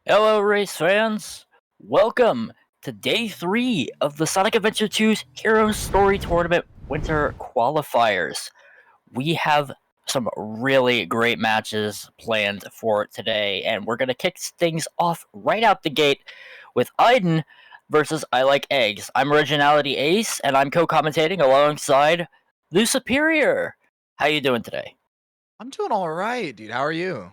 Hello, race fans! Welcome to Day 3 of the Sonic Adventure 2's Hero Story Tournament Winter Qualifiers. We have some really great matches planned for today, and we're going to kick things off right out the gate with Aiden versus I Like Eggs. I'm Originality Ace, and I'm co-commentating alongside the Superior. How you doing today? I'm doing all right, dude. How are you?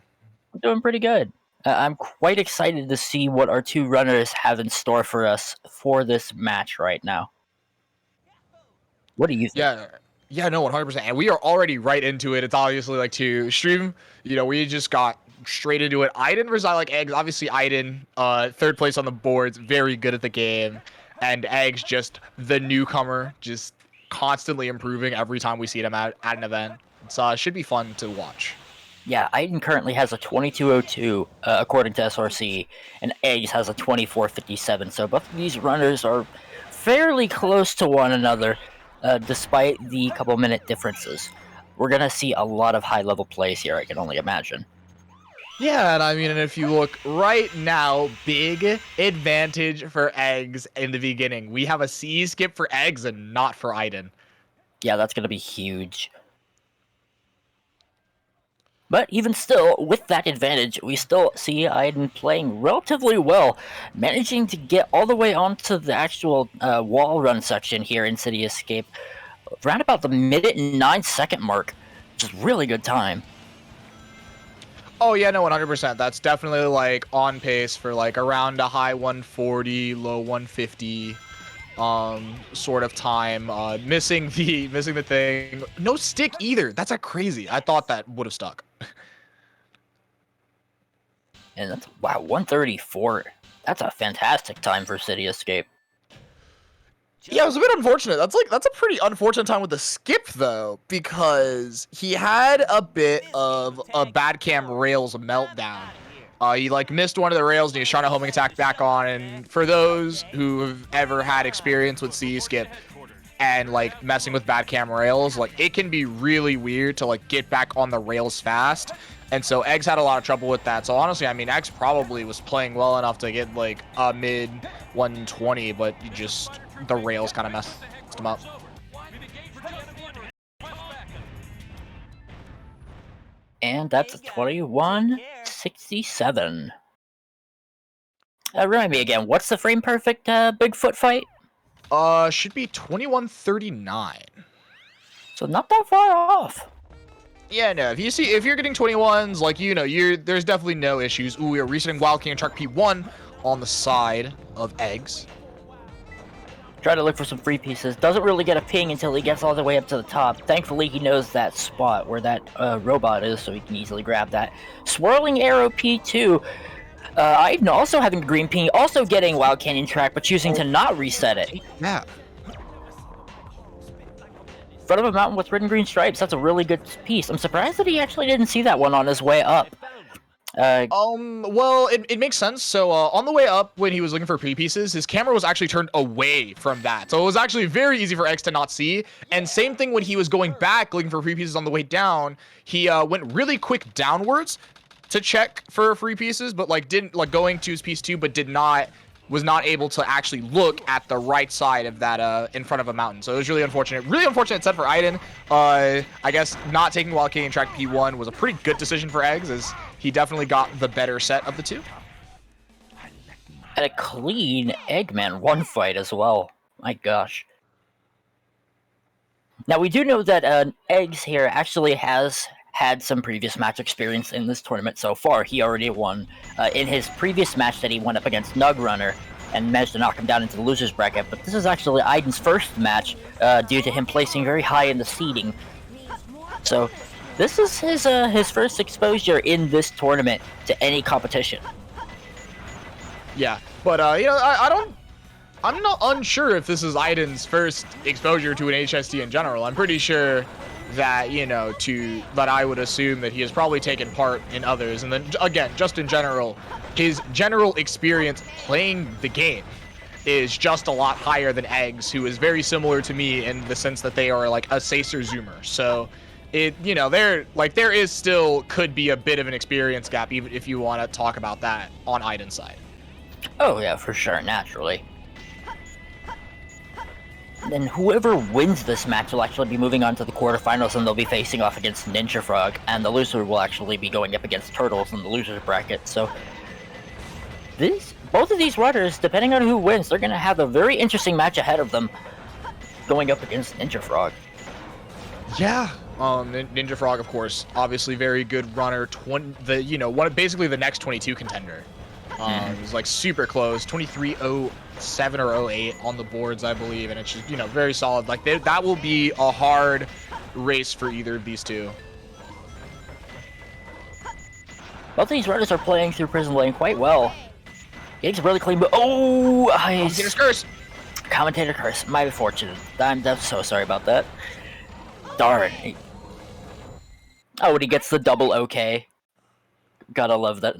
I'm doing pretty good. I'm quite excited to see what our two runners have in store for us for this match right now. What do you think? Yeah, no, 100%. And we are already right into it. It's obviously like to stream. We just got straight into it. Aiden versus I Like Eggs. Obviously, Aiden, third place on the boards, very good at the game, and Eggs just the newcomer, just constantly improving every time we see him at an event. It's should be fun to watch. Yeah, Aiden currently has a 2202 according to SRC, and Eggs has a 2457. So both of these runners are fairly close to one another, despite the couple minute differences. We're gonna see a lot of high level plays here, I can only imagine. Yeah, and I mean, and if you look right now, big advantage for Eggs in the beginning. We have a C skip for Eggs and not for Aiden. Yeah, that's gonna be huge. But even still, with that advantage, we still see Aiden playing relatively well, managing to get all the way onto the actual wall run section here in City Escape, around about the minute and 9-second mark, which is really good time. Oh yeah, no, 100%. That's definitely like on pace for like around a high 140, low 150 sort of time. Missing the thing. No stick either. That's a crazy. I thought that would have stuck. And that's, wow, 134. That's a fantastic time for City Escape. Yeah, it was a bit unfortunate. That's a pretty unfortunate time with the skip though, because he had a bit of a bad cam rails meltdown. He like missed one of the rails and he was trying to homing attack back on. And for those who have ever had experience with C skip and like messing with bad cam rails, like it can be really weird to like get back on the rails fast. And so Eggs had a lot of trouble with that. So honestly, I mean, Eggs probably was playing well enough to get like a mid 120, but the rails kind of messed him up. And that's a 2167. Remind me again, what's the frame perfect Bigfoot fight? Should be 2139. So not that far off. Yeah, no, if you're getting 21s, like, there's definitely no issues. Ooh, we are resetting Wild King and Truck P1 on the side of Eggs. Try to look for some free pieces. Doesn't really get a ping until he gets all the way up to the top. Thankfully, he knows that spot where that robot is, so he can easily grab that. Swirling Arrow P2. Aiden also having green ping, also getting Wild Canyon track, but choosing to not reset it. Yeah. Front of a mountain with red and green stripes. That's a really good piece. I'm surprised that he actually didn't see that one on his way up. Well, it makes sense. So, on the way up, when he was looking for pre-pieces, his camera was actually turned away from that. So it was actually very easy for X to not see. And same thing when he was going back, looking for pre-pieces on the way down, he went really quick downwards to check for free pieces, but going to his piece 2, but was not able to actually look at the right side of that in front of a mountain. So it was really unfortunate. Really unfortunate set for Aiden. I guess not taking Wild Canyon track P1 was a pretty good decision for Eggs, as he definitely got the better set of the two. And a clean Eggman 1 fight as well. My gosh. Now we do know that Eggs here actually has had some previous match experience in this tournament so far. He already won in his previous match that he went up against Nug Runner and managed to knock him down into the loser's bracket. But this is actually Aiden's first match due to him placing very high in the seeding. So this is his first exposure in this tournament to any competition. Yeah, but I'm not unsure if this is Aiden's first exposure to an HST in general. I'm pretty sure that, that I would assume that he has probably taken part in others. And then, again, just in general, his general experience playing the game is just a lot higher than Eggs, who is very similar to me in the sense that they are like a Sacer Zoomer. So there is still could be a bit of an experience gap, even if you want to talk about that on Aiden's side. Oh yeah, for sure, naturally. Then whoever wins this match will actually be moving on to the quarterfinals, and they'll be facing off against Ninja Frog, and the loser will actually be going up against Turtles in the loser's bracket. So both of these runners, depending on who wins, they're going to have a very interesting match ahead of them going up against Ninja Frog. Yeah. Ninja Frog, of course, obviously very good runner. Basically the next 22 contender. It was like super close, 23.07 or 08 on the boards, I believe, and it's just, very solid. Like that will be a hard race for either of these two. Both these runners are playing through Prison Lane quite well. It's really clean, but oh, Commentator's curse. Commentator curse. My fortune. I'm so sorry about that. Darn. Oh, and he gets the double okay. Gotta love that.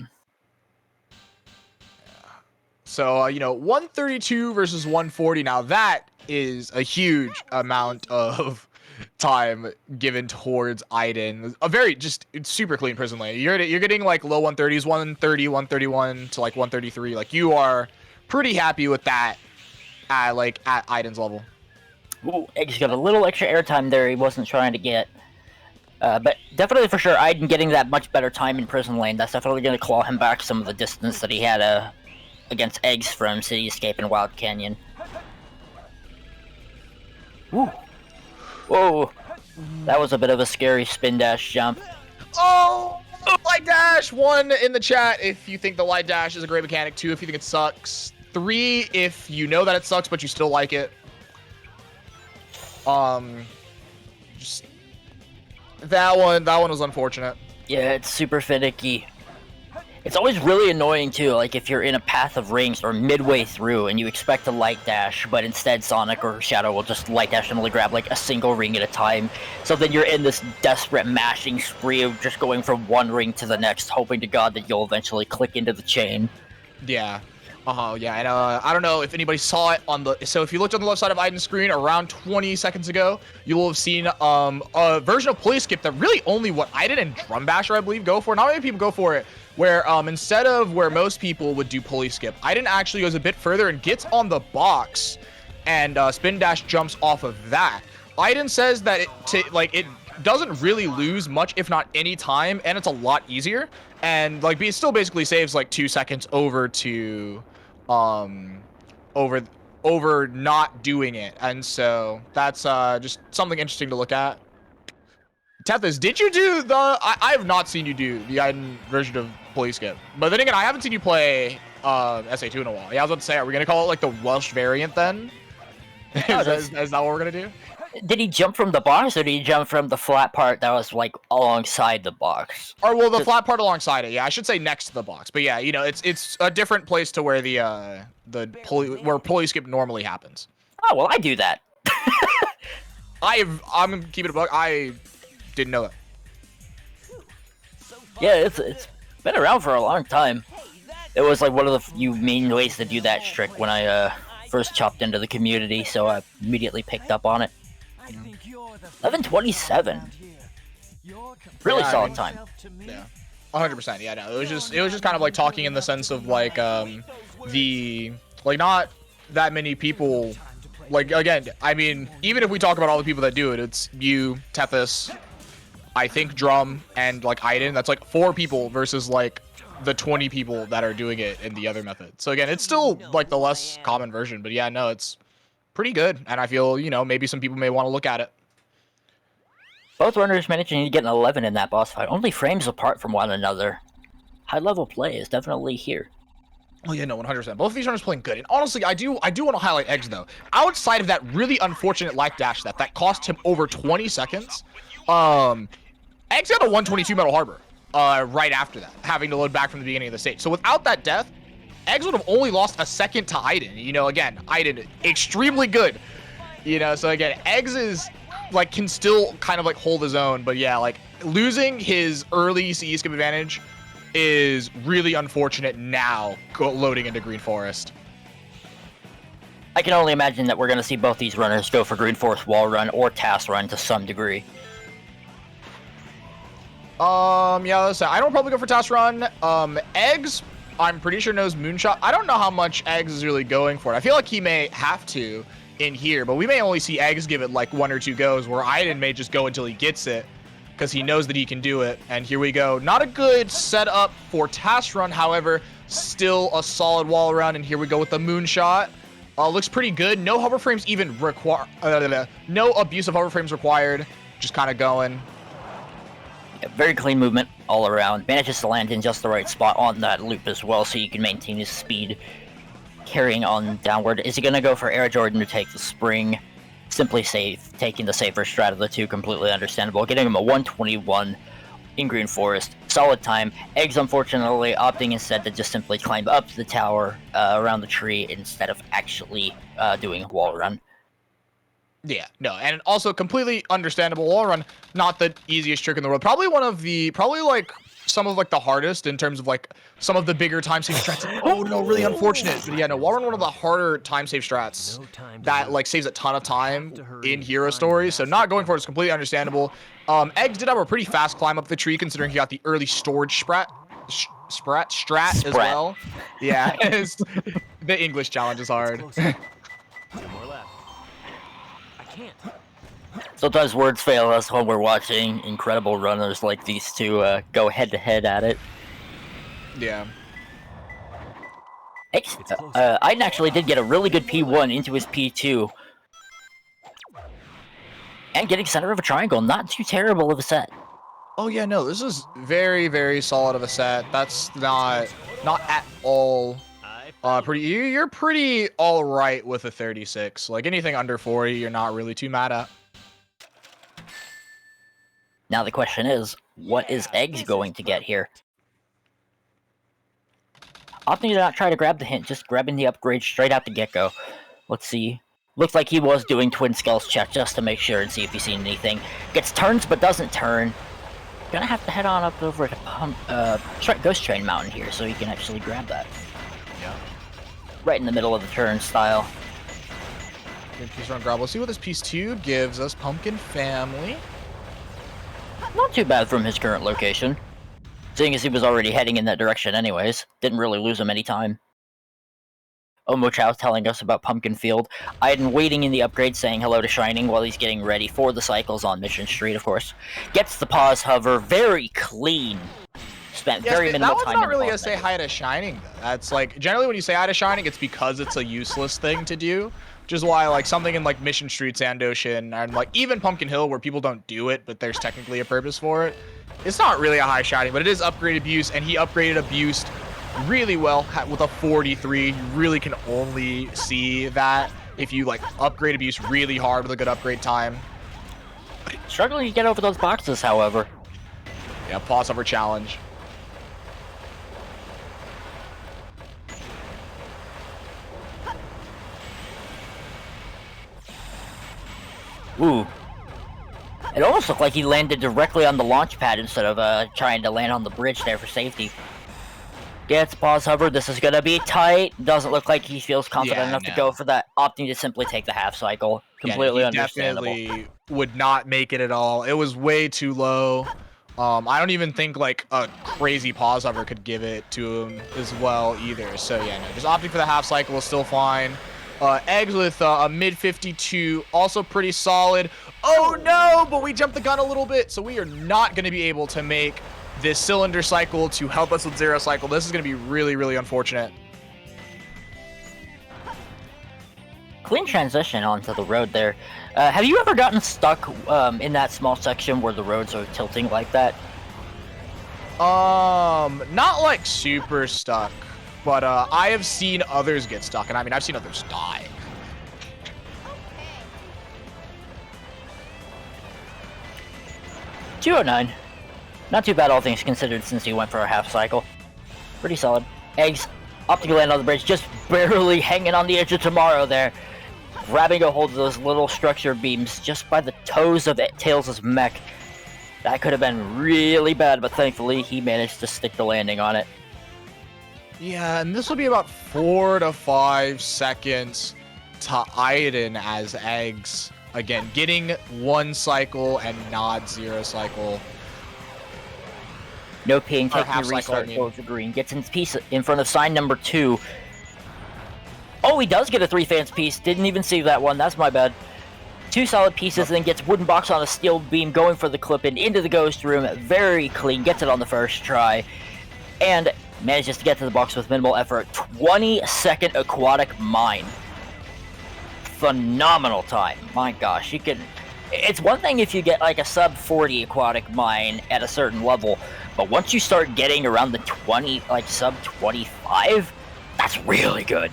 So, 132 versus 140. Now, that is a huge amount of time given towards Aiden. It's super clean Prison Lane. You're getting, like, low 130s, 130, 131 to, like, 133. Like, you are pretty happy with that at Aiden's level. Ooh, he's got a little extra airtime there he wasn't trying to get. But definitely for sure, Aiden getting that much better time in Prison Lane, that's definitely going to claw him back some of the distance that he had against Eggs from Cityscape and Wild Canyon. Woo. Whoa. That was a bit of a scary spin dash jump. Oh! Light dash! 1 in the chat if you think the light dash is a great mechanic. 2 if you think it sucks. 3 if you know that it sucks but you still like it. Just that one was unfortunate. Yeah, it's super finicky. It's always really annoying too, like if you're in a path of rings or midway through and you expect to light dash, but instead Sonic or Shadow will just light dash and only grab like a single ring at a time. So then you're in this desperate mashing spree of just going from one ring to the next, hoping to God that you'll eventually click into the chain. Yeah. Yeah, and I don't know if anybody saw it so if you looked on the left side of Aiden's screen around 20 seconds ago, you will have seen a version of Play Skip that really only Aiden and Drum Basher, I believe, go for. Not many people go for it, where instead of where most people would do pulley skip, Aiden actually goes a bit further and gets on the box and spin dash jumps off of that. Aiden says that it doesn't really lose much, if not any time, and it's a lot easier, and it still basically saves like 2 seconds over to over not doing it, and so that's just something interesting to look at. Tethys, did you do I have not seen you do the Aiden version of Play Skip, but then again, I haven't seen you play SA2 in a while. Yeah, I was about to say, are we gonna call it like the Welsh variant then? Is that what we're gonna do? Did he jump from the box, or did he jump from the flat part that was like alongside the box? Or well, the flat part alongside it. Yeah, I should say next to the box. But yeah, it's a different place to where where pulley skip normally happens. Oh well, I do that. I'm keeping it a buck. I didn't know it. Yeah, it's been around for a long time. It was like one of the few main ways to do that trick when I first chopped into the community, so I immediately picked up on it. 11:27. Really solid time. Yeah, 100%. Yeah, no, it was just kind of like talking in the sense of like not that many people. Like again, I mean, even if we talk about all the people that do it, it's you, Tethys, I think Drum, and like Aiden. That's like 4 people versus like the 20 people that are doing it in the other method. So again, it's still like the less common version, but yeah, no, it's pretty good, and I feel maybe some people may want to look at it. Both runners managing to get an 11 in that boss fight, only frames apart from one another. High level play is definitely here. Oh yeah, no, 100%. Both of these runners playing good, and honestly, I do want to highlight Eggs though. Outside of that really unfortunate light dash that cost him over 20 seconds, Eggs got a 122 Metal Harbor right after that, having to load back from the beginning of the stage. So without that death, Eggs would have only lost a second to Aiden. Again, Aiden, extremely good. So again, Eggs is can still kind of hold his own, but yeah, losing his early CE skip advantage is really unfortunate now loading into Green Forest. I can only imagine that we're going to see both these runners go for Green Forest wall run or task run to some degree. Yeah, listen, I don't probably go for Task Run. Eggs, I'm pretty sure knows Moonshot. I don't know how much Eggs is really going for it. I feel like he may have to in here, but we may only see Eggs give it like 1 or 2 goes, where Aiden may just go until he gets it, because he knows that he can do it. And here we go. Not a good setup for Task Run, however, still a solid wall around, and here we go with the Moonshot. Looks pretty good. No hover frames even require, no abusive hover frames required. Just kind of going. Yeah, very clean movement all around. Manages to land in just the right spot on that loop as well, so you can maintain his speed carrying on downward. Is he going to go for Air Jordan to take the spring? Simply safe, taking the safer strat of the two, completely understandable. Getting him a 121 in Green Forest. Solid time. Eggs, unfortunately, opting instead to just simply climb up the tower around the tree instead of actually doing a wall run. Yeah, no, and also completely understandable wall run. Not the easiest trick in the world. Probably like some of like the hardest in terms of like some of the bigger time save strats. Oh no, really unfortunate. But yeah, no, wall run, one of the harder time save strats that like saves a ton of time in Hero Story. So not going for it is completely understandable. Eggs did have a pretty fast climb up the tree considering he got the early storage strat as well. Yeah, the English challenge is hard. Sometimes words fail us when we're watching incredible runners like these two go head-to-head at it. Yeah. Aiden actually did get a really good P1 into his P2. And getting center of a triangle, not too terrible of a set. Oh yeah, no, this is very, very solid of a set. That's not at all you're pretty all right with a 36. Like anything under 40, you're not really too mad at. Now the question is, what is Eggs going to get here? Opting to not try to grab the hint, just grabbing the upgrade straight out the get-go. Let's see. Looks like he was doing Twin Skulls check just to make sure and see if he's seen anything. Gets turns but doesn't turn. Gonna have to head on up over to Ghost Train Mountain here so he can actually grab that. Yeah. Right in the middle of the turnstile. Piece run grab. We'll see what this piece 2 gives us. Pumpkin Family. Not too bad from his current location. Seeing as he was already heading in that direction anyways. Didn't really lose him any time. Omo Chow telling us about Pumpkin Field. Aiden waiting in the upgrade saying hello to Shining while he's getting ready for the cycles on Mission Street, of course. Gets the pause hover. Very clean. Spent very minimal time. That one's not really a say hi to Shining, though. That's like, generally when you say hi to Shining, it's because it's a useless thing to do. Which is why, like, something in, like, Mission Street, Sand Ocean, and, like, even Pumpkin Hill, where people don't do it, but there's technically a purpose for it, it's not really a high Shining, but it is upgrade Abuse, and he upgraded Abused really well with a 43. You really can only see that if you, like, upgrade Abuse really hard with a good upgrade time. Struggling to get over those boxes, however. Yeah, pause over challenge. Ooh. It almost looked like he landed directly on the launch pad instead of trying to land on the bridge there for safety. Gets pause hover. This is going to be tight. Doesn't look like he feels confident enough to go for that. Opting to simply take the half cycle. Completely understandable. Definitely would not make it at all. It was way too low. I don't even think like a crazy pause hover could give it to him as well either. So yeah, no, just opting for the half cycle is still fine. Eggs with a mid 52, also pretty solid. Oh no, but we jumped the gun a little bit, so we are not going to be able to make this cylinder cycle to help us with zero cycle. This is going to be really, really unfortunate. Clean transition onto the road there. Have you ever gotten stuck in that small section where the roads are tilting like that? Not like super stuck. But I have seen others get stuck, and I mean, I've seen others die. .209. Not too bad all things considered since he went for a half cycle. Pretty solid. Eggs, opting to land on the bridge, just barely hanging on the edge of tomorrow there. Grabbing a hold of those little structure beams just by the toes of Tails' mech. That could have been really bad, but thankfully he managed to stick the landing on it. Yeah, and this will be about 4 to 5 seconds to Aiden as Eggs. Again, getting 1 cycle and not 0 cycle. No ping, Or taking half the cycle, restart, I mean. goes to green, gets in piece in front of sign number 2. Oh, he does get a 3 fans piece. Didn't even see that one. That's my bad. 2 solid pieces, then gets wooden box on a steel beam, going for the clip in into the ghost room. Very clean, gets it on the first try, and manages to get to the box with minimal effort. 20-second aquatic mine. Phenomenal time. My gosh, you can. It's one thing if you get like a sub 40 aquatic mine at a certain level, but once you start getting around the 20, like sub 25, that's really good.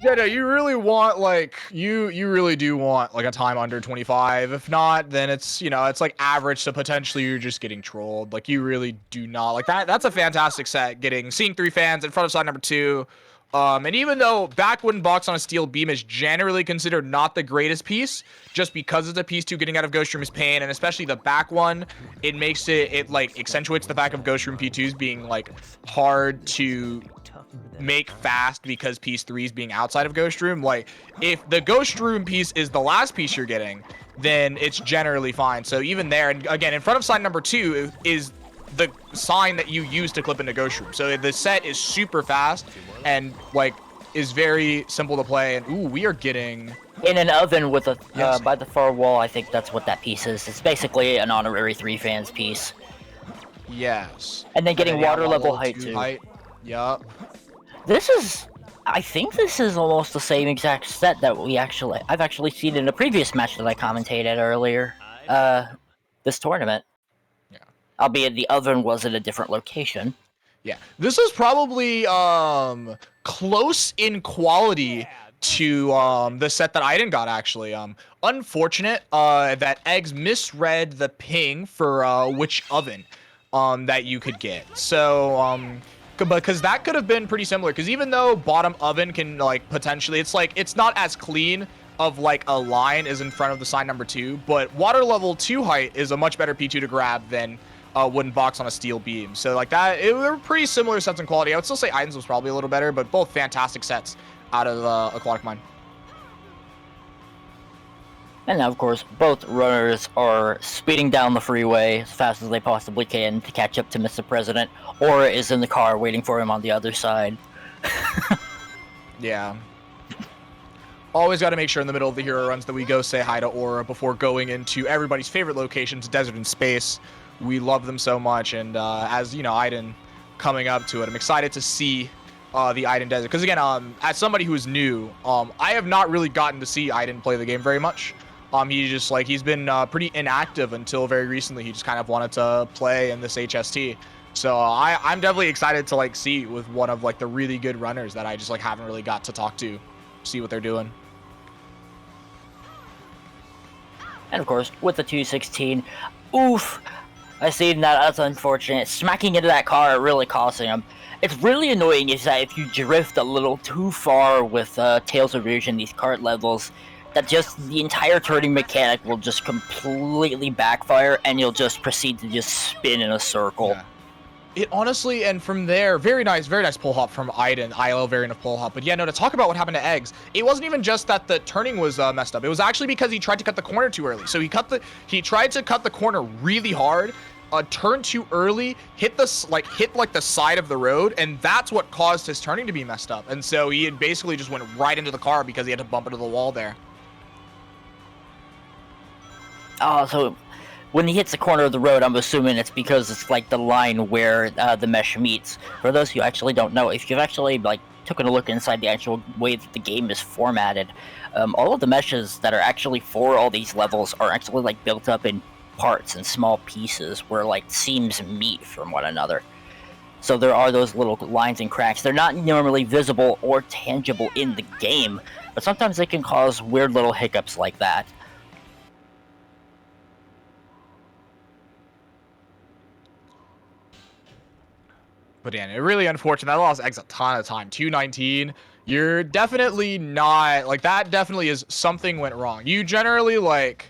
Yeah, no, you really want, like, you really do want, like, a time under 25. If not, then it's, you know, it's, like, average, so potentially you're just getting trolled. Like, you really do not. Like, that's a fantastic set, seeing 3 fans in front of side number 2. And even though back wooden box on a steel beam is generally considered not the greatest piece, just because it's a piece 2 getting out of Ghost Room is pain, and especially the back one, it makes it, like, accentuates the fact of Ghost Room P2s being, like, hard to make fast because piece 3 is being outside of Ghost Room. Like, if the Ghost Room piece is the last piece you're getting, then it's generally fine. So even there, and again, in front of sign number 2 is the sign that you use to clip into Ghost Room. So the set is super fast and, like, is very simple to play. And ooh, we are getting in an oven with a by the far wall. I think that's what that piece is. It's basically an honorary 3 fans piece. Yes. And then getting water level height too. Yup. This is, I think this is almost the same exact set that I've actually seen in a previous match that I commentated earlier, this tournament. Yeah. Albeit the oven was at a different location. Yeah, this is probably close in quality to the set that Aiden got, actually. Unfortunate that Eggs misread the ping for which oven that you could get. So because that could have been pretty similar, because even though bottom oven can, like, potentially, it's not as clean of, like, a line as in front of the sign number 2, but water level 2 height is a much better P2 to grab than wooden box on a steel beam. So, like, that, they were pretty similar sets in quality. I would still say Aiden's was probably a little better, but both fantastic sets out of Aquatic Mine. And now, of course, both runners are speeding down the freeway as fast as they possibly can to catch up to Mr. President. Aura is in the car waiting for him on the other side. Yeah. Always got to make sure in the middle of the hero runs that we go say hi to Aura before going into everybody's favorite locations, Desert and Space. We love them so much, and as, you know, Aiden coming up to it, I'm excited to see the Aiden Desert. Because, again, as somebody who is new, I have not really gotten to see Aiden play the game very much. He's been pretty inactive until very recently. He just kind of wanted to play in this HST. So I'm definitely excited to, like, see with one of, like, the really good runners that I just, like, haven't really got to talk to, see what they're doing. And of course, with the 216, oof, I seen that. That's unfortunate. Smacking into that car really costing him. It's really annoying is that if you drift a little too far with Tales of Rouge and these kart levels, that just the entire turning mechanic will just completely backfire, and you'll just proceed to just spin in a circle. Yeah. It honestly, and from there, very nice pull hop from Aiden, ILL variant of pull hop. But yeah, no, to talk about what happened to Eggs, it wasn't even just that the turning was messed up. It was actually because he tried to cut the corner too early. So he tried to cut the corner really hard, turned too early, hit the side of the road, and that's what caused his turning to be messed up. And so he had basically just went right into the car because he had to bump into the wall there. Oh, so when he hits the corner of the road, I'm assuming it's because it's like the line where the mesh meets. For those who actually don't know, if you've actually like taken a look inside the actual way that the game is formatted, all of the meshes that are actually for all these levels are actually like built up in parts and small pieces where like seams meet from one another. So there are those little lines and cracks. They're not normally visible or tangible in the game, but sometimes they can cause weird little hiccups like that. But yeah, really unfortunate. I lost Eggs a ton of time. 219. You're definitely not, like, that definitely is something went wrong. You generally, like,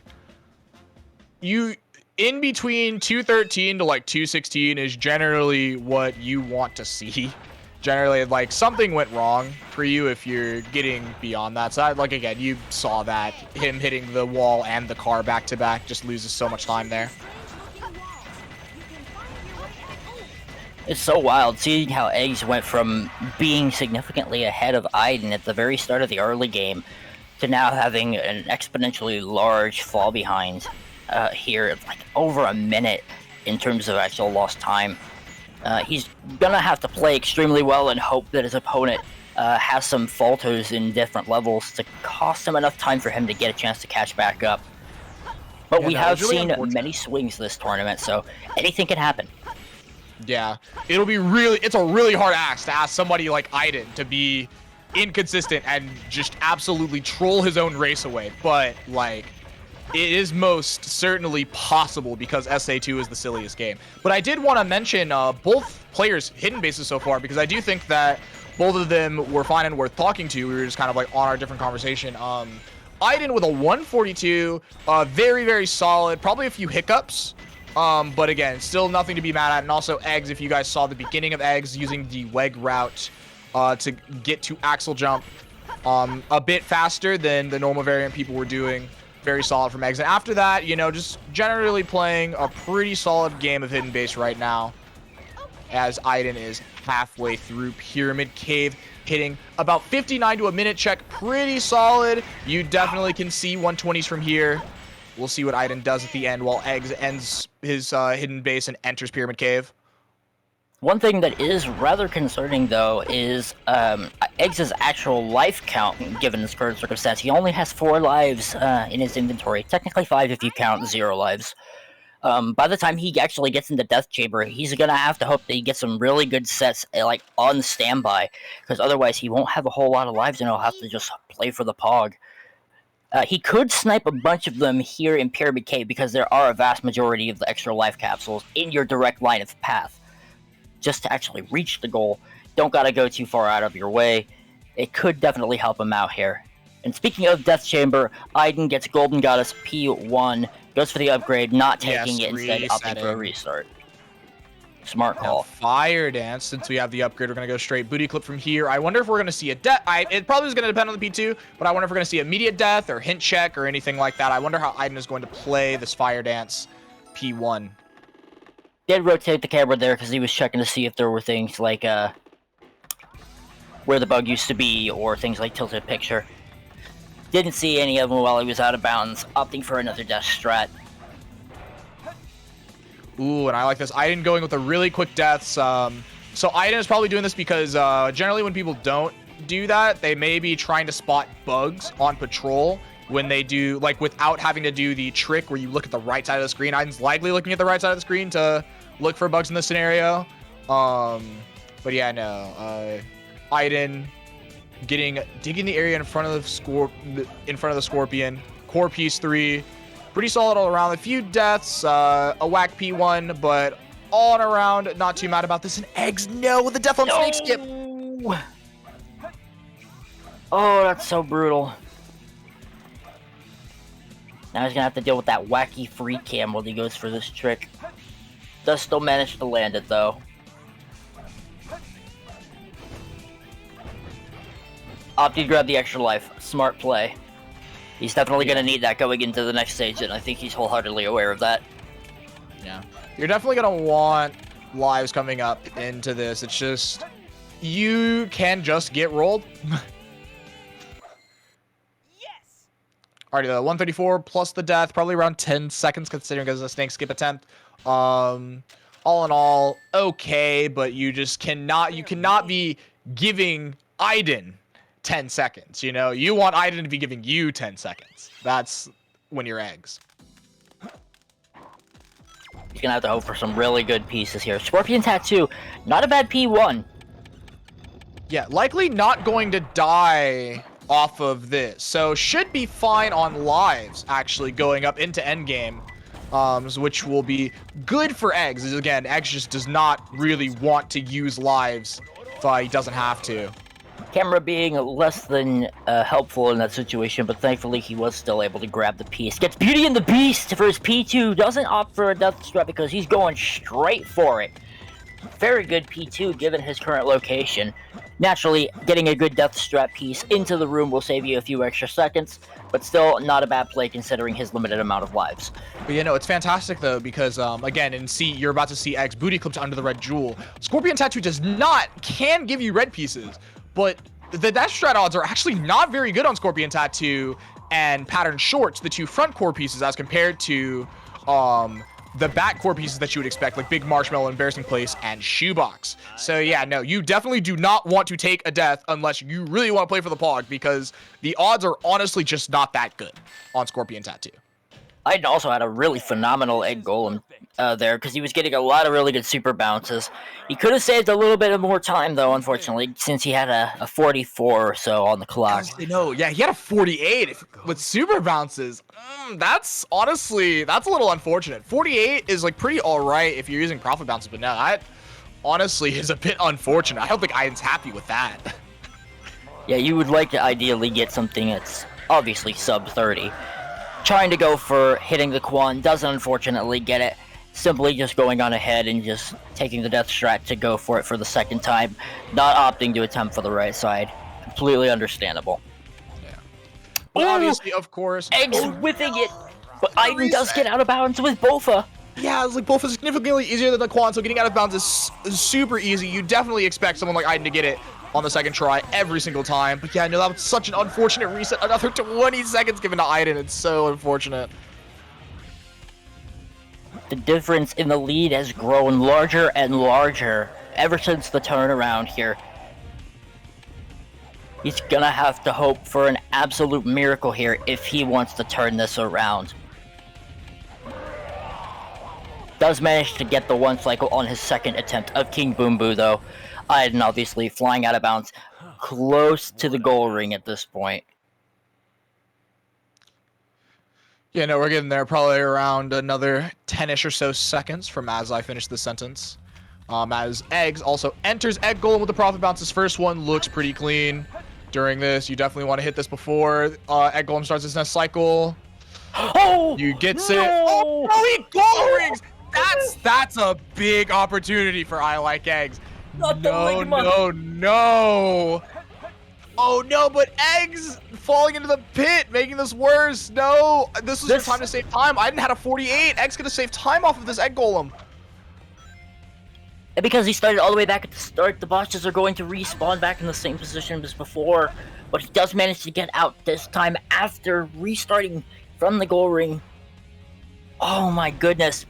in between 213 to like 216 is generally what you want to see. Generally, like, something went wrong for you if you're getting beyond that side. Like, again, you saw that him hitting the wall and the car back to back just loses so much time there. It's so wild seeing how Eggs went from being significantly ahead of Aiden at the very start of the early game to now having an exponentially large fall behind here, like over a minute in terms of actual lost time. He's gonna have to play extremely well and hope that his opponent has some falters in different levels to cost him enough time for him to get a chance to catch back up. But we have seen many swings this tournament, so anything can happen. Yeah, it's a really hard ask to ask somebody like Aiden to be inconsistent and just absolutely troll his own race away. But, like, it is most certainly possible because SA2 is the silliest game. But I did want to mention both players' hidden bases so far because I do think that both of them were fine and worth talking to. We were just kind of like on our different conversation. Aiden with a 142, very, very solid. Probably a few hiccups. But again, still nothing to be mad at. And also Eggs, if you guys saw the beginning of Eggs using the WEG route to get to axle jump a bit faster than the normal variant people were doing. Very solid from Eggs. And after that, you know, just generally playing a pretty solid game of hidden base right now as Aiden is halfway through Pyramid Cave, hitting about 59 to a minute check. Pretty solid. You definitely can see 120s from here. We'll see what Aiden does at the end while Eggs ends his hidden base and enters Pyramid Cave. One thing that is rather concerning, though, is Eggs' actual life count, given his current circumstance. He only has 4 lives in his inventory. Technically 5 if you count 0 lives. By the time he actually gets into Death Chamber, he's going to have to hope that he gets some really good sets, like, on standby. Because otherwise he won't have a whole lot of lives and he'll have to just play for the Pog. He could snipe a bunch of them here in Pyramid Cave because there are a vast majority of the extra life capsules in your direct line of path. Just to actually reach the goal, don't gotta go too far out of your way. It could definitely help him out here. And speaking of Death Chamber, Aiden gets Golden Goddess P1, goes for the upgrade, not taking it, instead opting for a restart. Smart call. Now, Fire Dance, since we have the upgrade, we're going to go straight Booty Clip from here. I wonder if we're going to see a death. It probably is going to depend on the P2, but I wonder if we're going to see immediate death or hint check or anything like that. I wonder how Aiden is going to play this Fire Dance P1. Did rotate the camera there because he was checking to see if there were things like where the bug used to be or things like tilted picture. Didn't see any of them while he was out of bounds, opting for another death strat. Ooh, and I like this. Aiden going with the really quick deaths. So Aiden is probably doing this because generally when people don't do that, they may be trying to spot bugs on patrol when they do, like, without having to do the trick where you look at the right side of the screen. Aiden's likely looking at the right side of the screen to look for bugs in this scenario. But yeah, no. Aiden digging the area in front of the Scorpion. Core piece 3. Pretty solid all around. A few deaths, a whack P1, but all in around, not too mad about this. And Eggs, no, the death on Snake Skip. Oh, that's so brutal. Now he's gonna have to deal with that wacky free cam while he goes for this trick. Does still manage to land it, though. Opted to grab the extra life. Smart play. He's definitely going to need that going into the next stage, and I think he's wholeheartedly aware of that. Yeah. You're definitely going to want lives coming up into this. It's just, you can just get rolled. Yes. Alrighty, the 134 plus the death, probably around 10 seconds considering it was a snake skip attempt. All in all, okay, but you cannot be giving Aiden 10 seconds, you know? You want Aiden to be giving you 10 seconds. That's when you're Eggs. He's gonna have to hope for some really good pieces here. Scorpion Tattoo, not a bad P1. Yeah, likely not going to die off of this. So should be fine on lives, actually, going up into endgame. Which will be good for Eggs. Again, Eggs just does not really want to use lives if he doesn't have to. Camera being less than helpful in that situation, but thankfully he was still able to grab the piece. Gets Beauty and the Beast for his P2. Doesn't opt for a death strat because he's going straight for it. Very good P2 given his current location. Naturally, getting a good death strat piece into the room will save you a few extra seconds, but still not a bad play considering his limited amount of lives. But you know, it's fantastic though, because again, in C, you're about to see X booty clipped under the red jewel. Scorpion Tattoo can give you red pieces, but the dash strat odds are actually not very good on Scorpion Tattoo and Pattern Shorts, the two front core pieces, as compared to the back core pieces that you would expect, like Big Marshmallow, Embarrassing Place, and Shoebox. So yeah, no, you definitely do not want to take a death unless you really want to play for the Pog, because the odds are honestly just not that good on Scorpion Tattoo. I also had a really phenomenal egg golem there because he was getting a lot of really good super bounces. He could have saved a little bit of more time though, unfortunately, since he had a 44 or so on the clock. No, yeah, he had a 48 with super bounces. That's honestly, that's a little unfortunate. 48 is like pretty all right if you're using profit bounces, but no, that honestly is a bit unfortunate. I don't think Ian's happy with that. Yeah, you would like to ideally get something that's obviously sub 30. Trying to go for hitting the Quan doesn't unfortunately get it. Simply just going on ahead and just taking the death strat to go for it for the second time. Not opting to attempt for the right side. Completely understandable. Yeah. But obviously, of course... Eggs whipping it! But Aiden does get out of bounds with Bofa. Yeah, it's like Bofa is significantly easier than the Quan, so getting out of bounds is super easy. You definitely expect someone like Aiden to get it on the second try every single time. But yeah, no, that was such an unfortunate reset. Another 20 seconds given to Aiden. It's so unfortunate. The difference in the lead has grown larger and larger ever since the turnaround here. He's gonna have to hope for an absolute miracle here if he wants to turn this around. Does manage to get the one cycle on his second attempt of King Boom Boo though. Aiden obviously flying out of bounds close to the goal ring at this point. Yeah, no, we're getting there probably around another 10-ish or so seconds from as I finish the sentence. As Eggs also enters Egg Golem with the profit bounce. His first one looks pretty clean. During this, you definitely want to hit this before Egg Golem starts his next cycle. Oh! You gets no! it. Oh, no, he goal rings! That's a big opportunity for I Like Eggs. Not the Ligma. No. Oh no, but Eggs falling into the pit, making this worse. No, this is your time to save time. I didn't have a 48. Eggs gonna save time off of this Egg Golem. And because he started all the way back at the start, the bosses are going to respawn back in the same position as before. But he does manage to get out this time after restarting from the goal ring. Oh my goodness.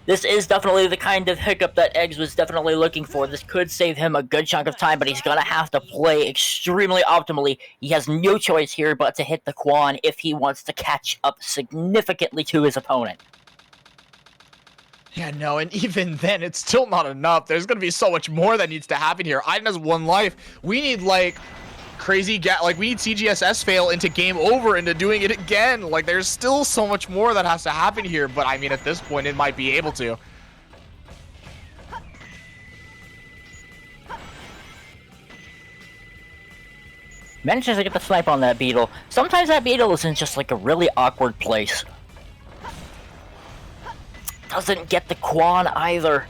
This is definitely the kind of hiccup that Eggs was definitely looking for. This could save him a good chunk of time, but he's gonna have to play extremely optimally. He has no choice here but to hit the Quan if he wants to catch up significantly to his opponent. Yeah, no, and even then, it's still not enough. There's gonna be so much more that needs to happen here. Aiden has one life. We need, like, crazy we need CGSS fail into game over into doing it again. Like, there's still so much more that has to happen here, but I mean, at this point, it might be able to. Manages to get the snipe on that beetle. Sometimes that beetle is in just like a really awkward place. Doesn't get the Quan either.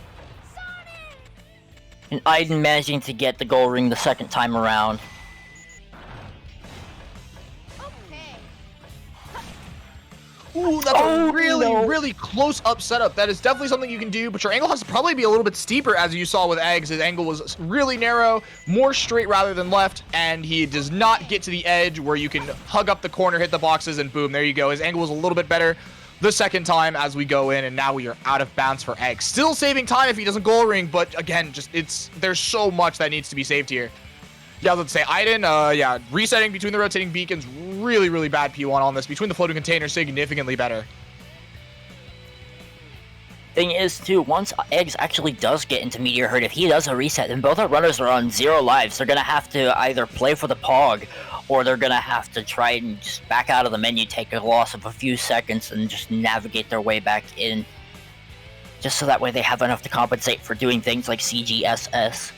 And Aiden managing to get the goal ring the second time around. Ooh, that's a really close up setup. That is definitely something you can do, but your angle has to probably be a little bit steeper, as you saw with Eggs. His angle was really narrow, more straight rather than left, and he does not get to the edge where you can hug up the corner, hit the boxes, and boom, there you go. His angle was a little bit better the second time as we go in, and now we are out of bounds for Eggs. Still saving time if he doesn't goal ring, but again, just there's so much that needs to be saved here. Yeah, let's say Aiden, yeah, resetting between the rotating beacons, really bad P1 on this. Between the floating containers, significantly better. Thing is, too, once Eggs actually does get into Meteor Herd, if he does a reset, then both our runners are on 0 lives. They're gonna have to either play for the Pog, or they're gonna have to try and just back out of the menu, take a loss of a few seconds, and just navigate their way back in. Just so that way they have enough to compensate for doing things like CGSS.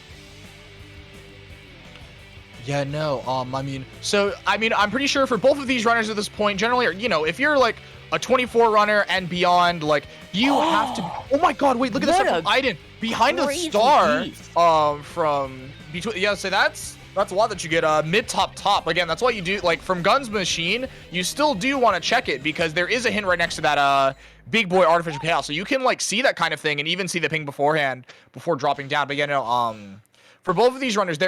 Yeah, no, I'm pretty sure for both of these runners at this point, generally, you know, if you're like a 24 runner and beyond, like, you have to. Oh my God! Wait, look at this stuff from Aiden behind the star. From between. Yeah, so that's a lot that you get. Mid top. Again, that's what you do. Like from Guns Machine, you still do want to check it because there is a hint right next to that big boy artificial chaos, so you can like see that kind of thing and even see the ping beforehand before dropping down. But you know, for both of these runners,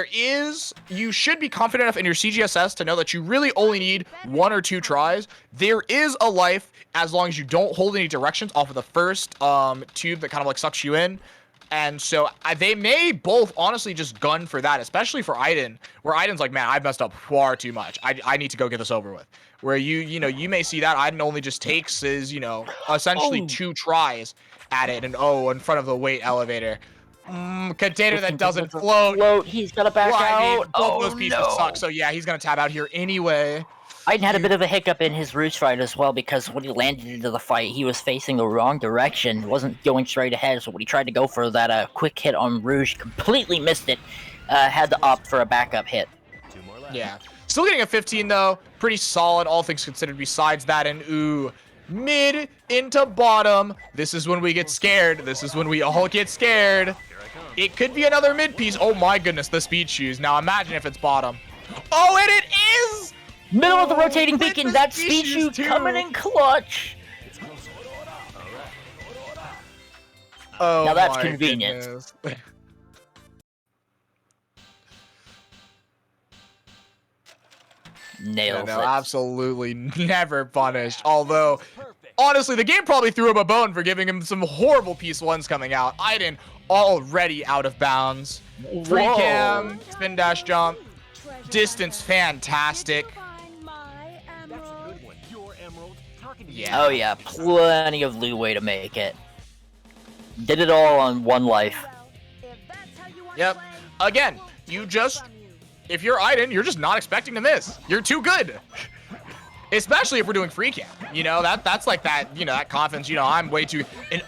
you should be confident enough in your CGSS to know that you really only need 1 or 2 tries. There is a life as long as you don't hold any directions off of the first tube that kind of like sucks you in. And so they may both honestly just gun for that, especially for Aiden, where Aiden's like, man, I've messed up far too much. I need to go get this over with. Where you may see that Aiden only just takes his, essentially 2 tries at it, and in front of the weight elevator. Container that doesn't float. He's gonna back out. Both those pieces suck. So yeah, he's gonna tab out here anyway. Aiden had a bit of a hiccup in his Rouge fight as well because when he landed into the fight, he was facing the wrong direction. Wasn't going straight ahead. So when he tried to go for that quick hit on Rouge, completely missed it. Had to opt for a backup hit. Yeah, still getting a 15 though. Pretty solid, all things considered. Besides that, and mid into bottom. This is when we get scared. This is when we all get scared. It could be another mid piece. Oh my goodness, the speed shoes. Now imagine if it's bottom. Oh, and it is! Middle of the rotating beacon. That speed shoe coming in clutch. Oh, now that's convenient. Nails it. Absolutely never punished. Although, honestly, the game probably threw him a bone for giving him some horrible piece 1s coming out. Aiden already out of bounds. Free cam, spin dash jump, distance fantastic. Yeah. Oh yeah, plenty of leeway to make it. Did it all on 1 life. Yep. Again, if you're Aiden, you're just not expecting to miss. You're too good. Especially if we're doing free cam. That's like that, that confidence, I'm way too, and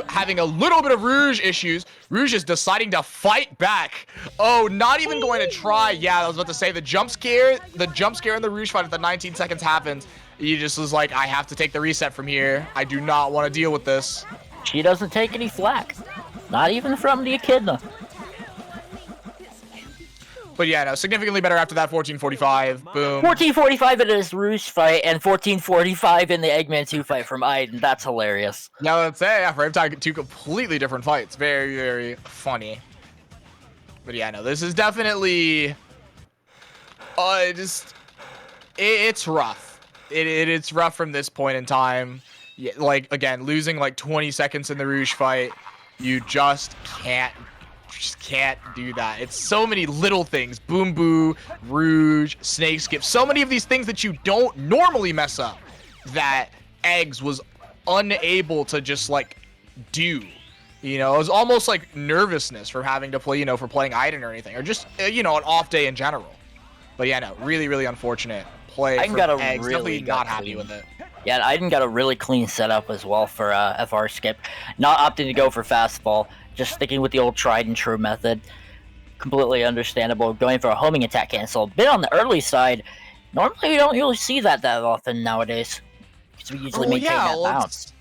having a little bit of Rouge issues. Rouge is deciding to fight back. Oh, not even going to try. Yeah, I was about to say the jump scare in the Rouge fight at the 19 seconds happens. He just was like, I have to take the reset from here. I do not want to deal with this. She doesn't take any flack. Not even from the Echidna. But yeah, no, significantly better after that 1445. Boom. 1445 in his Rouge fight and 1445 in the Eggman 2 fight from Aiden. That's hilarious. Now let's say, for him talking 2 completely different fights. Very, very funny. But yeah, no, this is definitely it's rough. It's rough from this point in time. Yeah, like again, losing like 20 seconds in the Rouge fight, you just can't do that. It's so many little things. Boom Boo, Rouge, Snake Skip. So many of these things that you don't normally mess up that Eggs was unable to just like do. It was almost like nervousness for having to play, for playing Aiden or anything, or just, an off day in general. But yeah, no, really, really unfortunate play from Eggs. Definitely not happy with it. Yeah, Aiden got a really clean setup as well for FR skip. Not opting to go for fastball, just sticking with the old tried and true method. Completely understandable. Going for a homing attack cancel. Bit on the early side. Normally you don't really see that often nowadays. Because we usually maintain that bounce.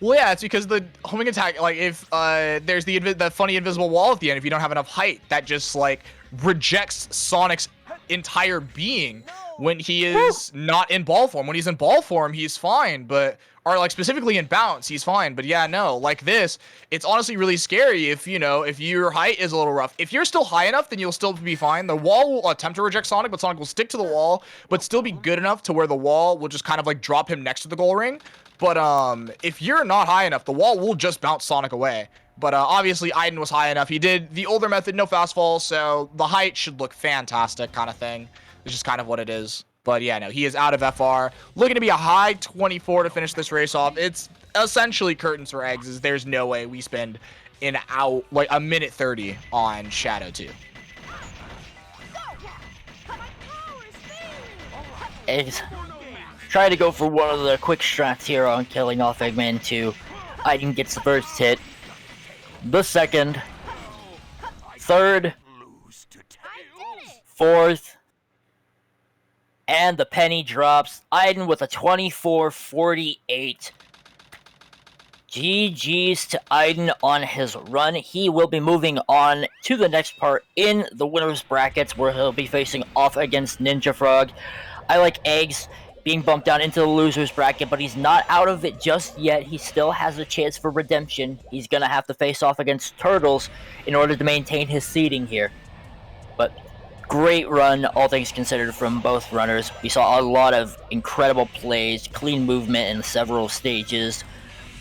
Well, yeah, it's because the homing attack, like if there's the funny invisible wall at the end, if you don't have enough height, that just like rejects Sonic's entire being when he is not in ball form. When he's in ball form, he's fine, or like specifically in bounce, he's fine. But yeah, no, like this, it's honestly really scary if your height is a little rough. If you're still high enough, then you'll still be fine. The wall will attempt to reject Sonic, but Sonic will stick to the wall, but still be good enough to where the wall will just kind of like drop him next to the goal ring. But if you're not high enough, the wall will just bounce Sonic away. But obviously, Aiden was high enough. He did the older method, no fastfall, so the height should look fantastic kind of thing. It's just kind of what it is. But yeah, no, he is out of FR. Looking to be a high 24 to finish this race off. It's essentially curtains for Eggs. There's no way we spend like a minute 30 on Shadow 2. Eggs try to go for one of the quick strats here on killing off Eggman 2. Aiden gets the first hit. The second. Third. Fourth. And the penny drops. Aiden with a 24-48. GG's to Aiden on his run. He will be moving on to the next part in the winners brackets, where he'll be facing off against Ninja Frog. I like Eggs being bumped down into the losers bracket, but he's not out of it just yet. He still has a chance for redemption. He's going to have to face off against Turtles in order to maintain his seeding here. But great run, all things considered, from both runners. We saw a lot of incredible plays, clean movement in several stages.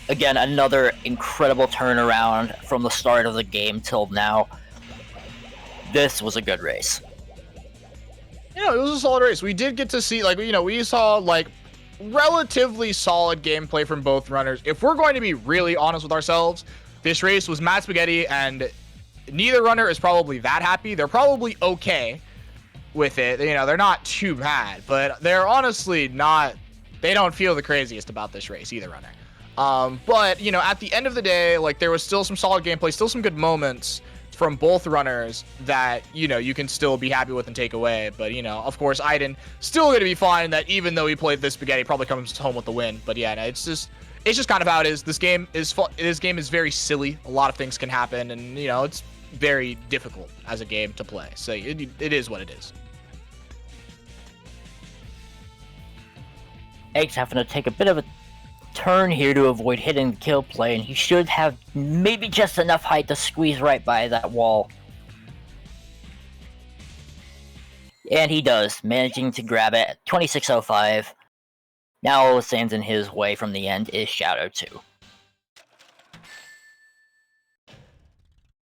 Again, another incredible turnaround from the start of the game till now. This was a good race. Yeah, it was a solid race. We did get to see, like, we saw, like, relatively solid gameplay from both runners. If we're going to be really honest with ourselves, this race was Mad Spaghetti, and neither runner is probably that happy. They're probably okay with it. They're not too mad, but they're honestly not, they don't feel the craziest about this race, either runner. But, at the end of the day, like, there was still some solid gameplay, still some good moments from both runners that, you can still be happy with and take away. But, of course, Aiden still going to be fine that even though he played this spaghetti, probably comes home with the win. But yeah, no, it's just kind of how it is. This game is very silly. A lot of things can happen, and, it's very difficult as a game to play. So it is what it is. Eggs having to take a bit of a turn here to avoid hitting the kill play, and he should have maybe just enough height to squeeze right by that wall. And he does, managing to grab it at 26:05. Now all that stands in his way from the end is Shadow 2.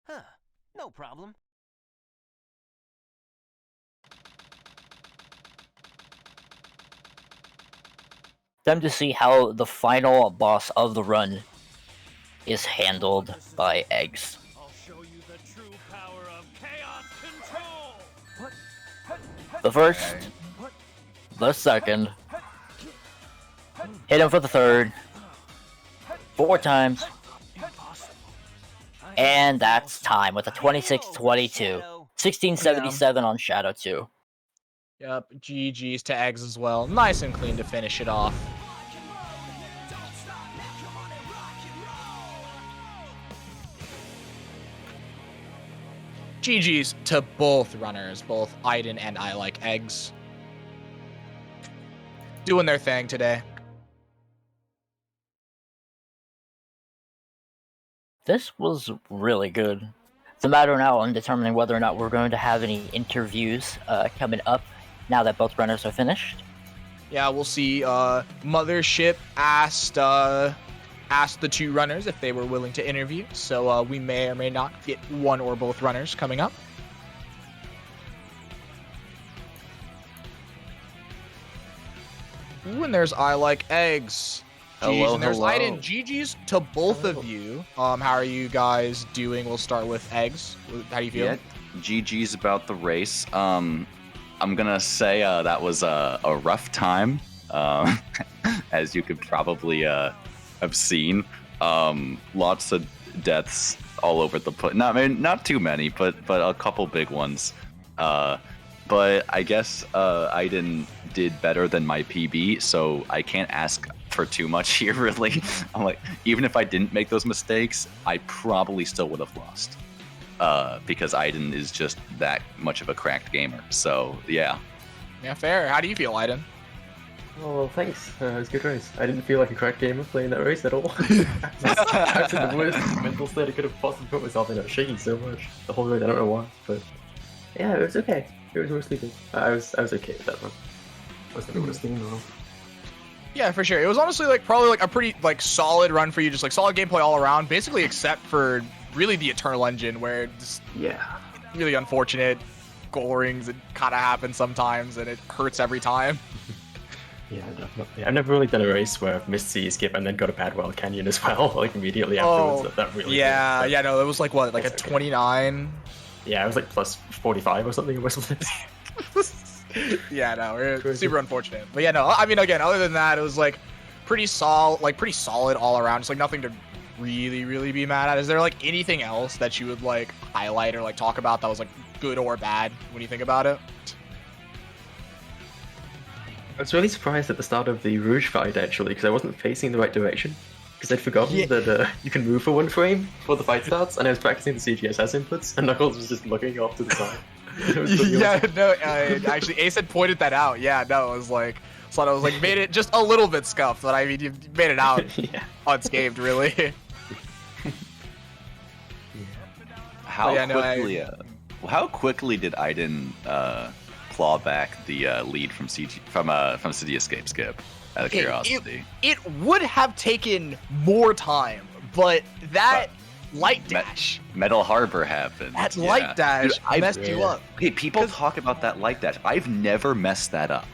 Huh, no problem. Time to see how the final boss of the run is handled by Eggs. I'll show you the true power of chaos control. The first, the second, hit him for the third, 4 times, and that's time with a 26-22, 1677 on Shadow 2. Yep, GG's to Eggs as well. Nice and clean to finish it off. GG's to both runners, both Aiden and I Like Eggs. Doing their thing today. This was really good. It's a matter now on determining whether or not we're going to have any interviews coming up now that both runners are finished. Yeah, we'll see. Mothership asked the 2 runners if they were willing to interview, so we may or may not get one or both runners coming up. Ooh, and there's I Like Eggs. Hello, and there's hello. Aiden. GG's to both of you. How are you guys doing? We'll start with Eggs. How do you feel? Yeah, GG's about the race. I'm gonna say that was a rough time, as you could probably have seen. Lots of deaths all over the place. Not too many, but a couple big ones. But I guess Aiden did better than my PB, so I can't ask for too much here, really. I'm like, even if I didn't make those mistakes, I probably still would have lost. Because Aiden is just that much of a cracked gamer. So, yeah. Yeah, fair. How do you feel, Aiden? Oh, well, thanks. It was a good race. I didn't feel like a crack gamer playing that race at all. I was in the worst mental state I could have possibly put myself in. I was shaking so much the whole race. I don't know why, but yeah, it was okay. It was mostly good. I was okay with that one. I was never worst thing in the world. Yeah, for sure. It was honestly probably a pretty solid run for you, just solid gameplay all around, basically except for really the Eternal Engine, where it's really unfortunate goal rings. It kind of happens sometimes, and it hurts every time. Yeah, definitely. I've never really done a race where I've missed C-skip and then got a bad Wild Canyon as well, immediately afterwards. That really hurt. Yeah, no, it was what, a 29? Yeah, it was plus 45 or something. It was. Yeah, no, we're super unfortunate. But yeah, no, I mean, again, other than that, it was pretty solid all around. Just nothing to really be mad at. Is there anything else that you would highlight or talk about that was good or bad when you think about it? I was really surprised at the start of the Rouge fight, actually, because I wasn't facing the right direction. Because I'd forgotten that you can move for 1 frame before the fight starts, and I was practicing the CGSS inputs, and Knuckles was just looking off to the side. Yeah, no, actually, Ace had pointed that out. Yeah, no, it was like, so I was like, made it just a little bit scuffed, but I mean, you made it out Yeah. unscathed, really. How yeah, no, how quickly did Aiden claw back the lead from City Escape Skip? Out of curiosity. It would have taken more time, but that light dash. Metal Harbor happened. That yeah. light dash Dude, messed you up. Okay, people talk about that light dash. I've never messed that up.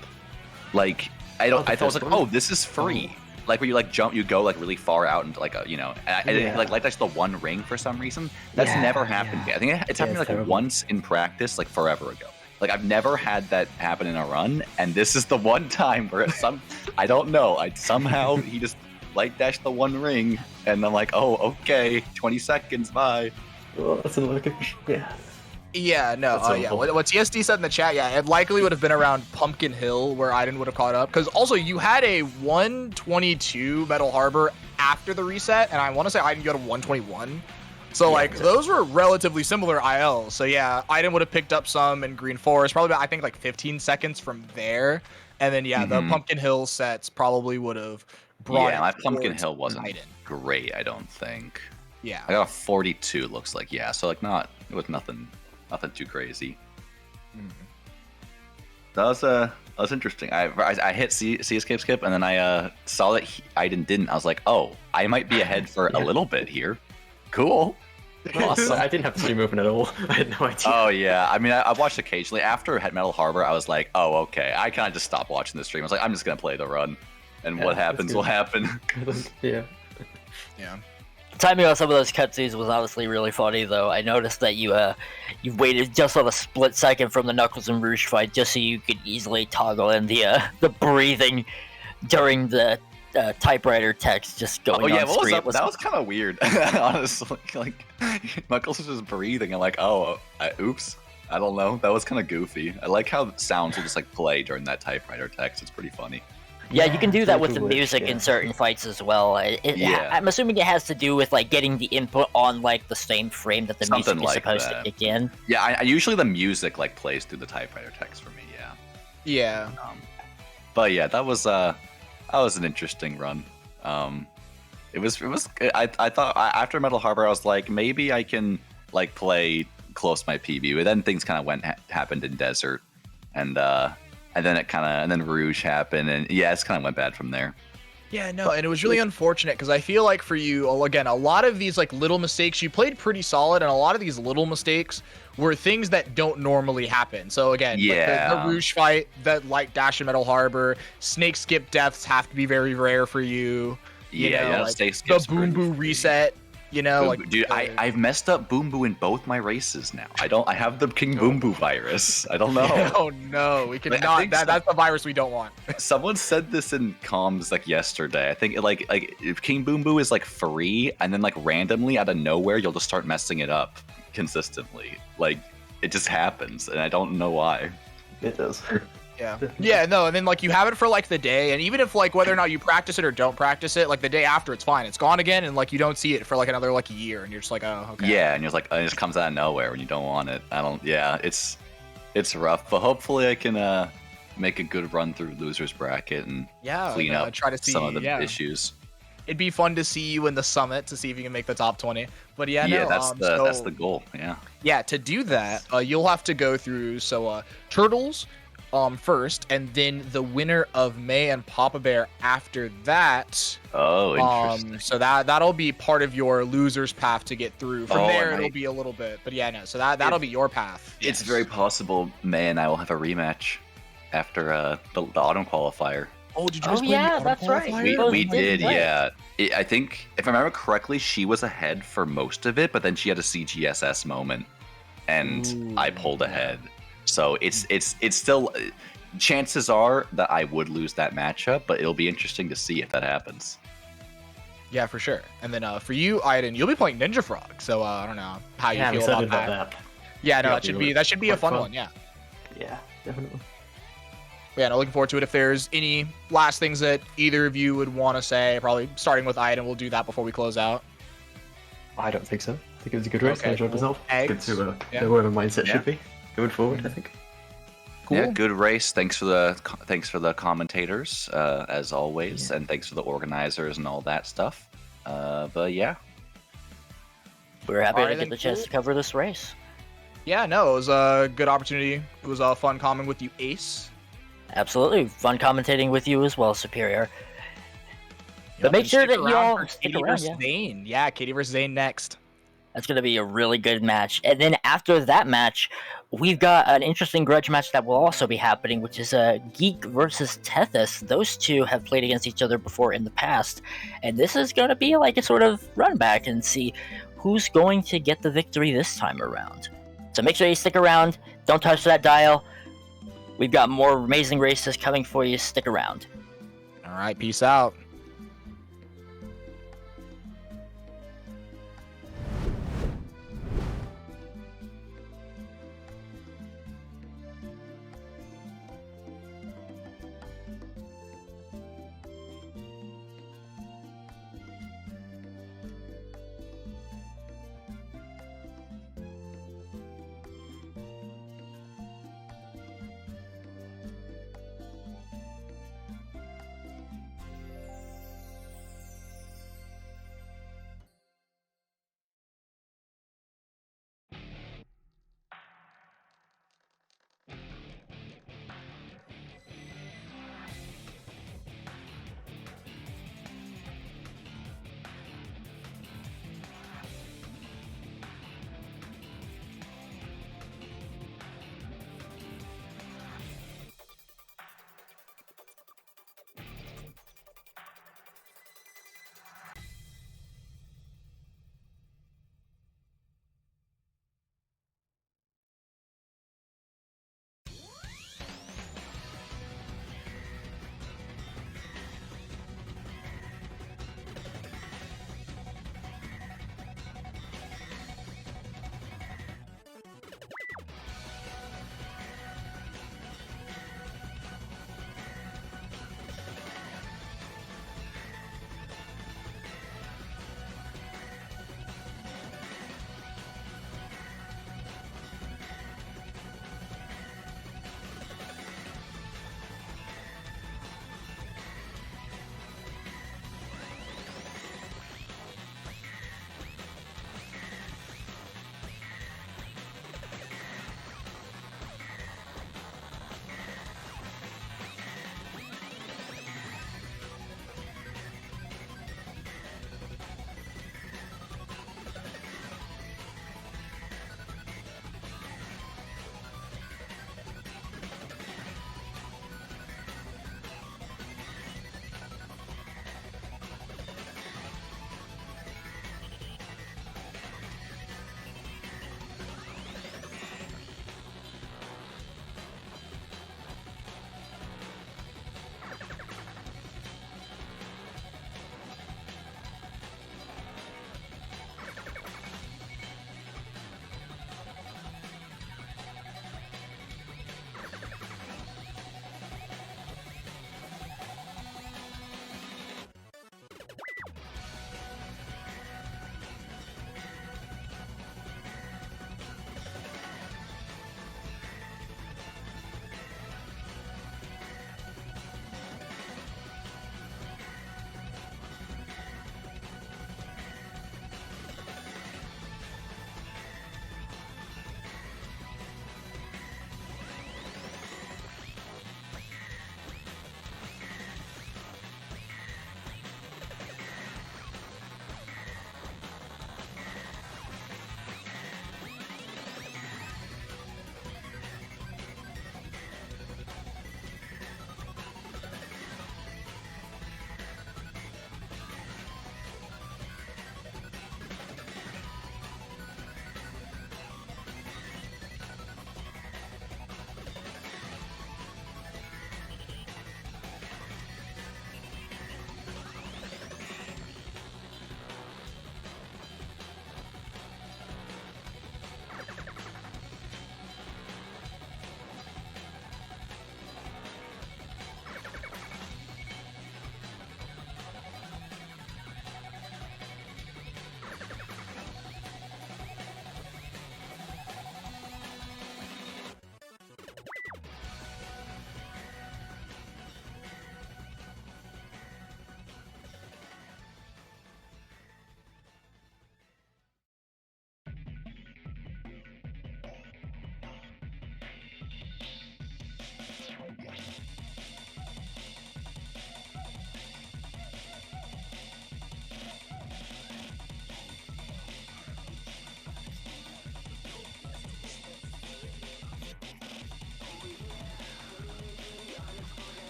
Like, I thought it was like, oh, this is free. Like when you like jump, you go like really far out into like a, you know, and like light dash the 1 ring for some reason. That's never happened yet. I think it's happened like terrible. Once in practice, like forever ago. Like I've never had that happen in a run, and this is the one time where I don't know, somehow he just light dashed the 1 ring, and I'm like, oh, okay, 20 seconds, bye. Well, that's another good, yeah. Yeah, no, yeah. What TSD said in the chat, yeah, it likely would have been around Pumpkin Hill where Aiden would have caught up. Because also, you had a 122 Metal Harbor after the reset, and I want to say Aiden got a 121. So, like, those were relatively similar ILs. So, yeah, Aiden would have picked up some in Green Forest, probably about, I think, like 15 seconds from there. And then, yeah, the Pumpkin Hill sets probably would have brought my Pumpkin Hill wasn't great, I don't think. Yeah. I got a 42, looks like, yeah. So, like, it was nothing too crazy. That was interesting. I hit C Escape Skip, and then I saw that Aiden didn't. I was like, oh, I might be ahead for a little bit here. Cool. Awesome. I didn't have to stream open at all. I had no idea. Oh yeah, I mean, I watched occasionally. After Metal Harbor, I was like, oh okay. I kind of just stopped watching the stream. I was like, I'm just gonna play the run, and what happens will happen. Yeah. Yeah. Timing on some of those cutscenes was honestly really funny, though. I noticed that you waited just on a split second from the Knuckles and Rouge fight, just so you could easily toggle in the breathing during the typewriter text just going on screen. That was kind of weird, honestly. Like Knuckles was just breathing. I'm like, oh, oops. I don't know. That was kind of goofy. I like how sounds will just like play during that typewriter text. It's pretty funny. Yeah, you can do that with the music in certain fights as well. I'm assuming it has to do with like getting the input on like the same frame that the music is supposed to kick in. Yeah, I usually the music like plays through the typewriter text for me. Yeah. Yeah. But yeah, that was an interesting run. It was. I thought after Metal Harbor, I was like, maybe I can like play close my PB, but then things kind of happened in Desert, and then Rouge happened, and yeah, it's kind of went bad from there. Yeah, no, and it was really unfortunate because I feel like for you, again, a lot of these like little mistakes, you played pretty solid, and a lot of these little mistakes were things that don't normally happen. So again, like the Rouge fight, that light dash in Metal Harbor, snake skip deaths have to be very rare for you. The Boom Boo reset. You know, like dude, I've messed up Boom Boo in both my races now. I have the King Boom Boo virus. I don't know. Oh no, we cannot. That's the virus we don't want. Someone said this in comms like yesterday. I think like if King Boom Boo is like free, and then like randomly out of nowhere you'll just start messing it up consistently. Like it just happens, and I don't know why. It does. Yeah, no, and then like you have it for like the day, and even if like whether or not you practice it or don't practice it, like the day after it's fine, it's gone again, and like you don't see it for like another like a year, and you're just like, oh, okay. Yeah, and you're just like, it just comes out of nowhere when you don't want it. It's rough, but hopefully I can make a good run through losers bracket and clean up try to see some of the issues. It'd be fun to see you in the summit to see if you can make the top 20. But that's the goal. Yeah, to do that, you'll have to go through Turtles first, and then the winner of May and Papa Bear after that. Oh, interesting. So that'll be part of your loser's path to get through. From there, it'll be a little bit, but yeah, no. So that'll be your path. It's very possible May and I will have a rematch after the autumn qualifier. Oh, did you guys play that's right. We did, yeah. I think if I remember correctly, she was ahead for most of it, but then she had a CGSS moment, and I pulled ahead. So it's still, chances are that I would lose that matchup, but it'll be interesting to see if that happens. Yeah, for sure. And then for you, Aiden, you'll be playing Ninja Frog. So I don't know how you feel about that. Yeah, no, that should be a fun one. Yeah. Yeah, definitely. Yeah, no, looking forward to it. If there's any last things that either of you would want to say, probably starting with Iden, we'll do that before we close out. I don't think so. I think it was a good race. Okay, I enjoyed cool. myself. Eggs? Good to Yeah. know where my mindset Yeah. should be going forward. I think. Cool. Yeah, good race. Thanks for the commentators, as always, and thanks for the organizers and all that stuff. But yeah, We were happy Alright, to get then, the chance cool. to cover this race. Yeah, no, it was a good opportunity. It was a fun comment with you, Ace. Absolutely. Fun commentating with you as well, Superior. But Yep, make and sure stick that you around all for stick Katie around, versus yeah. Zane. Yeah, Katie versus Zane next. That's going to be a really good match. And then after that match, we've got an interesting grudge match that will also be happening, which is Geek versus Tethys. Those two have played against each other before in the past. And this is going to be like a sort of run back and see who's going to get the victory this time around. So make sure you stick around. Don't touch that dial. We've got more amazing races coming for you. Stick around. All right, peace out.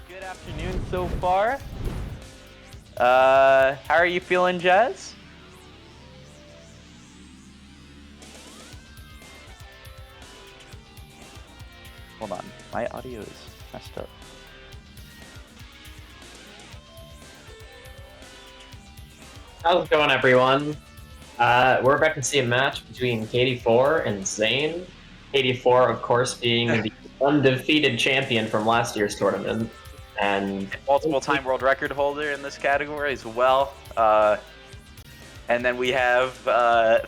Good afternoon so far. How are you feeling, Jazz? Hold on, my audio is messed up. How's it going, everyone? We're about to see a match between KD4 and Zane. KD4, of course, being the undefeated champion from last year's tournament. And Multiple-time world record holder in this category as well. And then we have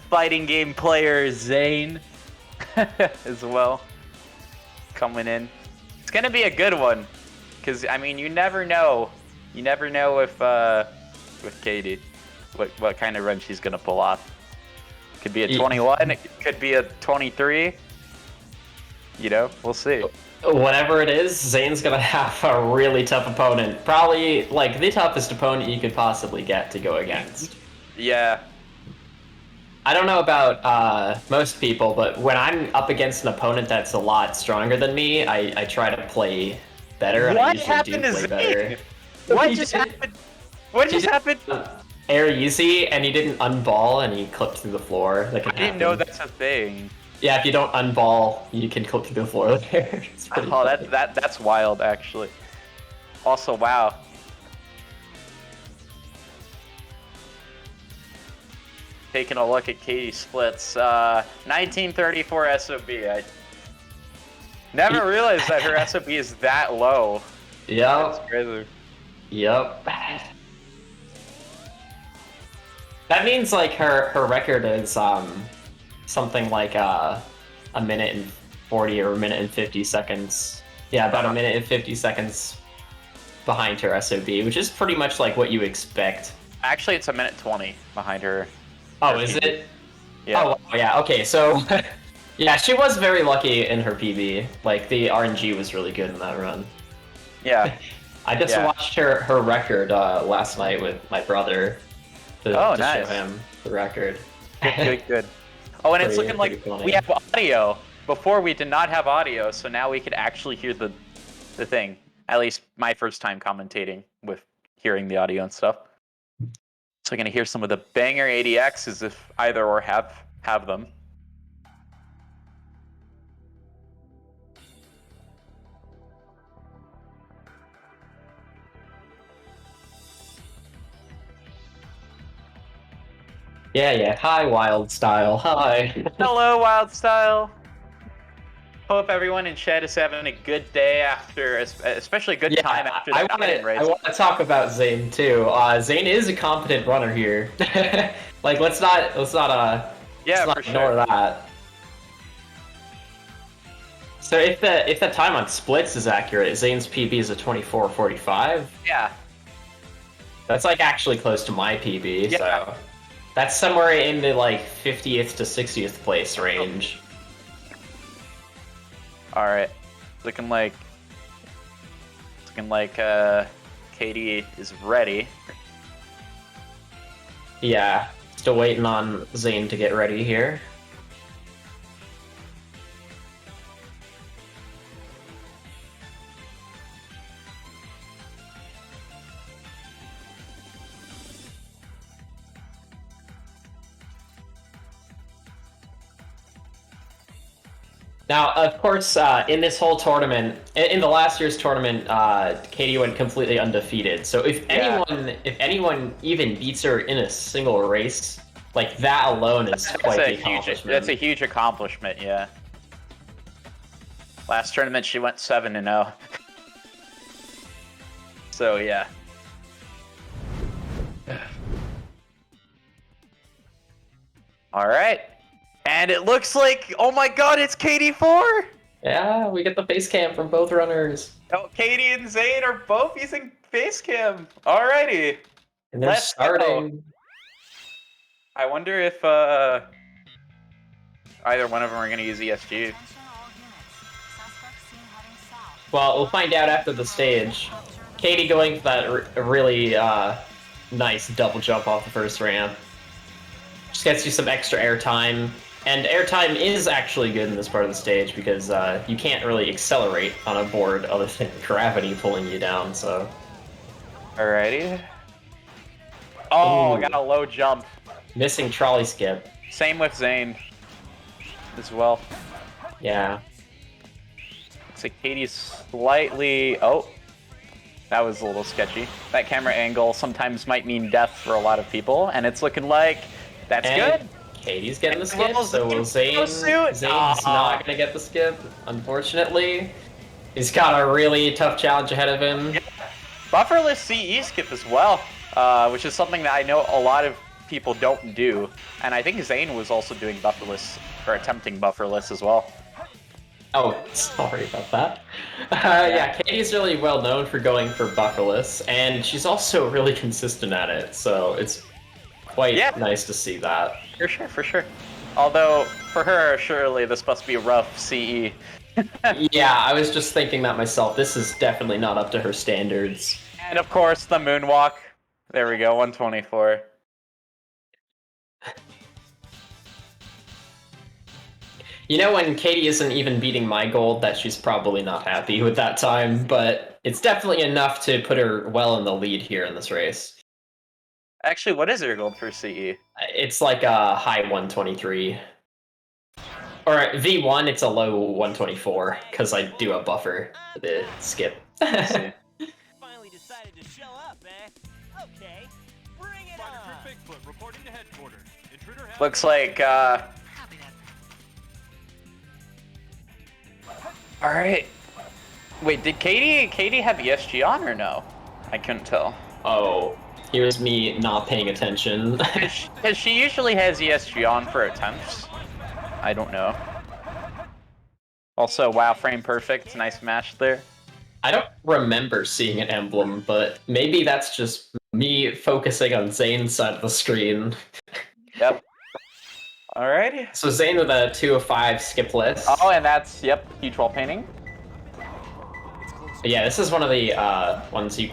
fighting game player Zane as well coming in. It's gonna be a good one, because I mean, you never know. You never know if with Katie, what kind of run she's gonna pull off. Could be a 21. It could be a 23. You know, we'll see. Whatever it is, Zane's gonna have a really tough opponent. Probably, like, the toughest opponent you could possibly get to go against. Yeah. I don't know about most people, but when I'm up against an opponent that's a lot stronger than me, I try to play better, and I usually do play better. What just happened? What just happened? Air easy, and he didn't unball, and he clipped through the floor. That can I didn't know that's a thing. Yeah, if you don't unball, you can clip through the floor there. It's pretty funny. That's wild, actually. Also, wow. Taking a look at Katie's splits, 1934 SOB. I never realized that her SOB is that low. Yeah. That's crazy. Yep. That means like her record is something like a minute and 40 or a minute and 50 seconds. Yeah, about a minute and 50 seconds behind her SOB, which is pretty much like what you expect. Actually, it's a minute 20 behind her. Oh, is it? Yeah. Oh, yeah. Okay, so yeah, she was very lucky in her PB. Like the RNG was really good in that run. Yeah. I just watched her record last night with my brother to nice. show him the record. Good. Oh, and it's looking like we have audio. Before we did not have audio, so now we could actually hear the thing. At least my first time commentating with hearing the audio and stuff. So we're gonna hear some of the banger ADXs if either or have them. Yeah. Hi, Wild Style. Hi. Hello, Wild Style. Hope everyone in chat is having a good day after, especially a good time after that race. I want to talk about Zane too. Zane is a competent runner here. Like, let's not ignore that. So if the time on splits is accurate, Zane's PB is a 24:45. Yeah. That's like actually close to my PB. Yeah. So that's somewhere in the like 50th to 60th place range. All right, looking like Katie is ready. Yeah, still waiting on Zane to get ready here. Now, of course, in this whole tournament, in the last year's tournament, Katie went completely undefeated. So if anyone even beats her in a single race, like that alone is quite the accomplishment. That's a huge accomplishment, yeah. Last tournament she went 7-0. So yeah. All right. And it looks like, oh my god, it's KD4! Yeah, we get the face cam from both runners. Oh, Katie and Zane are both using face cam. Alrighty. And they're Let's starting. go. I wonder if either one of them are going to use ESG. Well, we'll find out after the stage. Katie going for that really nice double jump off the first ramp. Just gets you some extra airtime. And airtime is actually good in this part of the stage because you can't really accelerate on a board other than gravity pulling you down, so... Alrighty. Oh, Ooh. got a low jump. Missing trolley skip. Same with Zane as well. Yeah. Looks like Katie's slightly... Oh, that was a little sketchy. That camera angle sometimes might mean death for a lot of people, and it's looking like that's good. Katie's getting the skip, so will Zane... Zane's not gonna get the skip, unfortunately. He's got a really tough challenge ahead of him. Yeah. Bufferless CE skip as well, which is something that I know a lot of people don't do. And I think Zane was also doing bufferless, or attempting bufferless as well. Oh, sorry about that. Yeah, Katie's really well known for going for bufferless, and she's also really consistent at it, so it's quite nice to see that. For sure, for sure. Although, for her, surely this must be rough CE. Yeah, I was just thinking that myself. This is definitely not up to her standards. And of course, the moonwalk. There we go, 124. You know, when Katie isn't even beating my gold, that she's probably not happy with that time, but it's definitely enough to put her well in the lead here in this race. Actually, what is your gold for CE? It's like a high 123. Or V1, it's a low 124, because I do a buffer for the skip. Finally decided to show up, eh? Okay, bring it on. Bigfoot reporting to headquarters. Intruder Looks like, Alright. Wait, did Katie have ESG on or no? I couldn't tell. Oh, here's me not paying attention. Because she usually has ESG on for attempts. I don't know. Also, wow, frame perfect. Nice match there. I don't remember seeing an emblem, but maybe that's just me focusing on Zane's side of the screen. Yep. Alrighty. So Zane with a 2 of 5 skip list. Oh, and that's, yep, huge wall painting. But yeah, this is one of the ones you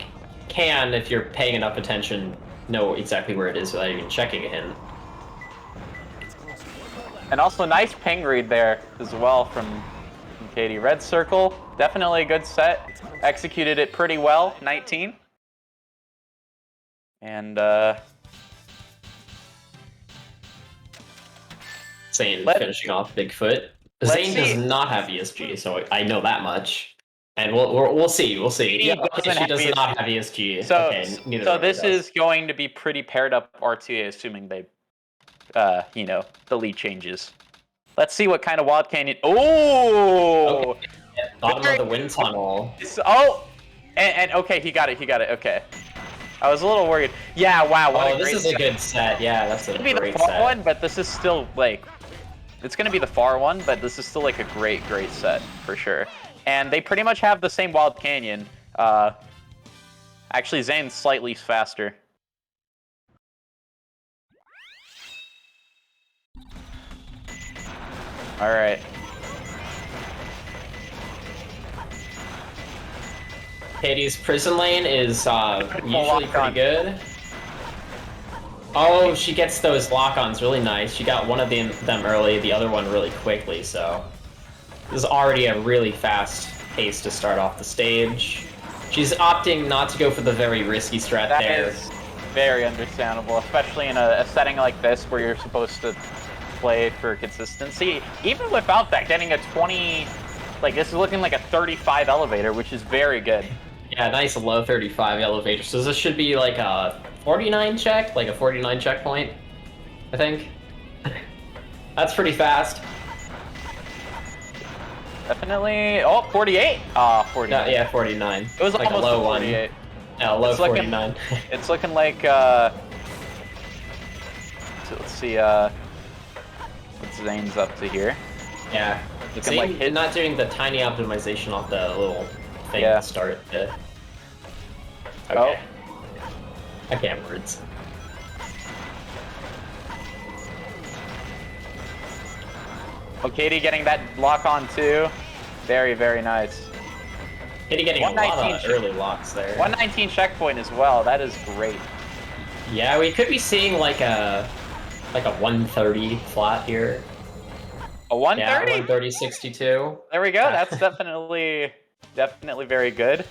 can, if you're paying enough attention, know exactly where it is without even checking a hint. And also nice ping read there as well from Katie. Red circle, definitely a good set. Executed it pretty well, 19. And Zane finishing off Bigfoot. Zane does not have ESG, so I know that much. And we'll see. We'll see. Yeah, she does not have ESG. So, okay, so this is going to be pretty paired up RTA, assuming they, you know, the lead changes. Let's see what kind of Wild Canyon. Oh! Okay. Bottom of the wind tunnel. Oh! And okay, he got it. Okay. I was a little worried. Yeah, wow. Oh, this is a good set. Yeah, that's a great set. It's gonna be the far one, but this is still like, it's gonna be the far one, but this is still like a great set for sure. And they pretty much have the same Wild Canyon. Actually, Zane's slightly faster. All right. Katie's prison lane is usually pretty good. Oh, she gets those lock-ons really nice. She got one of them early, the other one really quickly, so... This is already a really fast pace to start off the stage. She's opting not to go for the very risky strat there. That is very understandable, especially in a setting like this where you're supposed to play for consistency. Even without that, getting a 20, like this is looking like a 35 elevator, which is very good. Yeah, nice low 35 elevator. So this should be like a 49 check, like a 49 checkpoint, I think. That's pretty fast. Definitely. Oh, 48. 49. No, yeah, 49. It was like almost a low 48. one. Yeah, low It's looking- 49. It's looking like. So let's see. What Zane's up to here. Yeah. Looking like his- not doing the tiny optimization off the little thing Yeah. to start the. Oh. Okay. I can't words. Oh, Katie getting that lock on too. Very, very nice. Katie getting a lot 119 of early locks there. 119 checkpoint as well. That is great. Yeah, we could be seeing like a 130 flat here. A 130. Yeah, 130 62. There we go. That's definitely very good.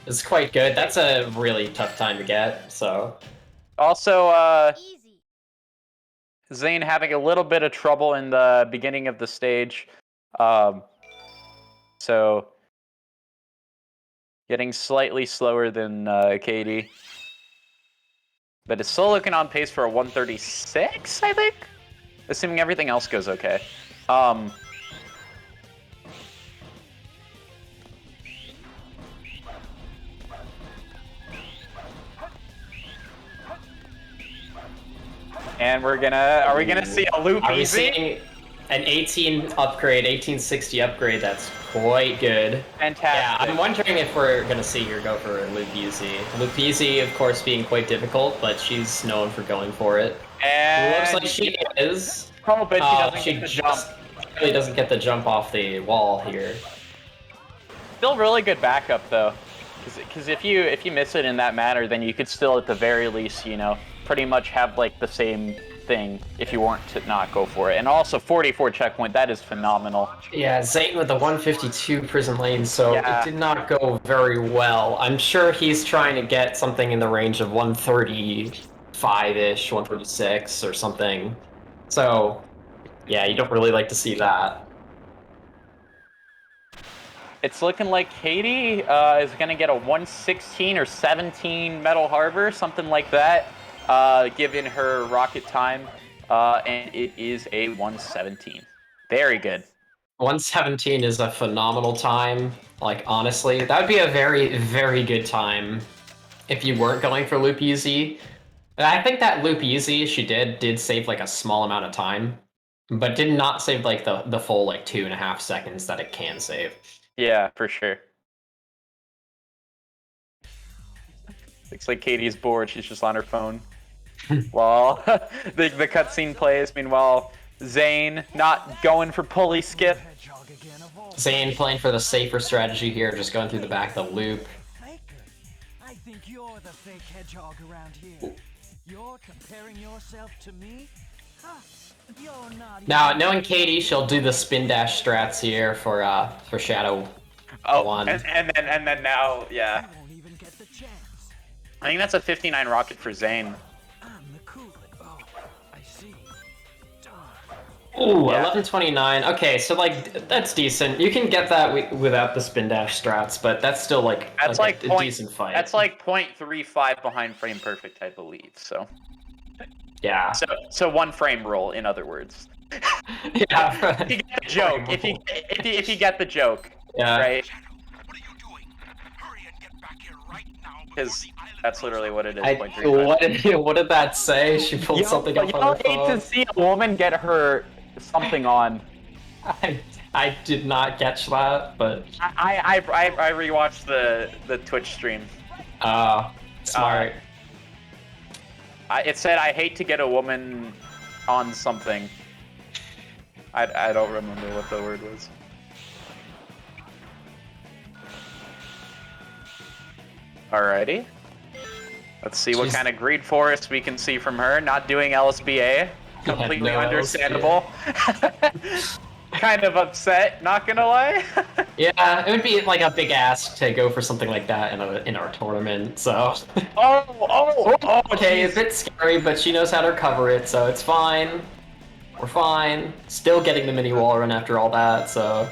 It's quite good. That's a really tough time to get. So Also, Easy. Zane having a little bit of trouble in the beginning of the stage. So getting slightly slower than Katie. But it's still looking on pace for a 136, I think? Assuming everything else goes okay. And are we gonna see a loop are we easy? seeing an 1860 upgrade? That's quite good. Fantastic. Yeah, I'm wondering if we're gonna see her go for a loop easy. Loop easy, of course, being quite difficult, but she's known for going for it. And Looks like she is. Oh, but she doesn't get the jump. Really doesn't get the jump off the wall here. Still really good backup though, because if you miss it in that manner, then you could still at the very least, you know, pretty much have like the same thing if you weren't to not go for it. And also 44 checkpoint, that is phenomenal. Yeah, Zane with the 152 prison lane, so Yeah. it did not go very well. I'm sure he's trying to get something in the range of 135-ish, 136 or something. So, yeah, you don't really like to see that. It's looking like Katie is gonna get a 116 or 17 Metal Harbor, something like that, given her rocket time, and it is a 117. Very good. 117 is a phenomenal time. Like, honestly, that would be a very, very good time if you weren't going for loop easy. And I think that loop easy she did save like a small amount of time, but did not save like the full like 2.5 seconds that it can save. Yeah, for sure. Looks like Katie's bored. She's just on her phone. While the cutscene plays. Meanwhile, Zane not going for pulley skip. Zane playing for the safer strategy here, just going through the back of the loop. I think you're the fake hedgehog around here. You're comparing yourself to me? Huh. You're not Now, even- knowing Katie, she'll do the spin dash strats here for Shadow Oh, 1. and then now, yeah. You won't even get the chance. I think that's a 59 rocket for Zane. I'm the cool. Oh, I see. Darn. Ooh, Yeah. 1129. Okay, so like that's decent. You can get that without the spin dash strats, but that's still like That's like a point- decent fight. That's like 0.35 behind frame perfect type of lead. So yeah, so one frame roll, in other words. yeah, If you get the joke, if you get the joke, yeah. right? Because that's literally what it is. 0.35. What did that say? She pulled something up you on don't her need phone. to see a woman get her something on. I did not catch that, but I rewatched the Twitch stream. smart. It said, "I hate to get a woman on something." I don't remember what the word was. Alrighty. Let's see what She's- kind of greed forest we can see from her. Not doing LSBA. Completely no understandable. Kind of upset, not gonna lie. Yeah, it would be like a big ask to go for something like that in our tournament. So oh, okay, geez. a bit scary, but she knows how to recover it, so it's fine. We're fine. Still getting the mini wall run after all that, so...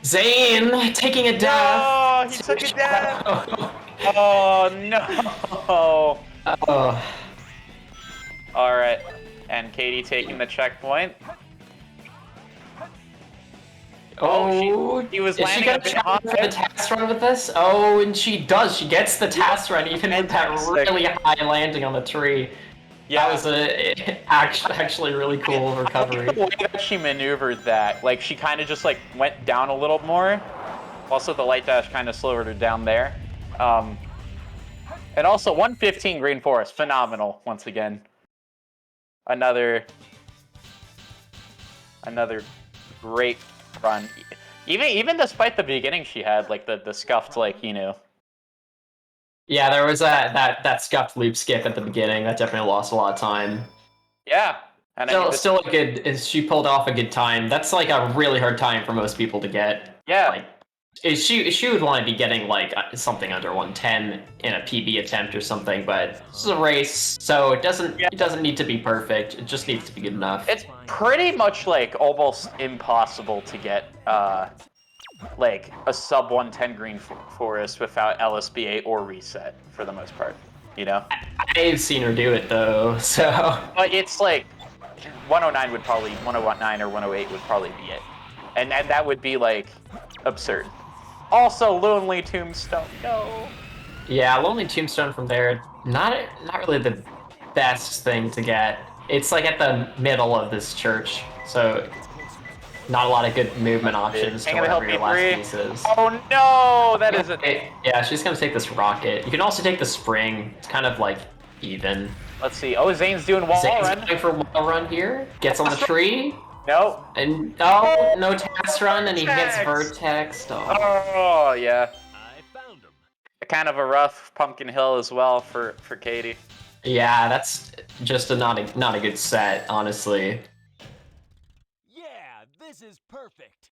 Zane taking a death! Oh, he took a death! Oh, no! Oh. Alright, and Katie taking the checkpoint. Oh, he was is she landing gonna a bit try for high. the task run with this? Oh, and she does. She gets the task run even with that Fantastic. really high landing on the tree. Yeah. That was a actually really cool recovery. The way that she maneuvered that, like she kind of just like went down a little more. Also, the light dash kind of slowed her down there. And also 115 Green Forest, phenomenal once again. Another great run. Even despite the beginning she had, like the scuffed, like, you know. Yeah, there was that scuffed loop skip at the beginning that definitely lost a lot of time. Yeah. And Still a good. She pulled off a good time. That's like a really hard time for most people to get. Yeah. Like, she would want to be getting like something under 110 in a PB attempt or something, but this is a race, so it doesn't need to be perfect. It just needs to be good enough. It's pretty much like almost impossible to get like a sub 110 Green Forest without LSBA or reset for the most part, you know? I've seen her do it though, so. But it's like 109 would probably 109 or 108 would probably be it, and that would be like absurd. Also, Lonely Tombstone, no. Yeah, Lonely Tombstone from there, not really the best thing to get. It's like at the middle of this church, so not a lot of good movement options to King of the wherever Hill your last P3. piece is. Oh no, that is it. Yeah, she's gonna take this rocket. You can also take the spring. It's kind of like even. Let's see. Oh, Zane's doing wall Zane's run. going for wall run here. Gets on the tree. No. And no task run, and he hits Vertex. Vertex. Oh. Oh yeah. I found him. Kind of a rough Pumpkin Hill as well for Katie. Yeah, that's just not a good set, honestly. Yeah, this is perfect.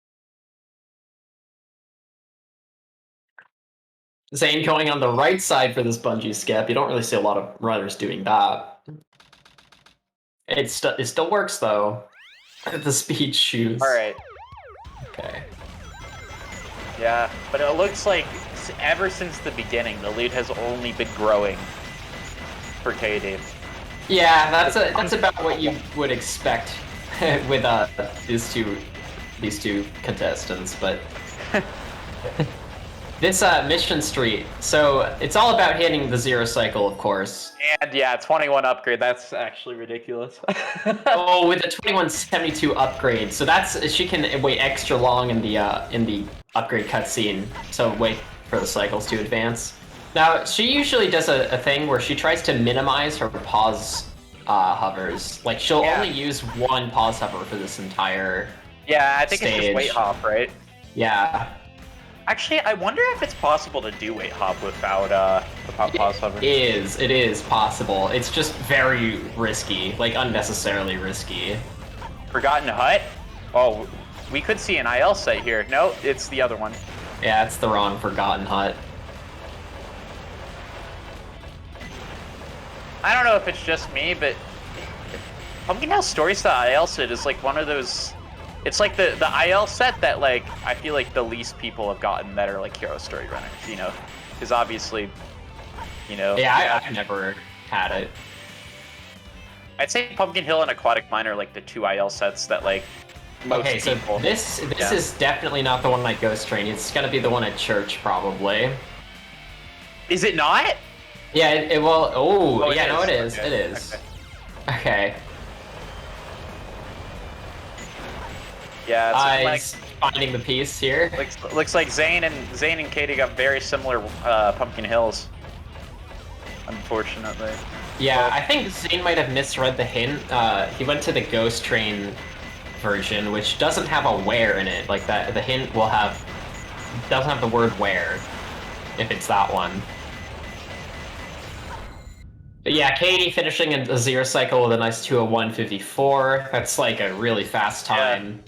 Zane going on the right side for this bungee skip. You don't really see a lot of runners doing that. It still works though. The speed shoes. All right. Okay. Yeah, but it looks like ever since the beginning, the lead has only been growing for Katie. Yeah, that's about what you would expect with these two contestants, but this Mission Street. So it's all about hitting the zero cycle, of course. And yeah, 21 upgrade. That's actually ridiculous. Oh, with the 2172 upgrade, so that's she can wait extra long in the upgrade cutscene. So wait for the cycles to advance. Now she usually does a thing where she tries to minimize her pause hovers. Like she'll only use one pause hover for this entire. Yeah, I think it's stage. just weight hop, right? Yeah. Actually, I wonder if it's possible to do weight hop without pause hover. It is possible. It's just very risky, like unnecessarily risky. Forgotten Hut? Oh, we could see an IL set here. No, it's the other one. Yeah, it's the wrong Forgotten Hut. I don't know if it's just me, but Pumpkin House Story Style IL set is like one of those. It's like the IL set that like I feel like the least people have gotten that are like hero story runners, you know, because obviously, you know. Yeah, I've never had it. I'd say Pumpkin Hill and Aquatic Mine are like the two IL sets that like most Okay, so people. this is definitely not the one at Ghost Train. It's gonna be the one at Church, probably. Is it not? Yeah, it will. Oh, it yeah, no, it is. is. Okay. It is. Okay. Okay. Yeah, it's finding the piece here. looks like Zane and Katie got very similar Pumpkin Hills. Unfortunately. Yeah, I think Zane might have misread the hint. He went to the Ghost Train version, which doesn't have a where in it. Like that, the hint doesn't have the word where, if it's that one. But yeah, Katie finishing a zero cycle with a nice 2:01.54. That's like a really fast time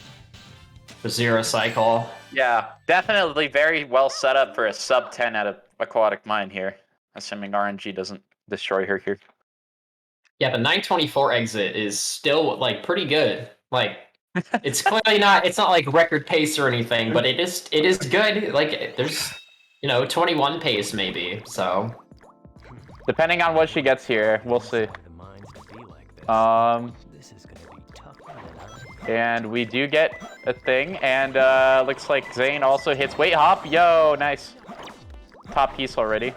for zero cycle. Yeah, definitely very well set up for a sub 10 at a Aquatic Mine here, assuming RNG doesn't destroy her here. Yeah, the 924 exit is still like pretty good. Like it's clearly not it's not like record pace or anything, but it is good. Like there's 21 pace maybe. So Depending on what she gets here, we'll see. And we do get a thing, and looks like Zane also hits weight hop. Yo, nice. Top piece already.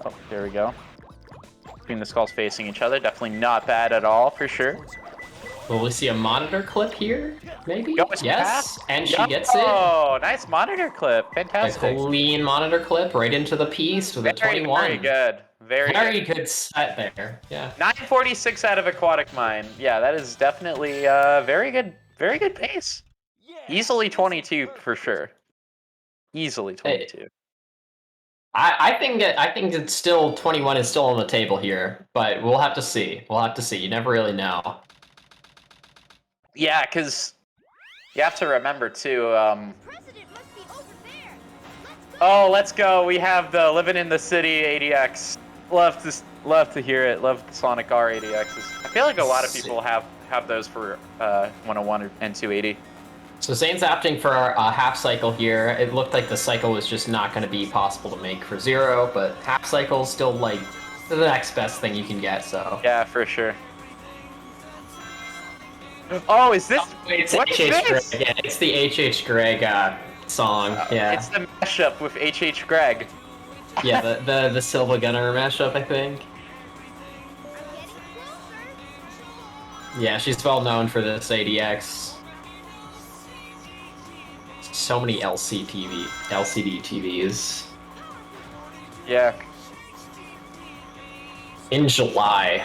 Oh, there we go. Between the skulls facing each other, definitely not bad at all, for sure. will we see a monitor clip here? Maybe? Yo, it's Yes, passed. and she Yo, gets it. Oh, nice monitor clip. A Fantastic. clean monitor clip right into the piece with a 21. Very good. Very good set there. Yeah. 946 out of Aquatic Mine. Yeah, that is definitely very good pace. Easily 22 for sure. Easily 22. I think it's still 21 is still on the table here, but we'll have to see. We'll have to see. You never really know. Yeah, because you have to remember too. Oh, let's go. We have the Living in the City ADX. Love to hear it. Love the Sonic R ADXs. I feel like a lot of people have those for 101 and 280. So Zane's opting for a half cycle here. It looked like the cycle was just not going to be possible to make for 0, but half cycle is still like the next best thing you can get. So yeah, for sure. Oh, is this? It's what is HH this? Greg. Yeah, it's the HH Greg song. Yeah, It's the mashup with HH Greg. yeah, the Silva Gunner mashup, I think. Yeah, she's well known for this ADX. So many LCD TVs. Yeah. In July.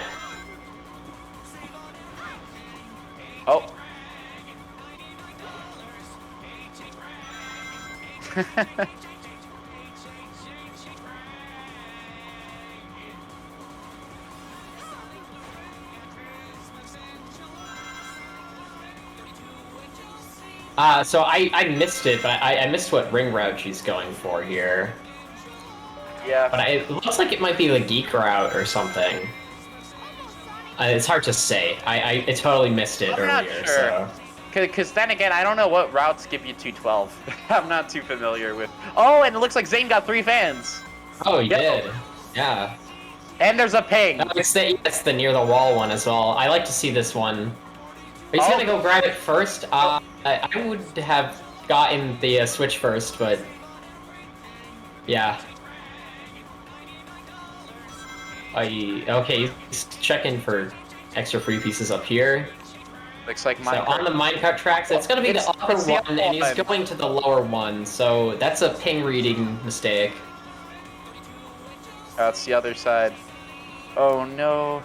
Oh. So I missed it, but I missed what ring route she's going for here. Yeah. But it looks like it might be the geek route or something. It's hard to say. I totally missed it I'm not earlier. sure. So Because then again, I don't know what routes give you 212. I'm not too familiar with. Oh, and it looks like Zane got 3 fans. oh, you Yep. did. Yeah. And there's a ping. No, it's the near the wall one as well. I like to see this one. He's Oh. gonna go grab it first. I would have gotten the switch first, but yeah. Okay, he's checking for extra free pieces up here. Looks like So mine. on the minecart tracks, it's gonna be the upper it's the one, and he's upper one. going to the lower one. So that's a ping reading mistake. That's the other side. Oh no.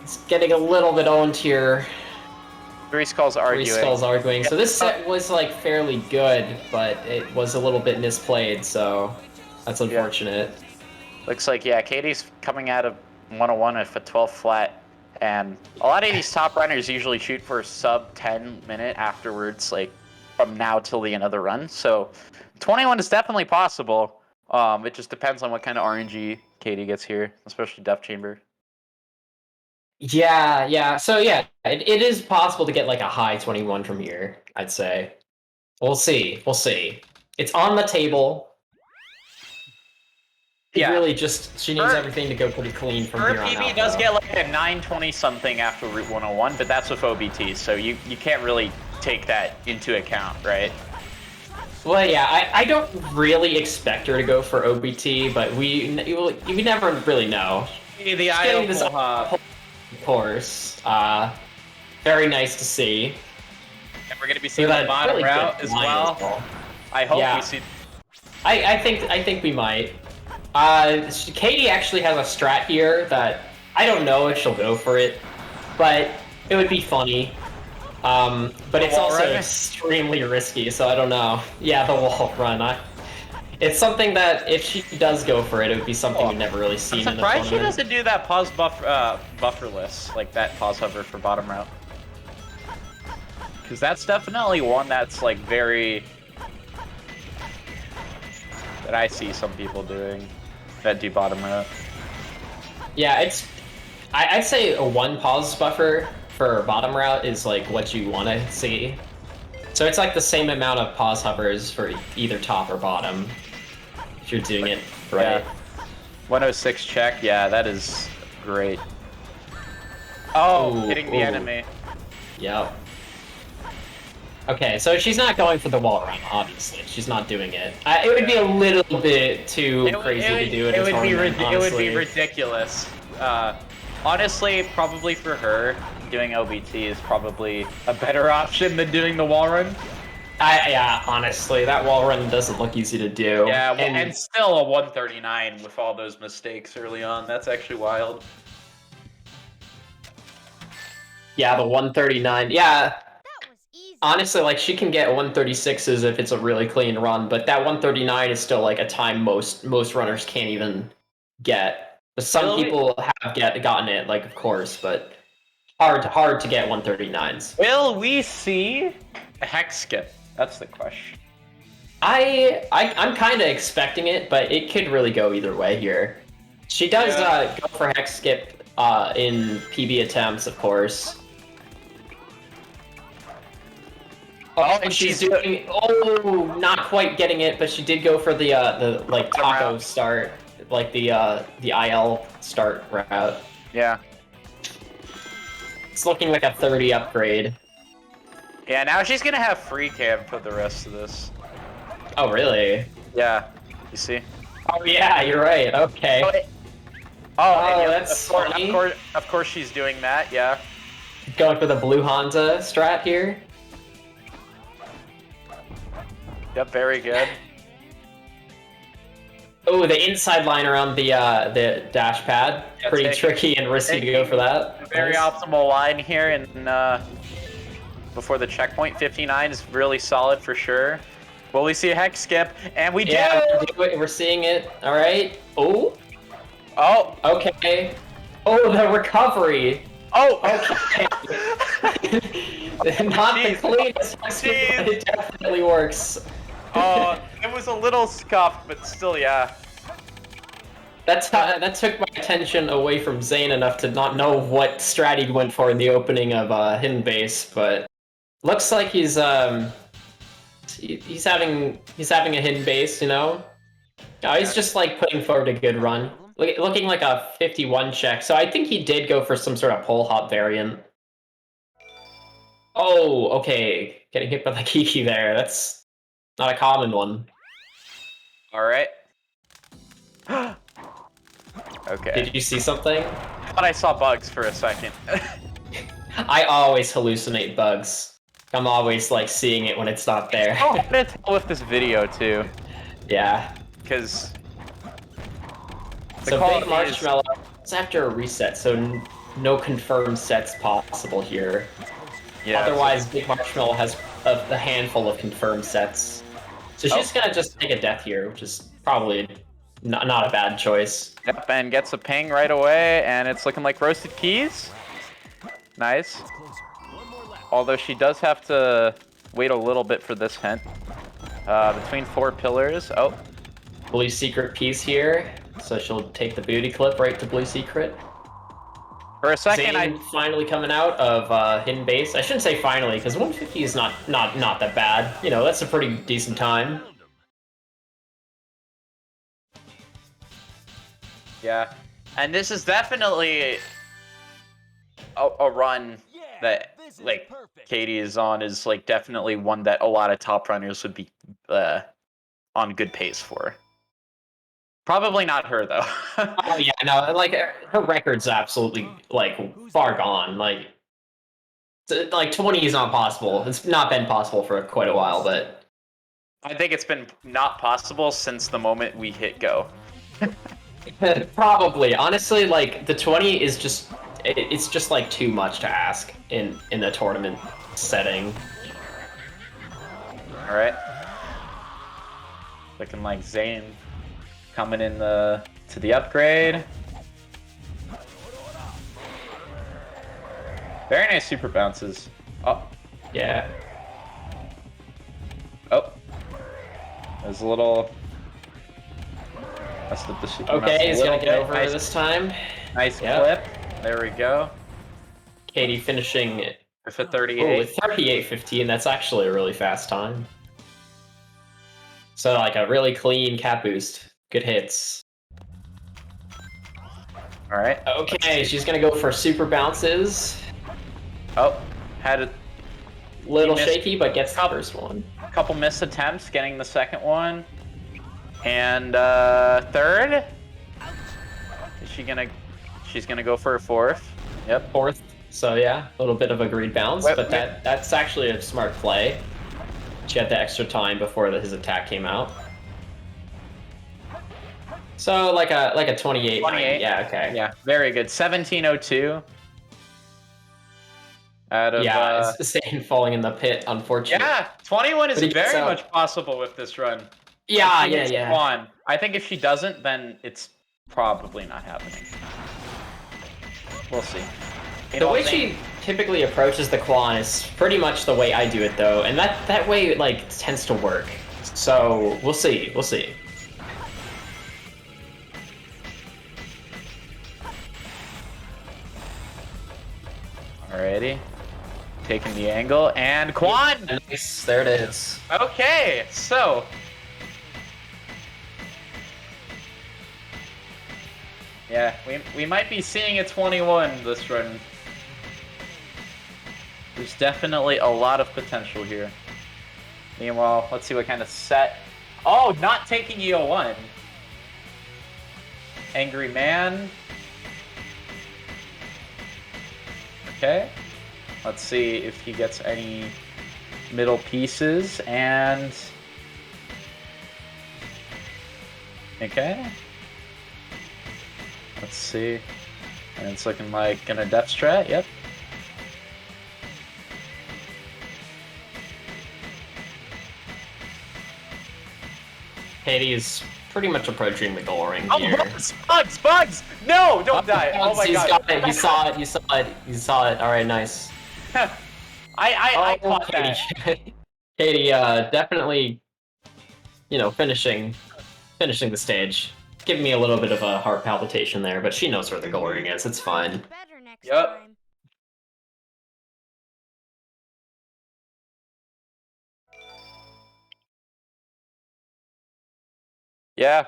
It's getting a little bit owned here. 3 skulls arguing. 3 skulls arguing. So this set was like fairly good, but it was a little bit misplayed. So that's unfortunate. Looks like, yeah, Katie's coming out of 101 with a 12 flat, and a lot of these top runners usually shoot for a sub 10 minute afterwards, like from now till the end of the run. So 21 is definitely possible. It just depends on what kind of RNG Katie gets here, especially Death Chamber. Yeah. So yeah, it is possible to get like a high 21 from here, I'd say. We'll see. It's on the table. Yeah. Really just, she needs Her- everything to go pretty clean from Her here on PB out. does though. get like a 920 something after Route 101, but that's with OBT, so you can't really take that into account, right? Well, yeah, I don't really expect her to go for OBT, but you never really know. The She's getting this of course. Very nice to see. And we're gonna be seeing With the a bottom really route good as line well. I hope Yeah. we see. I think we might. Katie actually has a strat here that I don't know if she'll go for it, but it would be funny. But it's wall also run? extremely risky, so I don't know. Yeah, the wall run. It's something that if she does go for it, it would be something we've never really seen I'm in a surprised she tournament. doesn't do that pause bufferless, like that pause hover for bottom route. Because that's definitely one that's like very... that I see some people doing that do bottom route. Yeah, it's I'd say a 1 pause buffer for bottom route is like what you want to see. So it's like the same amount of pause hovers for either top or bottom, if you're doing it right. Yeah. 106 check, yeah, that is great. Oh, Ooh, hitting the ooh. enemy. Yep. Okay, so she's not going for the wall run, obviously. She's not doing it. It would be a little bit too crazy to do it. It would be ridiculous. Honestly, probably for her, doing OBT is probably a better option than doing the wall run. Yeah, honestly, that wall run doesn't look easy to do. Yeah, and still a 139 with all those mistakes early on. That's actually wild. Yeah, the 139. Yeah. Honestly, like, she can get 136s if it's a really clean run, but that 139 is still, like, a time most runners can't even get. Some people have gotten it, like, of course, but hard to get 139s. Will we see a hex skip? That's the question. I'm kind of expecting it, but it could really go either way here. She does go for hex skip in PB attempts, of course. Oh, and she's doing. Oh, not quite getting it, but she did go for the like taco start, like the IL start route. Yeah. It's looking like a 30 upgrade. Yeah, now she's gonna have free cam for the rest of this. Oh, really? Yeah. You see? Oh, yeah, you're right. Okay. Oh, that's funny. Of course she's doing that, yeah. Going for the blue Hansa strat here. Yep, very good. Oh, the inside line around the dash pad. Yeah, Pretty tricky and risky to go for that. Very optimal line here, and before the checkpoint, 59 is really solid for sure. Will we see a hex skip? And we do! Yeah, we're seeing it. All right. Oh. Oh. Okay. Oh, the recovery. Oh. Okay. Not the cleanest hex skip, but it definitely works. It was a little scuffed, but still, yeah. That took my attention away from Zane enough to not know what strat he went for in the opening of hidden base, but looks like he's having a hidden base, you know. Oh, he's just like putting forward a good run, looking like a 51 check. So I think he did go for some sort of pole hop variant. Oh, okay, getting hit by the Kiki there. That's not a common one. All right. Okay. Did you see something? I thought I saw bugs for a second. I always hallucinate bugs. I'm always like seeing it when it's not there. Oh, I'm gonna tell with this video too. Yeah. Because So big marshmallow. It's after a reset, so no confirmed sets possible here. Yeah. Otherwise, big marshmallow has a handful of confirmed sets. So she's gonna just take a death here, which is probably not a bad choice. Yep, and gets a ping right away, and it's looking like roasted keys. Nice. Although she does have to wait a little bit for this hint. Between 4 pillars. Oh. Blue secret piece here, so she'll take the booty clip right to blue secret. For a second, Zane finally coming out of hidden base. I shouldn't say finally, because 150 is not that bad. You know, that's a pretty decent time. Yeah, and this is definitely a run that like Katie is on, is like definitely one that a lot of top runners would be on good pace for. Probably not her though. Oh yeah, no, like her record's absolutely like far gone. Like 20 is not possible. It's not been possible for quite a while, but I think it's been not possible since the moment we hit go. probably. Honestly, like the 20 is just it's just like too much to ask in a tournament setting. All right. Looking like Zane coming in to the upgrade. Very nice super bounces. Oh. Yeah. Oh. There's a little... That's the super Okay, he's gonna bit. get over Nice. this time. Nice Yep. clip. There we go. Katie finishing it With a oh, 38. with 38.15. That's actually a really fast time. So like a really clean cap boost. Good hits. All right. Okay, she's gonna go for super bounces. Oh, had a Little missed- shaky, but gets the first one. couple missed attempts, getting the second one. And third. Is she gonna? She's gonna go for a fourth. Yep. Fourth. So yeah, a little bit of a greed bounce, Wait, but that's actually a smart play. She had the extra time before his attack came out. So like a 28. 28. Yeah. Okay. Yeah. Very good. 1702. Out of Yeah, it's Zane falling in the pit, unfortunately. yeah, 21 is But he gets very out. much possible with this run. Yeah, If she yeah, hits yeah. Quan. I think if she doesn't, then it's probably not happening. We'll see. You The know way what I'm saying? she typically approaches the Quan is pretty much the way I do it, though, and that way like tends to work. So we'll see. We'll see. Alrighty. Taking the angle, and Quan! Nice. There it is. Okay, so... Yeah, we might be seeing a 21 this run. There's definitely a lot of potential here. Meanwhile, let's see what kind of set... Oh, not taking EO1! Angry Man. Okay. Let's see if he gets any middle pieces, and... Okay. Let's see. And it's looking like gonna depth strat, yep. Katie is pretty much approaching the goal ring Oh, here. bugs! No, don't die! Oh my He's god! got it. He saw it. He saw it. He saw it. All right, nice. I caught that. Katie, Katie, definitely, you know, finishing the stage. Giving me a little bit of a heart palpitation there, but she knows where the goal ring is. It's fine. Better next Yep. time. Yeah.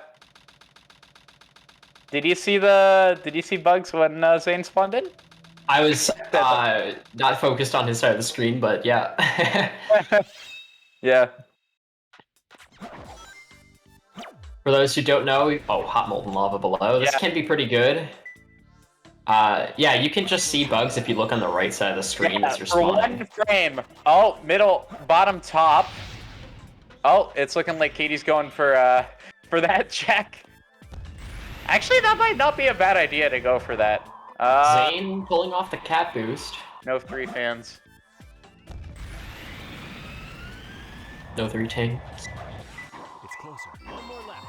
Did you see bugs when Zane spawned in? I was not focused on his side of the screen, but yeah. Yeah. For those who don't know, oh, hot molten lava below. This Yeah. can be pretty good. Yeah, you can just see bugs if you look on the right side of the screen as you're For spawning. one frame. Oh, middle, bottom, top. Oh, it's looking like Katie's going for that check. Actually, that might not be a bad idea to go for that. Zane pulling off the cat boost. No 3 fans. No 3 tank. It's closer. One more lap.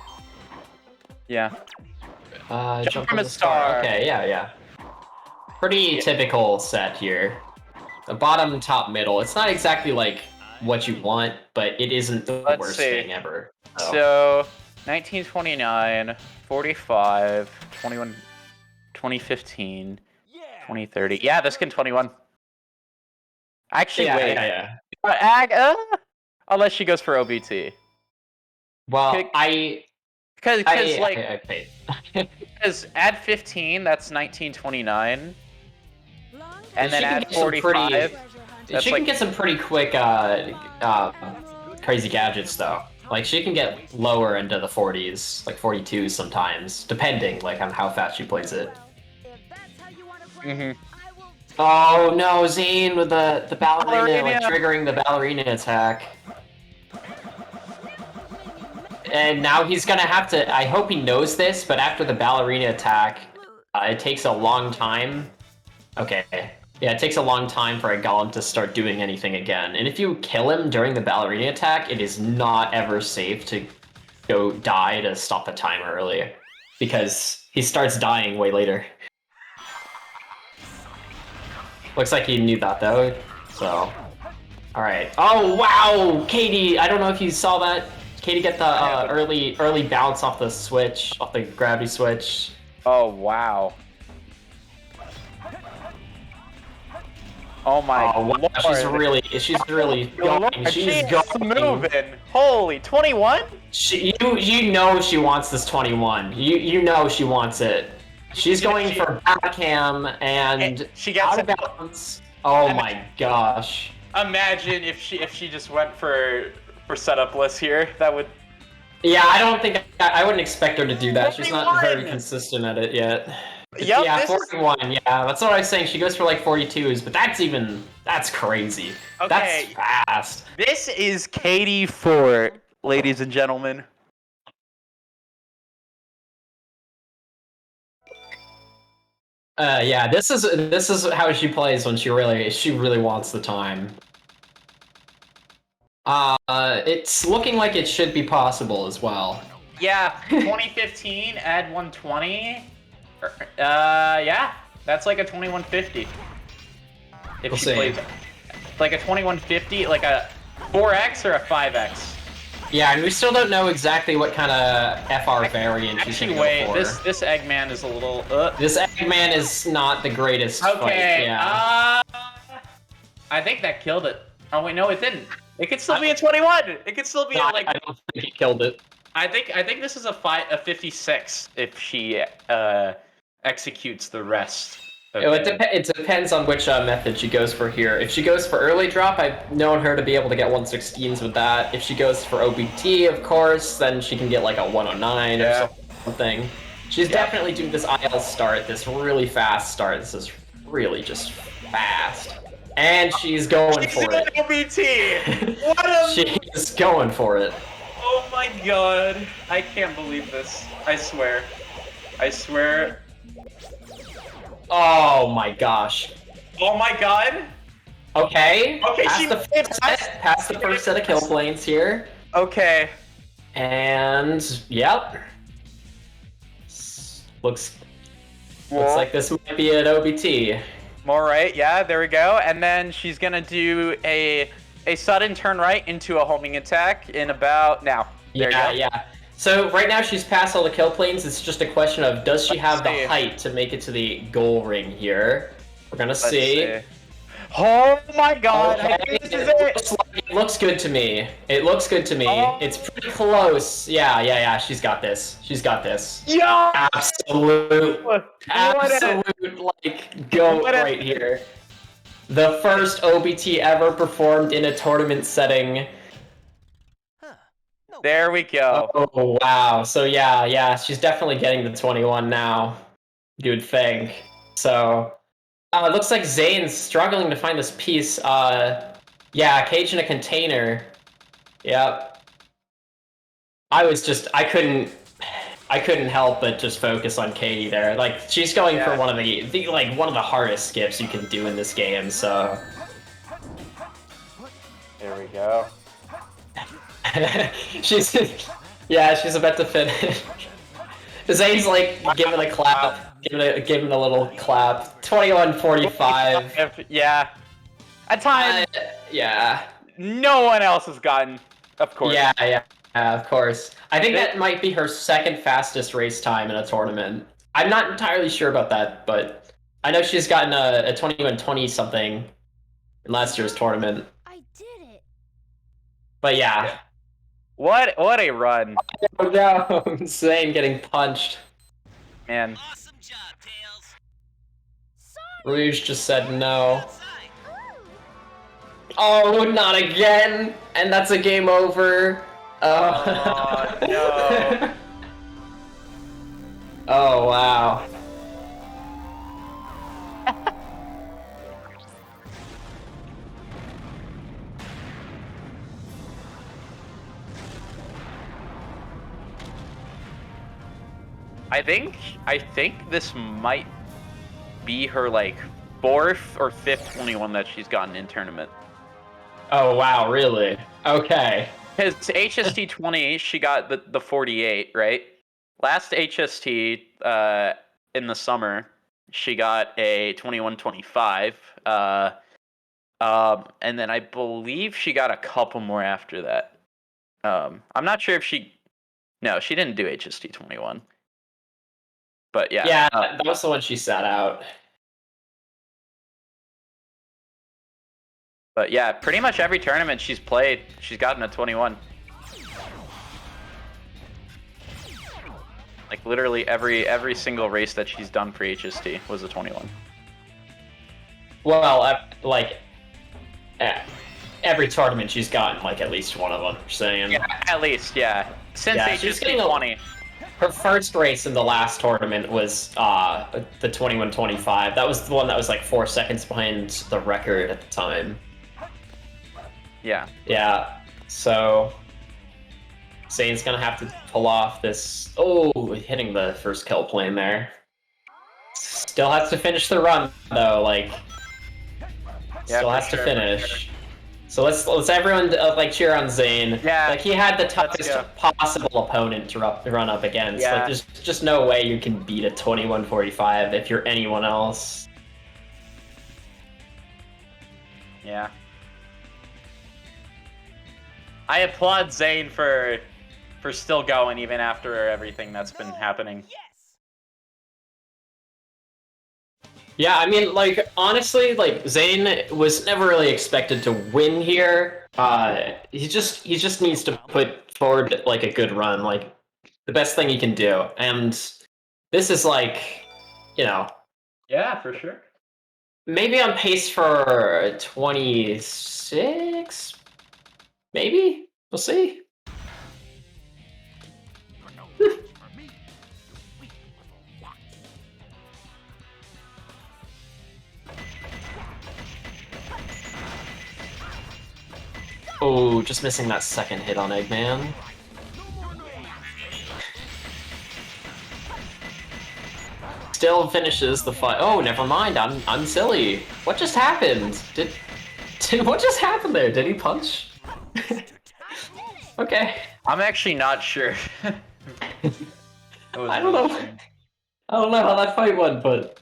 Yeah. Jump from from a the star. star. Okay, yeah. Pretty typical set here. The bottom, top, middle. It's not exactly like what you want, but it isn't the Let's worst see. thing ever. So, 1929, 45, 21, 2015, Yeah. 2030. Yeah, this can 21. Actually, yeah, wait. yeah. Unless she goes for OBT. Well, Kick- I paid. Because add 15, that's 1929. Long And then She can add get some 45. pretty- treasure hunt. That's she like- can get some pretty quick crazy gadgets though. Like she can get lower into the 40s, like 42s sometimes, depending like on how fast she plays it. If that's how you want to play, Mhm. I will. Oh no, Zane with the ballerina, like Ballerina. triggering the ballerina attack. And now he's gonna have to, I hope he knows this, but after the ballerina attack, it takes a long time. Okay. Yeah, it takes a long time for a golem to start doing anything again. And if you kill him during the ballerina attack, it is not ever safe to go die to stop the timer early. Because he starts dying way later. Looks like he knew that though, so. Alright. Oh wow! Katie, I don't know if you saw that. Katie get the early bounce off the switch, off the gravity switch. Oh, wow. Oh my Oh, wow. lord. She's really Lord, going. She's she is going. moving. Holy, 21? You know she wants this 21. You know she wants it. She's going for backham and She gets out it. of bounds. Oh my gosh. Imagine if she just went for setup-less here. That would. Yeah, I don't think I wouldn't expect her to do that. She's not very 41! consistent at it yet. Yep, yeah, this is- 41. Yeah, that's what I was saying. She goes for like 42s, but that's crazy. Okay. That's fast. This is Katie 4, ladies and gentlemen. Yeah, this is how she plays when she really wants the time. It's looking like it should be possible as well. Yeah, 2015, add 120. Yeah, that's like a 2150. If We'll she see. plays like a 2150, like a 4x or a 5x. Yeah, and we still don't know exactly what kind of FR variant she's Actually, gonna wait, go for. this Eggman is a little. This Eggman is not the greatest fight. Okay. Yeah. I think that killed it. Oh wait, no, it didn't. It could still be a 21. It could still be No, like. I don't think he killed it. I think this is a 56 if she executes the rest. It depends on which method she goes for here. If she goes for early drop, I've known her to be able to get 116s with that. If she goes for OBT, of course, then she can get like a 109 or something. She's definitely doing this IL start, this really fast start. This is really just fast. And she's going for it. OBT! What a... She's going for it. Oh my god. I can't believe this. I swear. I swear. Oh my gosh. Oh my god. Okay. Okay, Pass the first set of kill planes here. Okay. And yep. Looks like this might be an OBT. All right, yeah, there we go. And then she's gonna do a sudden turn right into a homing attack in about now. There you go. Yeah. So right now she's passed all the kill planes. It's just a question of does she have the height to make it to the goal ring here? We're gonna see. Oh my god! Okay. I think this is it. It looks good to me. It looks good to me. Oh. It's pretty close. Yeah. She's got this. She's got this. Yeah! Absolute like goat right here. The first OBT ever performed in a tournament setting. There we go. Oh wow. So yeah, she's definitely getting the 21 now. You would think. So it looks like Zane's struggling to find this piece. Yeah, cage in a container. Yep. I couldn't help but just focus on Katie there. Like she's going for one of the hardest skips you can do in this game, so There we go. she's about to finish. Zane's like giving a clap, giving a little clap. 21:45. Yeah. At time, Yeah. no one else has gotten, of course. Yeah, of course. I think that might be her second fastest race time in a tournament. I'm not entirely sure about that, but I know she's gotten a 21:20 something in last year's tournament. I did it. But yeah. What a run, Oh no, Zane getting punched. man. Awesome job, Tails. Rouge just said no. Oh, not again! And that's a game over. Oh, no. Oh wow. I think this might be her like 4th or 5th 21 that she's gotten in tournament. Oh wow, really? Okay. Because HST20, she got the 48, right? Last HST in the summer, she got a 21:25. And then I believe she got a couple more after that. I'm not sure if no, she didn't do HST21. But yeah. Yeah, that was the one she sat out. But yeah, pretty much every tournament she's played, she's gotten a 21. Like literally every single race that she's done for HST was a 21. Well, every tournament she's gotten like at least one of them. Saying. Yeah, at least, yeah. Since Yeah, she's getting HST20. Her first race in the last tournament was the 21-25. That was the one that was like 4 seconds behind the record at the time. Yeah. Yeah, so Zane's gonna have to pull off this. Oh, hitting the first kill plane there. Still has to finish the run though. Like, Yeah, still for has sure, to for finish. sure. So let's everyone like cheer on Zane. Yeah. Like he had the Let's toughest go. possible opponent to run up against. Yeah. Like there's just no way you can beat a 21-45 if you're anyone else. Yeah. I applaud Zane for still going even after everything that's been happening. Yeah, I mean, like, honestly, like, Zane was never really expected to win here. He just needs to put forward, like, a good run, like, the best thing he can do. And this is, like, you know, Yeah, for sure. maybe on pace for 26? Maybe? We'll see. Oh, just missing that second hit on Eggman. Still finishes the fight. Oh, never mind. I'm silly. What just happened? Did what just happened there? Did he punch? Okay. I'm actually not sure. I don't know. I don't know how that fight went, but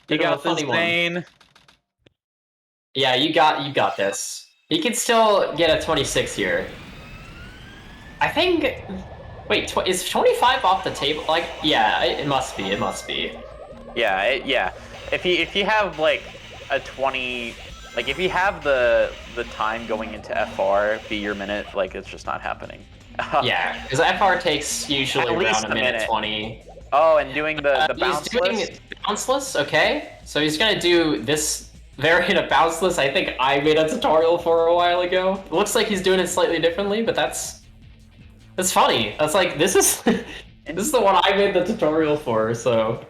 You bit of a got this, funny one. Zane. Yeah, you got this. He can still get a 26 here. I think. Wait, is 25 off the table? Like, yeah, it must be. It must be. Yeah, yeah. If you have like a 20, like if you have the time going into FR be your minute, like it's just not happening. Yeah, because FR takes usually At least around a a minute minute. 20. Oh, and doing the He's bounce doing list? bounceless, okay. So he's gonna do this variant of bounceless. I think I made a tutorial for a while ago. It looks like he's doing it slightly differently, but that's funny. That's like, this is this is the one I made the tutorial for, so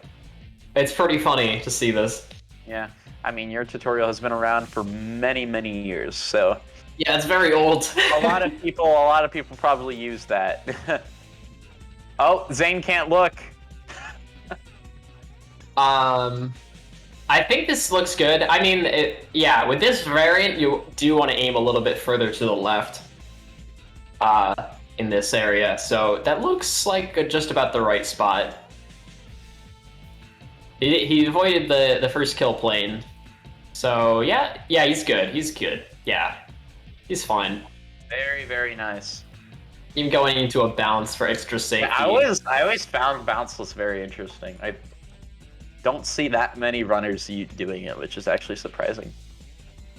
it's pretty funny to see this. Yeah. I mean, your tutorial has been around for many, many years, so Yeah, it's very old. a lot of people probably use that. Oh, Zane can't look. I think this looks good. I mean, yeah, with this variant, you do want to aim a little bit further to the left in this area. So that looks like just about the right spot. He avoided the first kill plane. So yeah, he's good. He's good. Yeah, he's fine. Very, very nice. Even going into a bounce for extra safety. I always found bounceless very interesting. I don't see that many runners doing it, which is actually surprising.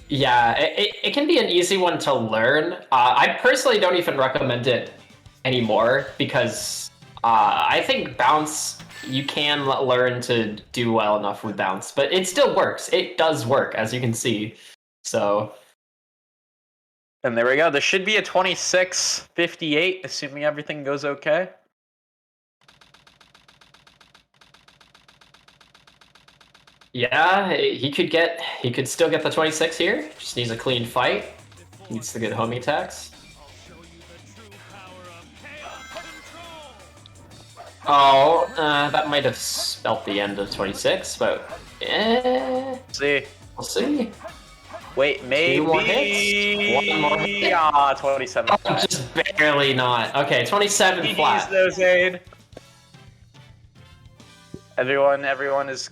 Yeah, it can be an easy one to learn. I personally don't even recommend it anymore because I think bounce, you can learn to do well enough with bounce, but it still works. It does work, as you can see. So. And there we go. There should be a 26:58, assuming everything goes okay. Yeah, he could still get the 26 here. Just needs a clean fight. Needs the good homie attacks. Oh, that might have spelt the end of 26, but See. we'll see. Wait, maybe. 2 more hits. 1 more hit. Ah, 27. Oh, just barely not. Okay, 27 GG's flat. though, Zane. Everyone is.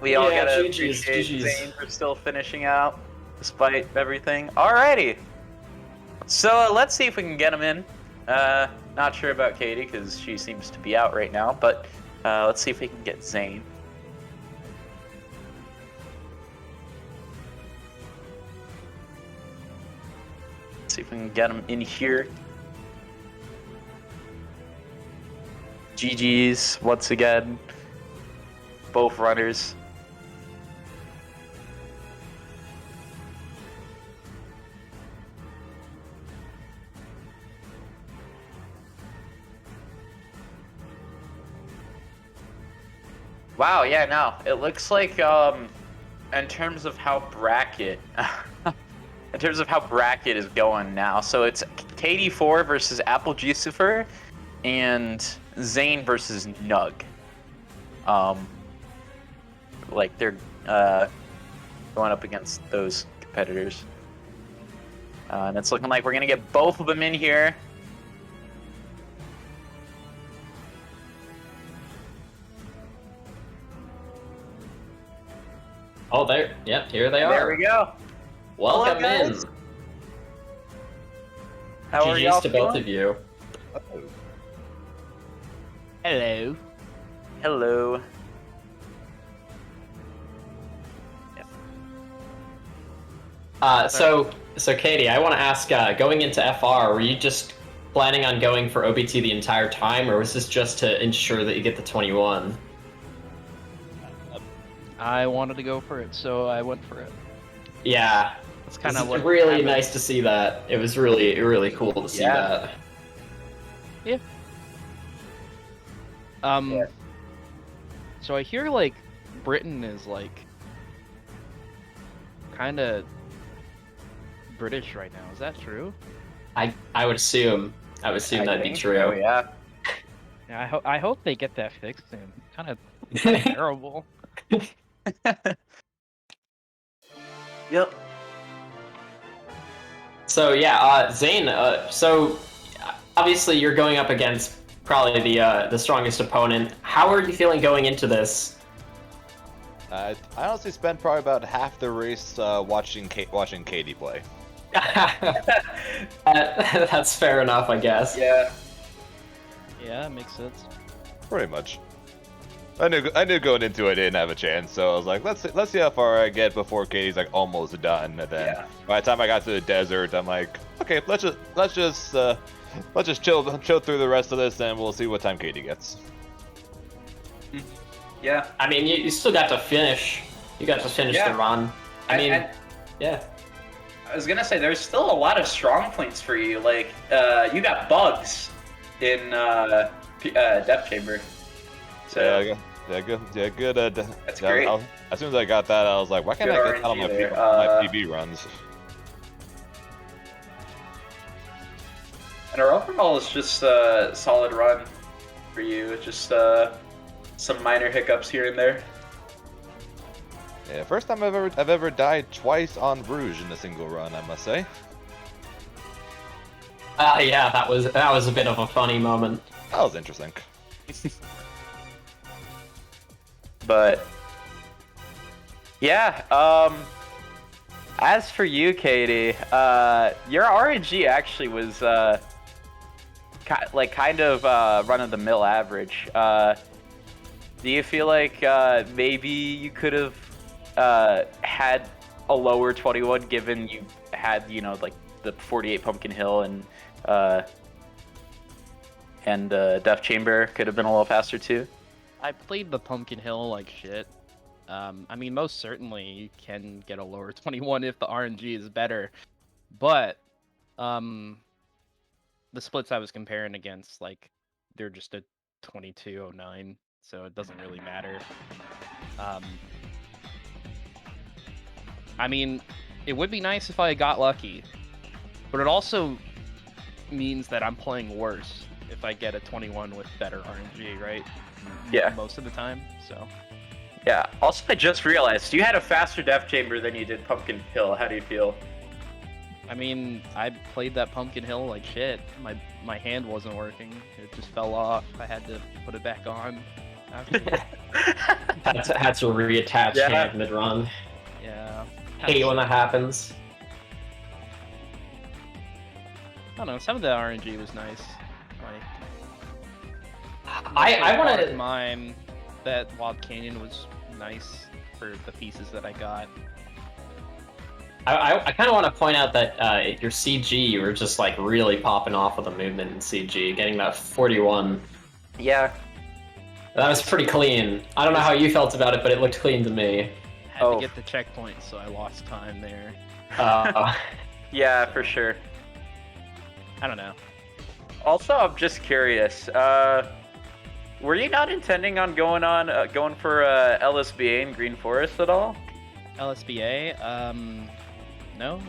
We all Yeah, gotta GG's, appreciate GG's. Zane for still finishing out, despite everything. Alrighty. So let's see if we can get him in. Not sure about Katie because she seems to be out right now, but let's see if we can get Zane. Let's see if we can get him in here. GG's once again. Both runners. Wow, yeah, no. It looks like in terms of how bracket is going now. So it's KD4 versus Apple Jucifer and Zane versus Nug. Like they're going up against those competitors. And it's looking like we're gonna get both of them in here. Oh, there. Yep, here they are. There we go. Welcome Hello, in. guys. How are GG's y'all to both feeling? of you. Hello. Hello. So Katie, I want to ask, going into FR, were you just planning on going for OBT the entire time, or was this just to ensure that you get the 21? I wanted to go for it, so I went for it. Yeah. It's kind It's of what really happened. nice to see that. It was really cool to see Yeah. that. Yeah. So I hear like Britain is like kind of British right now. Is that true? I would assume that'd be true. Oh, yeah. Yeah, I hope they get that fixed soon. Kind of terrible. Yep. So yeah, Zane. So obviously you're going up against probably the strongest opponent. How are you feeling going into this? I honestly spent probably about half the race watching Katie play. That's fair enough, I guess. Yeah. Yeah, makes sense. Pretty much. I knew going into it I didn't have a chance, so I was like, let's see how far I get before Katie's like almost done. And then by the time I got to the desert, I'm like, okay, let's just chill through the rest of this, and we'll see what time Katie gets. Yeah. I mean, you still got to finish. You got to finish Yeah. the run. I mean, And yeah. I was gonna say there's still a lot of strong points for you. Like you got bugs in Death Chamber. So Yeah, good. That's great. As soon as I got that, I was like, why can't Good I get that on my, RNG there. my PB runs? and our overall is just a solid run for you. Just some minor hiccups here and there. Yeah, first time I've ever died twice on Rouge in a single run, I must say. Yeah, that was a bit of a funny moment. That was interesting. But yeah, as for you, Katie, your RNG actually was kind of run-of-the-mill average. Do you feel like maybe you could have had a lower 21 given you had, like the 48 Pumpkin Hill and Death Chamber could have been a little faster too? I played the Pumpkin Hill like shit. I mean, most certainly you can get a lower 21 if the RNG is better, but the splits I was comparing against, like, they're just a 2209, so it doesn't really matter. I mean, it would be nice if I got lucky, but it also means that I'm playing worse if I get a 21 with better RNG, right? Yeah. Most of the time, so. Yeah. Also, I just realized you had a faster Death Chamber than you did Pumpkin Hill. How do you feel? I mean, I played that Pumpkin Hill like shit. My hand wasn't working. It just fell off. I had to put it back on. Had to reattach hand mid-run. Yeah. Hate when that happens. I don't know. Some of the RNG was nice. Like, I want to. Mine, that Wild Canyon was nice for the pieces that I got. I kind of want to point out that your CG, you were just like really popping off with the movement in CG, getting that 41. Yeah. That was pretty clean. I don't know how you felt about it, but it looked clean to me. Had to get the checkpoint, so I lost time there. Yeah, for sure. I don't know. Also, I'm just curious. Were you not intending on going for LSBA in Green Forest at all? LSBA? No.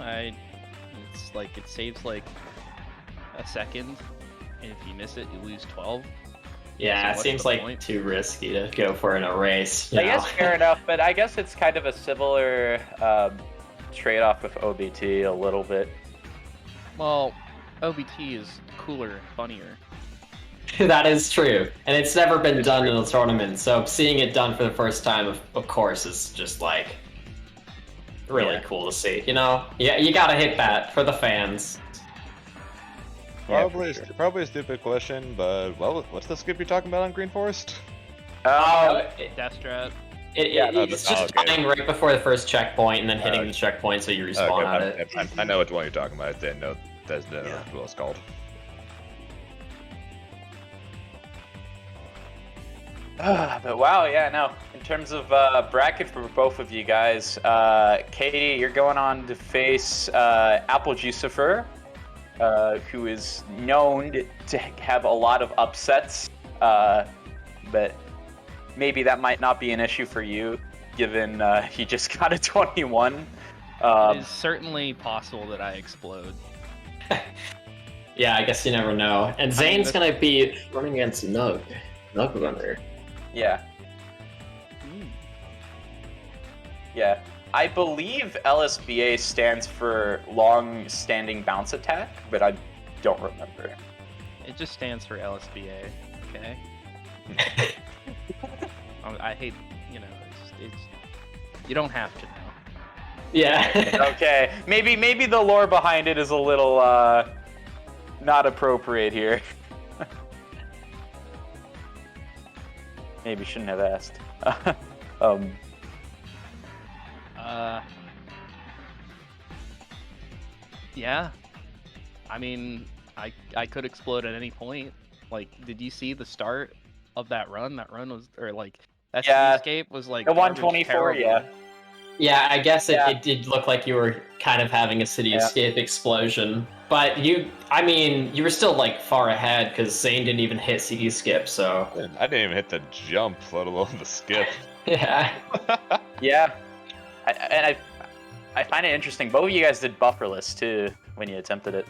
It's like it saves like a second, and if you miss it, you lose 12. Yeah, So it seems like point? too risky to go for in a race. You I know? guess fair enough, but I guess it's kind of a similar trade-off with OBT a little bit. Well, OBT is cooler, funnier. That is true, and it's never been done in a tournament. So seeing it done for the first time, of course, is just like really cool to see. You know, yeah, you gotta hit that for the fans. Probably a stupid question, but what's the skip you're talking about on Green Forest? Death Strat. It's just okay. dying right before the first checkpoint and then hitting the checkpoint so you respawn at it. I know which one you're talking about. I didn't know that's what it's called. But wow, yeah, no. In terms of bracket for both of you guys, Katie, you're going on to face Apple Juicifer, who is known to have a lot of upsets, but maybe that might not be an issue for you, given he just got a 21. Um, It is certainly possible that I explode. Yeah, I guess you never know. And Zane's gonna be running against Nug Runner. Yeah. Yeah. I believe LSBA stands for Long Standing Bounce Attack, but I don't remember. It just stands for LSBA, okay? I hate, you know, it's you don't have to know. Yeah. Okay. Maybe the lore behind it is a little not appropriate here. Maybe shouldn't have asked. Yeah. I mean, I could explode at any point. Like, did you see the start of that run? That run was, or like, that escape was like the garbage 124. terrible. Yeah. Yeah, I guess it did look like you were kind of having a city escape explosion. But you were still like far ahead because Zane didn't even hit city skip, so. I didn't even hit the jump, let alone the skip. Yeah. Yeah. I find it interesting. Both of you guys did bufferless too when you attempted it,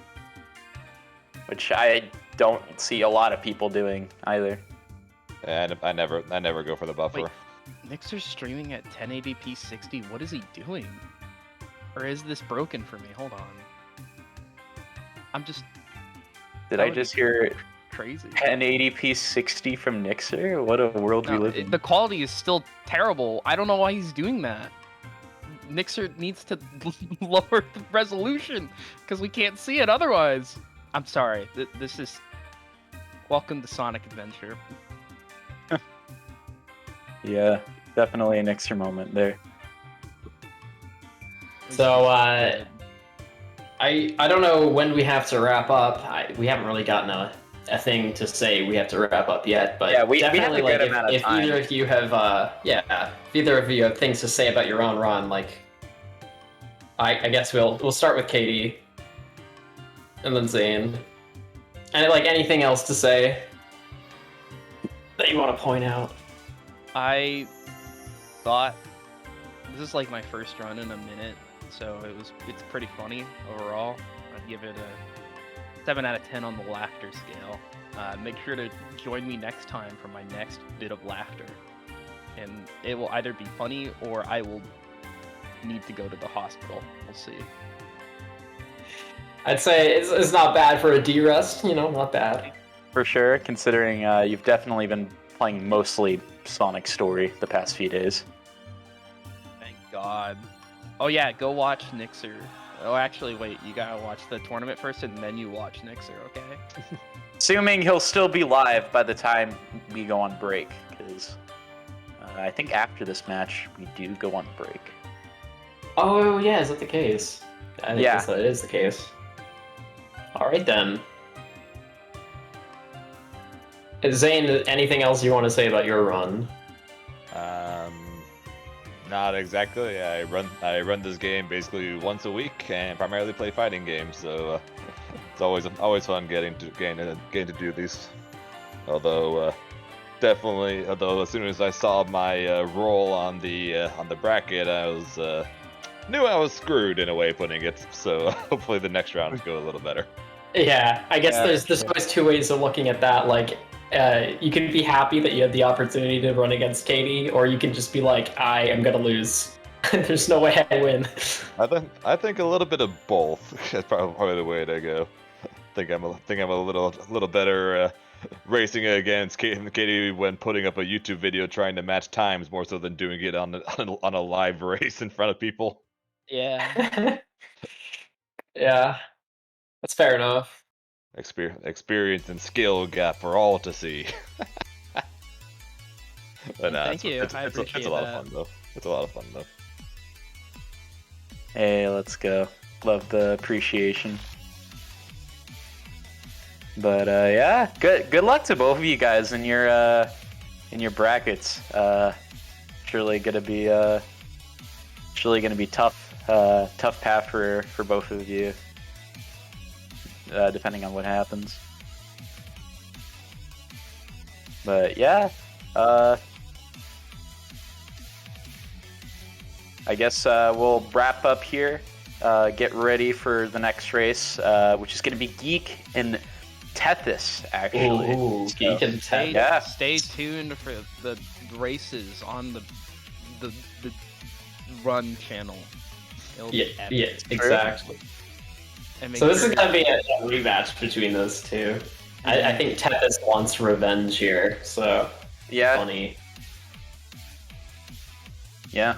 which I don't see a lot of people doing either. And I never go for the buffer. Wait, Nixer's streaming at 1080p 60. What is he doing? Or is this broken for me? Hold on. I'm just. Did I just hear crazy 1080p 60 from Nixer? What a world we live in. The quality is still terrible. I don't know why he's doing that. Nixer needs to lower the resolution because we can't see it otherwise. I'm sorry. This is. Welcome to Sonic Adventure. Yeah, definitely an Nixer moment there. So, I don't know when we have to wrap up. We haven't really gotten a thing to say we have to wrap up yet, but yeah, we definitely have a good amount of if time. either of you have if either of you have things to say about your own run, like I guess we'll start with Katie and then Zane. And like anything else to say that you want to point out? I thought this is like my first run in a minute, so it's pretty funny overall. I'd give it a 7 out of 10 on the laughter scale. Make sure to join me next time for my next bit of laughter, and it will either be funny or I will need to go to the hospital. We'll see. I'd say it's not bad for a D-rest, you know, not bad. For sure, considering you've definitely been playing mostly Sonic Story the past few days. Thank God. Oh yeah, go watch Nixer. Oh, actually, wait, you gotta watch the tournament first and then you watch Nixer, okay? Assuming he'll still be live by the time we go on break, because I think after this match we do go on break. Oh yeah, is that the case? I think Yeah. that is the case. All right then. Zane, anything else you want to say about your run? Not exactly. I run this game basically once a week and primarily play fighting games. So it's always fun getting to do these. Although although as soon as I saw my roll on the bracket, I was knew I was screwed in a way putting it. So hopefully the next rounds go a little better. Yeah, I guess Yeah, there's for sure. always two ways of looking at that. Like, you can be happy that you had the opportunity to run against Katie, or you can just be like, I am gonna lose. There's no way I win. I think a little bit of both is probably the way to go. think I'm a little better racing against Katie when putting up a YouTube video trying to match times more so than doing it on a live race in front of people. Yeah. Yeah, that's fair enough. Experience and skill gap for all to see. But Thank you. I it's appreciate a lot that. of fun though. It's a lot of fun though. Hey, let's go. Love the appreciation. But yeah, good luck to both of you guys in your brackets. Surely gonna be tough path for both of you. Depending on what happens. But yeah, I guess we'll wrap up here. Get ready for the next race, which is going to be Geek and Tethys, actually. Ooh, So, Geek and Stay, Tethys. yeah. stay tuned for the races on the run channel. It'll be Yeah, epic. yeah, exactly. And make So this sure is gonna be a rematch between those two. I think Tethys wants revenge here, so Yeah, funny. yeah.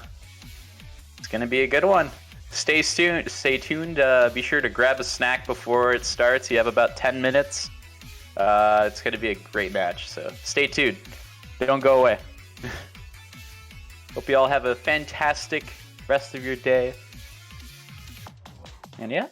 It's going to be a good one. Stay tuned. Stay tuned. Be sure to grab a snack before it starts. You have about 10 minutes. It's going to be a great match, so stay tuned. Don't go away. Hope you all have a fantastic rest of your day. And yeah.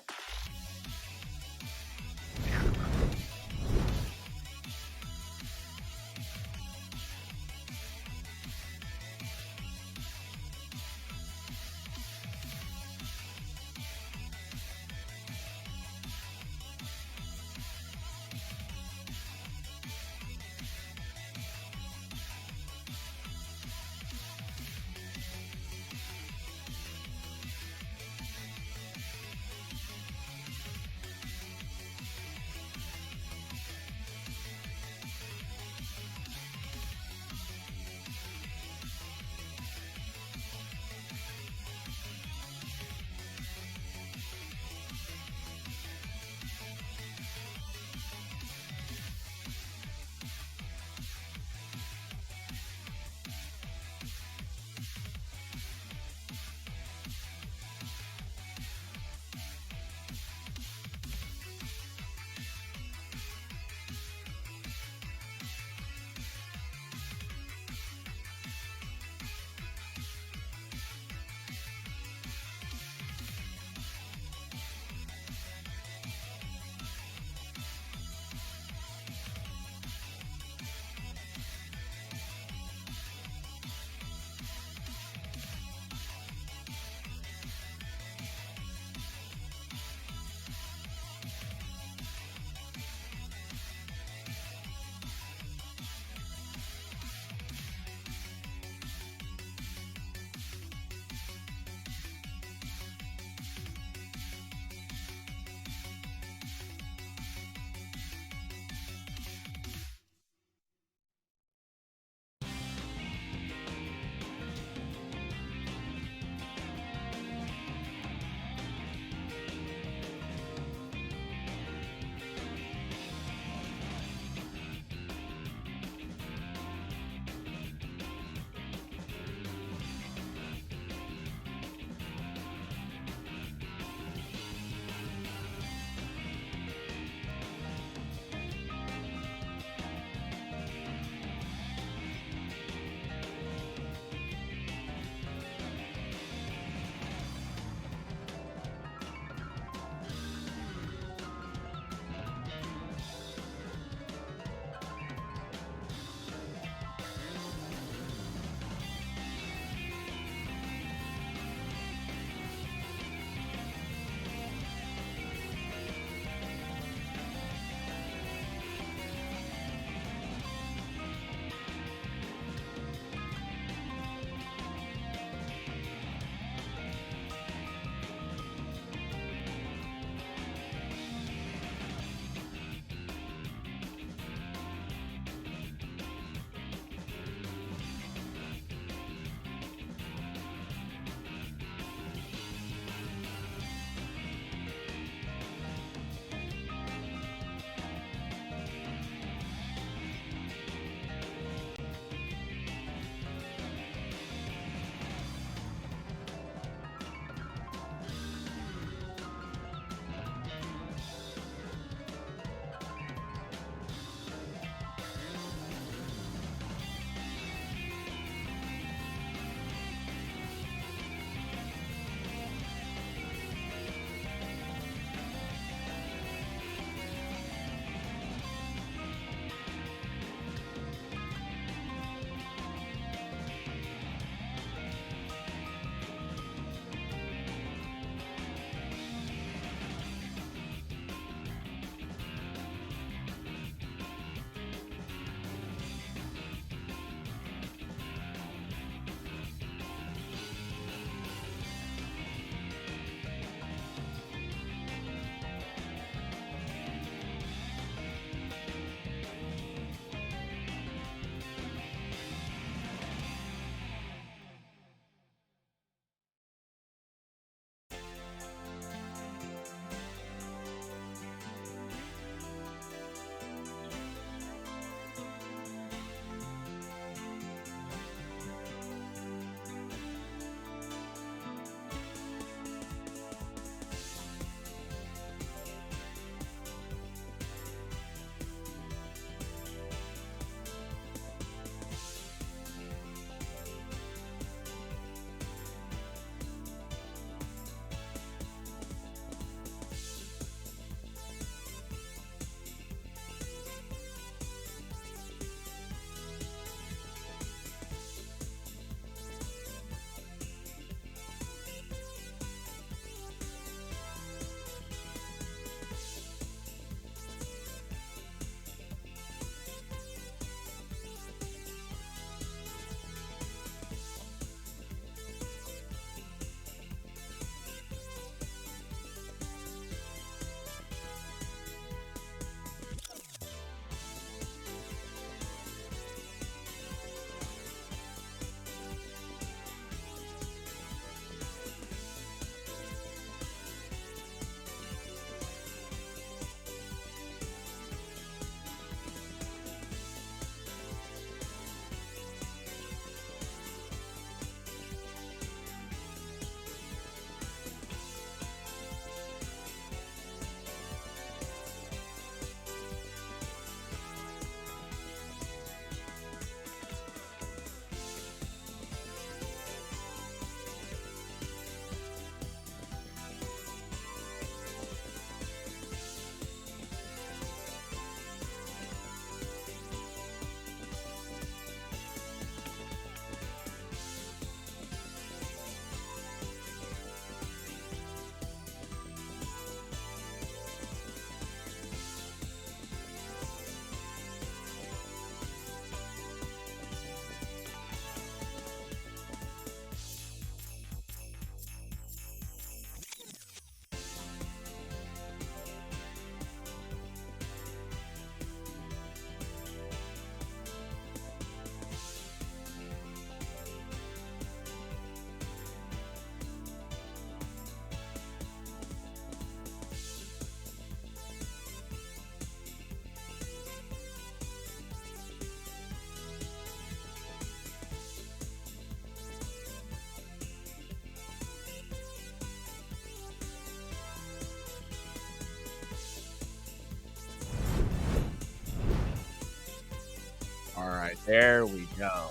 There we go.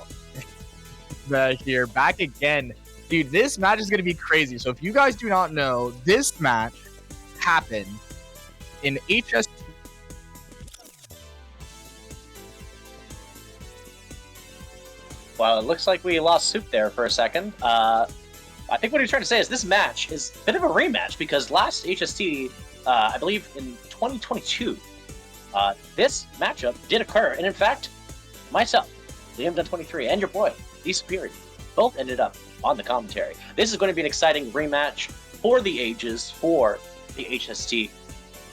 Here, back again. Dude, this match is going to be crazy. So if you guys do not know, this match happened in HST. Well, it looks like we lost Soup there for a second. I think what he's trying to say is this match is a bit of a rematch because last HST, I believe in 2022, this matchup did occur. And in fact, myself, Liam23, and your boy, The Superior, both ended up on the commentary. This is going to be an exciting rematch for the ages for the HST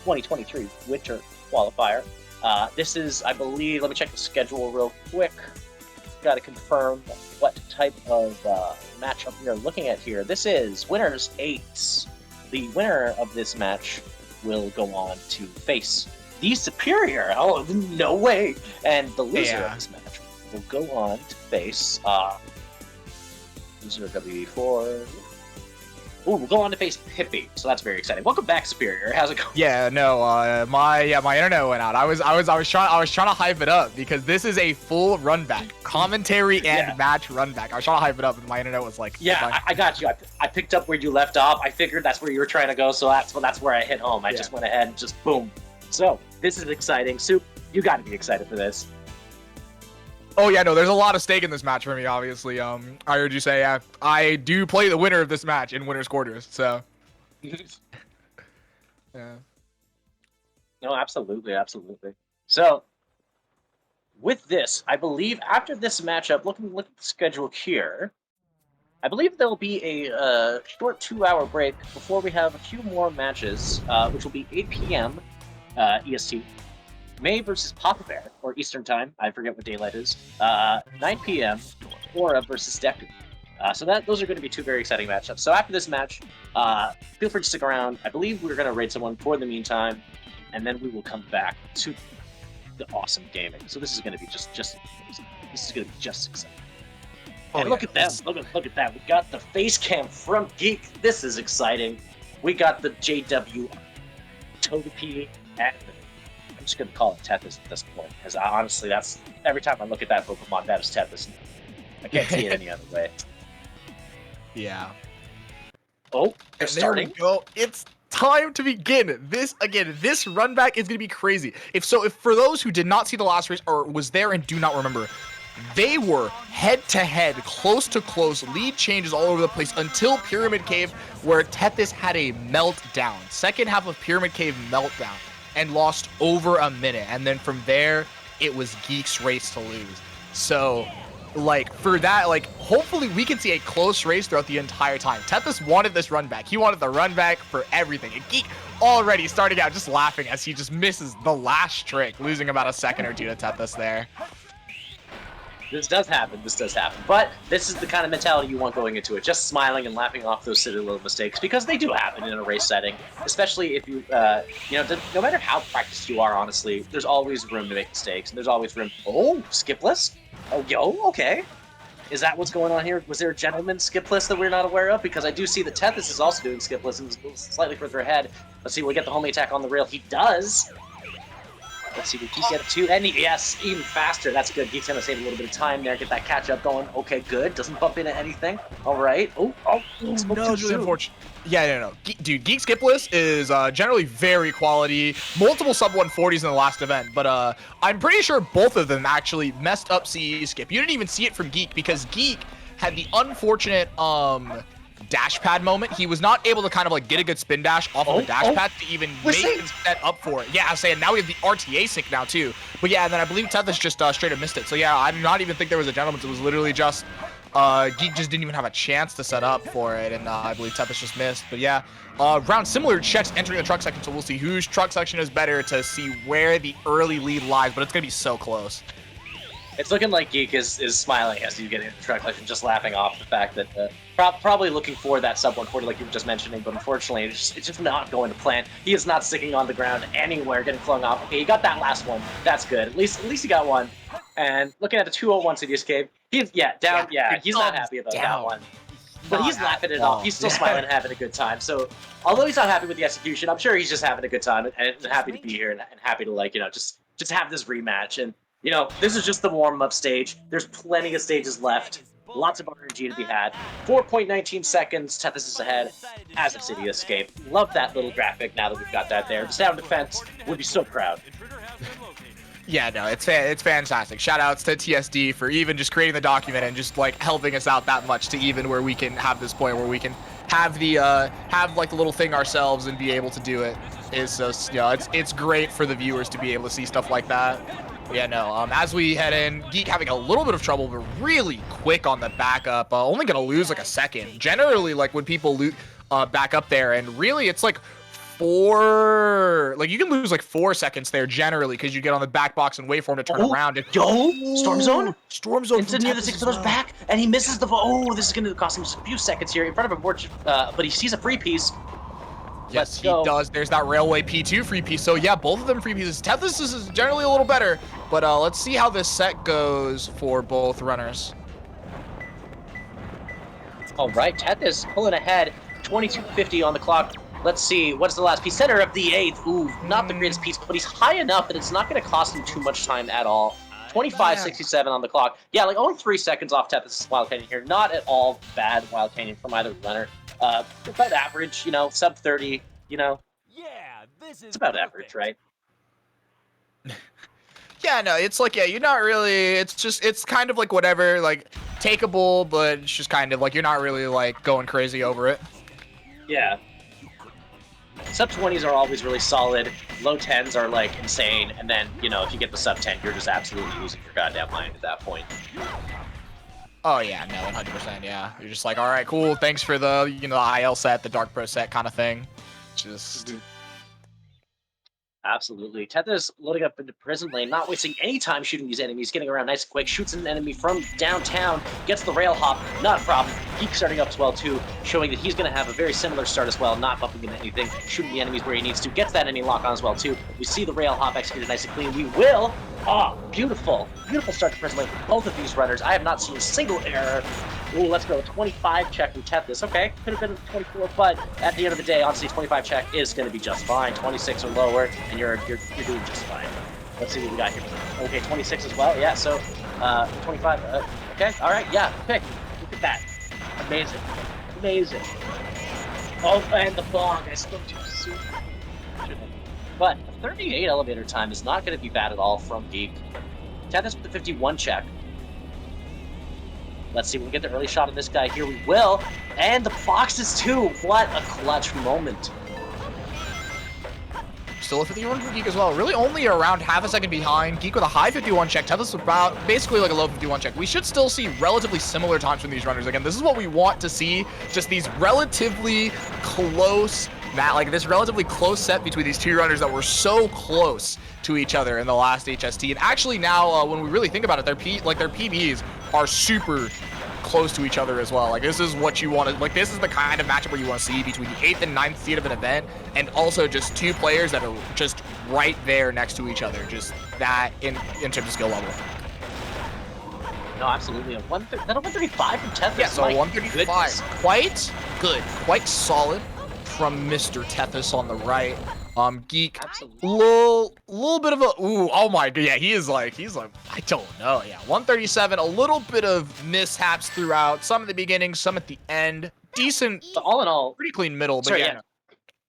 2023 Winter Qualifier. This is, I believe, let me check the schedule real quick. Got to confirm what type of matchup we are looking at here. This is Winners 8. The winner of this match will go on to face the Superior. Oh, no way! And the loser of this match will go on to face loser of WE4. Ooh, we'll go on to face Pippi, so that's very exciting. Welcome back, Superior. How's it going? Yeah, no, my internet went out. I was trying to hype it up because this is a full run back, commentary and match run back. I was trying to hype it up, and my internet was like, yeah, I got you. I picked up where you left off. I figured that's where you were trying to go, so that's where I hit home. I just went ahead and just boom. So this is exciting. Soup, you got to be excited for this. Oh yeah, no, there's a lot of stake in this match for me, obviously. I heard you say I do play the winner of this match in winner's quarters, so. Yeah. No, absolutely. So, with this, I believe after this matchup, look at the schedule here, I believe there'll be a short 2-hour break before we have a few more matches, which will be 8 p.m. EST. May versus Papa Bear, or Eastern Time, I forget what daylight is, 9 p.m., Aura versus Deku. So those are going to be two very exciting matchups. So after this match, feel free to stick around. I believe we're going to raid someone for the meantime, and then we will come back to the awesome gaming. So this is going to be just amazing. This is going to be just exciting. And look at that! Look at that! We got the face cam from Geek. This is exciting. We got the JW Togepi and I'm just going to call it Tethys at this point, because honestly, that's every time I look at that Pokemon, that is Tethys. I can't see it any other way. Yeah. Oh, they're starting. There we go. It's time to begin. This run back is going to be crazy. If for those who did not see the last race or was there and do not remember, they were head to head, close to close, lead changes all over the place until Pyramid Cave, where Tethys had a meltdown. Second half of Pyramid Cave meltdown. And lost over a minute, and then from there it was Geek's race to lose. So for that, hopefully we can see a close race throughout the entire time. Tethys wanted this run back. He wanted the run back for everything, and Geek already starting out just laughing as he just misses the last trick, losing about a second or two to Tethys there. This does happen. But this is the kind of mentality you want going into it. Just smiling and laughing off those silly little mistakes, because they do happen in a race setting. Especially if you, no matter how practiced you are, honestly, there's always room to make mistakes. And there's always room. Oh, skipless? Oh, okay. Is that what's going on here? Was there a gentleman skipless that we're not aware of? Because I do see that Tethys is also doing skipless and slightly further ahead. Let's see, we get the homing attack on the rail. He does. Let's see, we Geek get it too, and yes, even faster. That's good. Geek's gonna save a little bit of time there, get that catch up going. Okay, good. Doesn't bump into anything. All right. Oh, no, it's really unfortunate. Yeah, no. Dude, Geek Skipless is generally very quality. Multiple sub 140s in the last event, but I'm pretty sure both of them actually messed up CE skip. You didn't even see it from Geek because Geek had the unfortunate dash pad moment. He was not able to kind of get a good spin dash off of the dash pad to even make him set up for it. Yeah, I was saying now we have the RTA sync now too. But yeah, and then I believe Tethys just straight up missed it. So yeah, I do not even think there was a gentleman. It was literally just Geek just didn't even have a chance to set up for it, and I believe Tethys just missed. But yeah, round similar checks entering the truck section, so we'll see whose truck section is better to see where the early lead lies, but it's gonna be so close. It's looking like Geek is smiling as he's getting into the truck section, just laughing off the fact that probably looking for that sub 140 like you were just mentioning, but unfortunately it's just not going to plan. He is not sticking on the ground anywhere, getting flung off. Okay, he got that last one. That's good. At least he got one. And looking at the 201 city escape, he's down. Yeah, he's not happy about that one. But he's laughing it off. He's still smiling and having a good time. So although he's not happy with the execution, I'm sure he's just having a good time and happy to be here and happy to just have this rematch. And You know, this is just the warm-up stage. There's plenty of stages left. Lots of RNG to be had. 4.19 seconds, Tethys is ahead as of City Escape. Love that little graphic now that we've got that there. The sound defense would be so proud. Yeah, no, it's fantastic. Shout outs to TSD for even just creating the document and just like helping us out that much to even where we can have this point where we can have the have like the little thing ourselves and be able to do it. It's just, you know, it's great for the viewers to be able to see stuff like that. Yeah, no, as we head in, Geek having a little bit of trouble, but really quick on the backup. Only gonna lose like a second. Generally, like when people back up there, and really it's like you can lose like 4 seconds there generally because you get on the back box and wait for him to turn around. And Storm Zone? Storm Zone into near the 6 throws back, and he misses the this is going to cost him just a few seconds here in front of him, but he sees a free piece. Yes, he does. There's that Railway P2 free piece. So yeah, both of them free pieces. Tethys is generally a little better, but let's see how this set goes for both runners. All right, Tethys pulling ahead, 22:50 on the clock. Let's see, what's the last piece? Center of the 8th. Ooh, not the greatest piece, but he's high enough that it's not going to cost him too much time at all. 25:67 on the clock. Yeah, like only 3 seconds off Tethys' Wild Canyon here. Not at all bad Wild Canyon from either runner. About average, you know, sub 30, you know. Yeah, this is it's about average, right? Yeah, no, it's like, yeah, you're not really, it's kind of like whatever, like takeable, but it's just kind of like you're not really like going crazy over it. Yeah. Sub 20s are always really solid. Low 10s are like insane, and then, you know, if you get the sub 10, you're just absolutely losing your goddamn mind at that point. Oh yeah, no, 100%, yeah. You're just like, all right, cool, thanks for the, you know, the IL set, the Dark Pro set kind of thing. Just... Absolutely. Tethys loading up into prison lane, not wasting any time shooting these enemies, getting around nice and quick, shoots an enemy from downtown, gets the rail hop, not a problem. Geek starting up as well too, showing that he's going to have a very similar start as well, not bumping into anything, shooting the enemies where he needs to, gets that enemy lock on as well too. We see the rail hop executed nice and clean. We will... Oh, beautiful. Beautiful start to prison lane for both of these runners. I have not seen a single error. Ooh, let's go. 25 check from Tethys. Okay, could have been 24, but at the end of the day, honestly, 25 check is going to be just fine. 26 or lower, and you're doing just fine. Let's see what we got here. Okay, 26 as well. Yeah, so 25. Okay, all right. Yeah. Okay, look at that. Amazing, amazing. Oh, and the bong. I spoke too soon. But a 38 elevator time is not going to be bad at all from Geek. Tethys with the 51 check. Let's see if we can get the early shot of this guy here. We will. And the boxes too. What a clutch moment. Still a 51 for Geek as well. Really only around half a second behind. Geek with a high 51 check. Tethys about basically like a low 51 check. We should still see relatively similar times from these runners. Again, this is what we want to see. Just these relatively close, this relatively close set between these two runners that were so close to each other in the last HST. And actually now, when we really think about it, their PBs are super close to each other as well. Like, this is what you want to, like, this is the kind of matchup where you want to see between the 8th and 9th seed of an event, and also just two players that are just right there next to each other. Just that in terms of skill level. No, absolutely. A 135 from Tethys. Yeah, so 135. Goodness. Quite good. Quite solid from Mr. Tethys on the right. Geek, little bit of a, oh my god, yeah, he's like, I don't know, yeah, 137, a little bit of mishaps throughout, some at the beginning, some at the end, decent, so all in all, pretty clean middle, but sorry, yeah,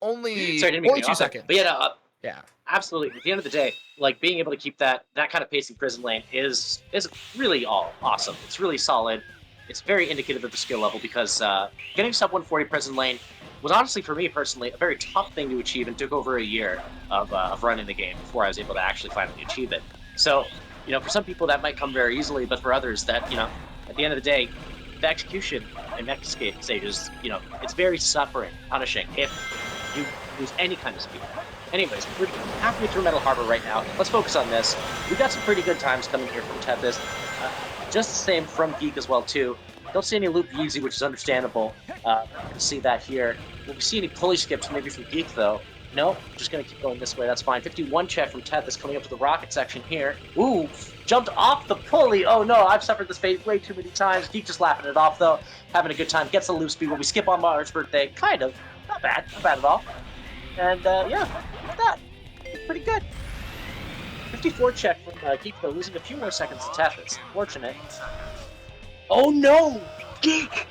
only 2 seconds. But yeah, yeah, absolutely. At the end of the day, like, being able to keep that kind of pacing prison lane is really awesome. It's really solid. It's very indicative of the skill level because getting sub 140 prison lane was honestly, for me personally, a very tough thing to achieve and took over a year of running the game before I was able to actually finally achieve it. So, you know, for some people that might come very easily, but for others that, you know, at the end of the day, the execution in next stages, you know, it's very suffering, punishing if you lose any kind of speed. Anyways, we're halfway through Metal Harbor right now. Let's focus on this. We've got some pretty good times coming here from Tethys. Just the same from Geek as well, too. Don't see any loop easy, which is understandable. See that here. Will we see any pulley skips maybe from Geek, though? No, just going to keep going this way. That's fine. 51 check from Tethys coming up to the rocket section here. Ooh, jumped off the pulley. Oh, no, I've suffered this fate way too many times. Geek just laughing it off, though. Having a good time. Gets the loop speed. Will we skip on Mars' birthday? Kind of. Not bad. Not bad at all. And, yeah, look at that. Pretty good. 54 check from Geek, though, losing a few more seconds to Tethys. Fortunate. Oh no! Geek!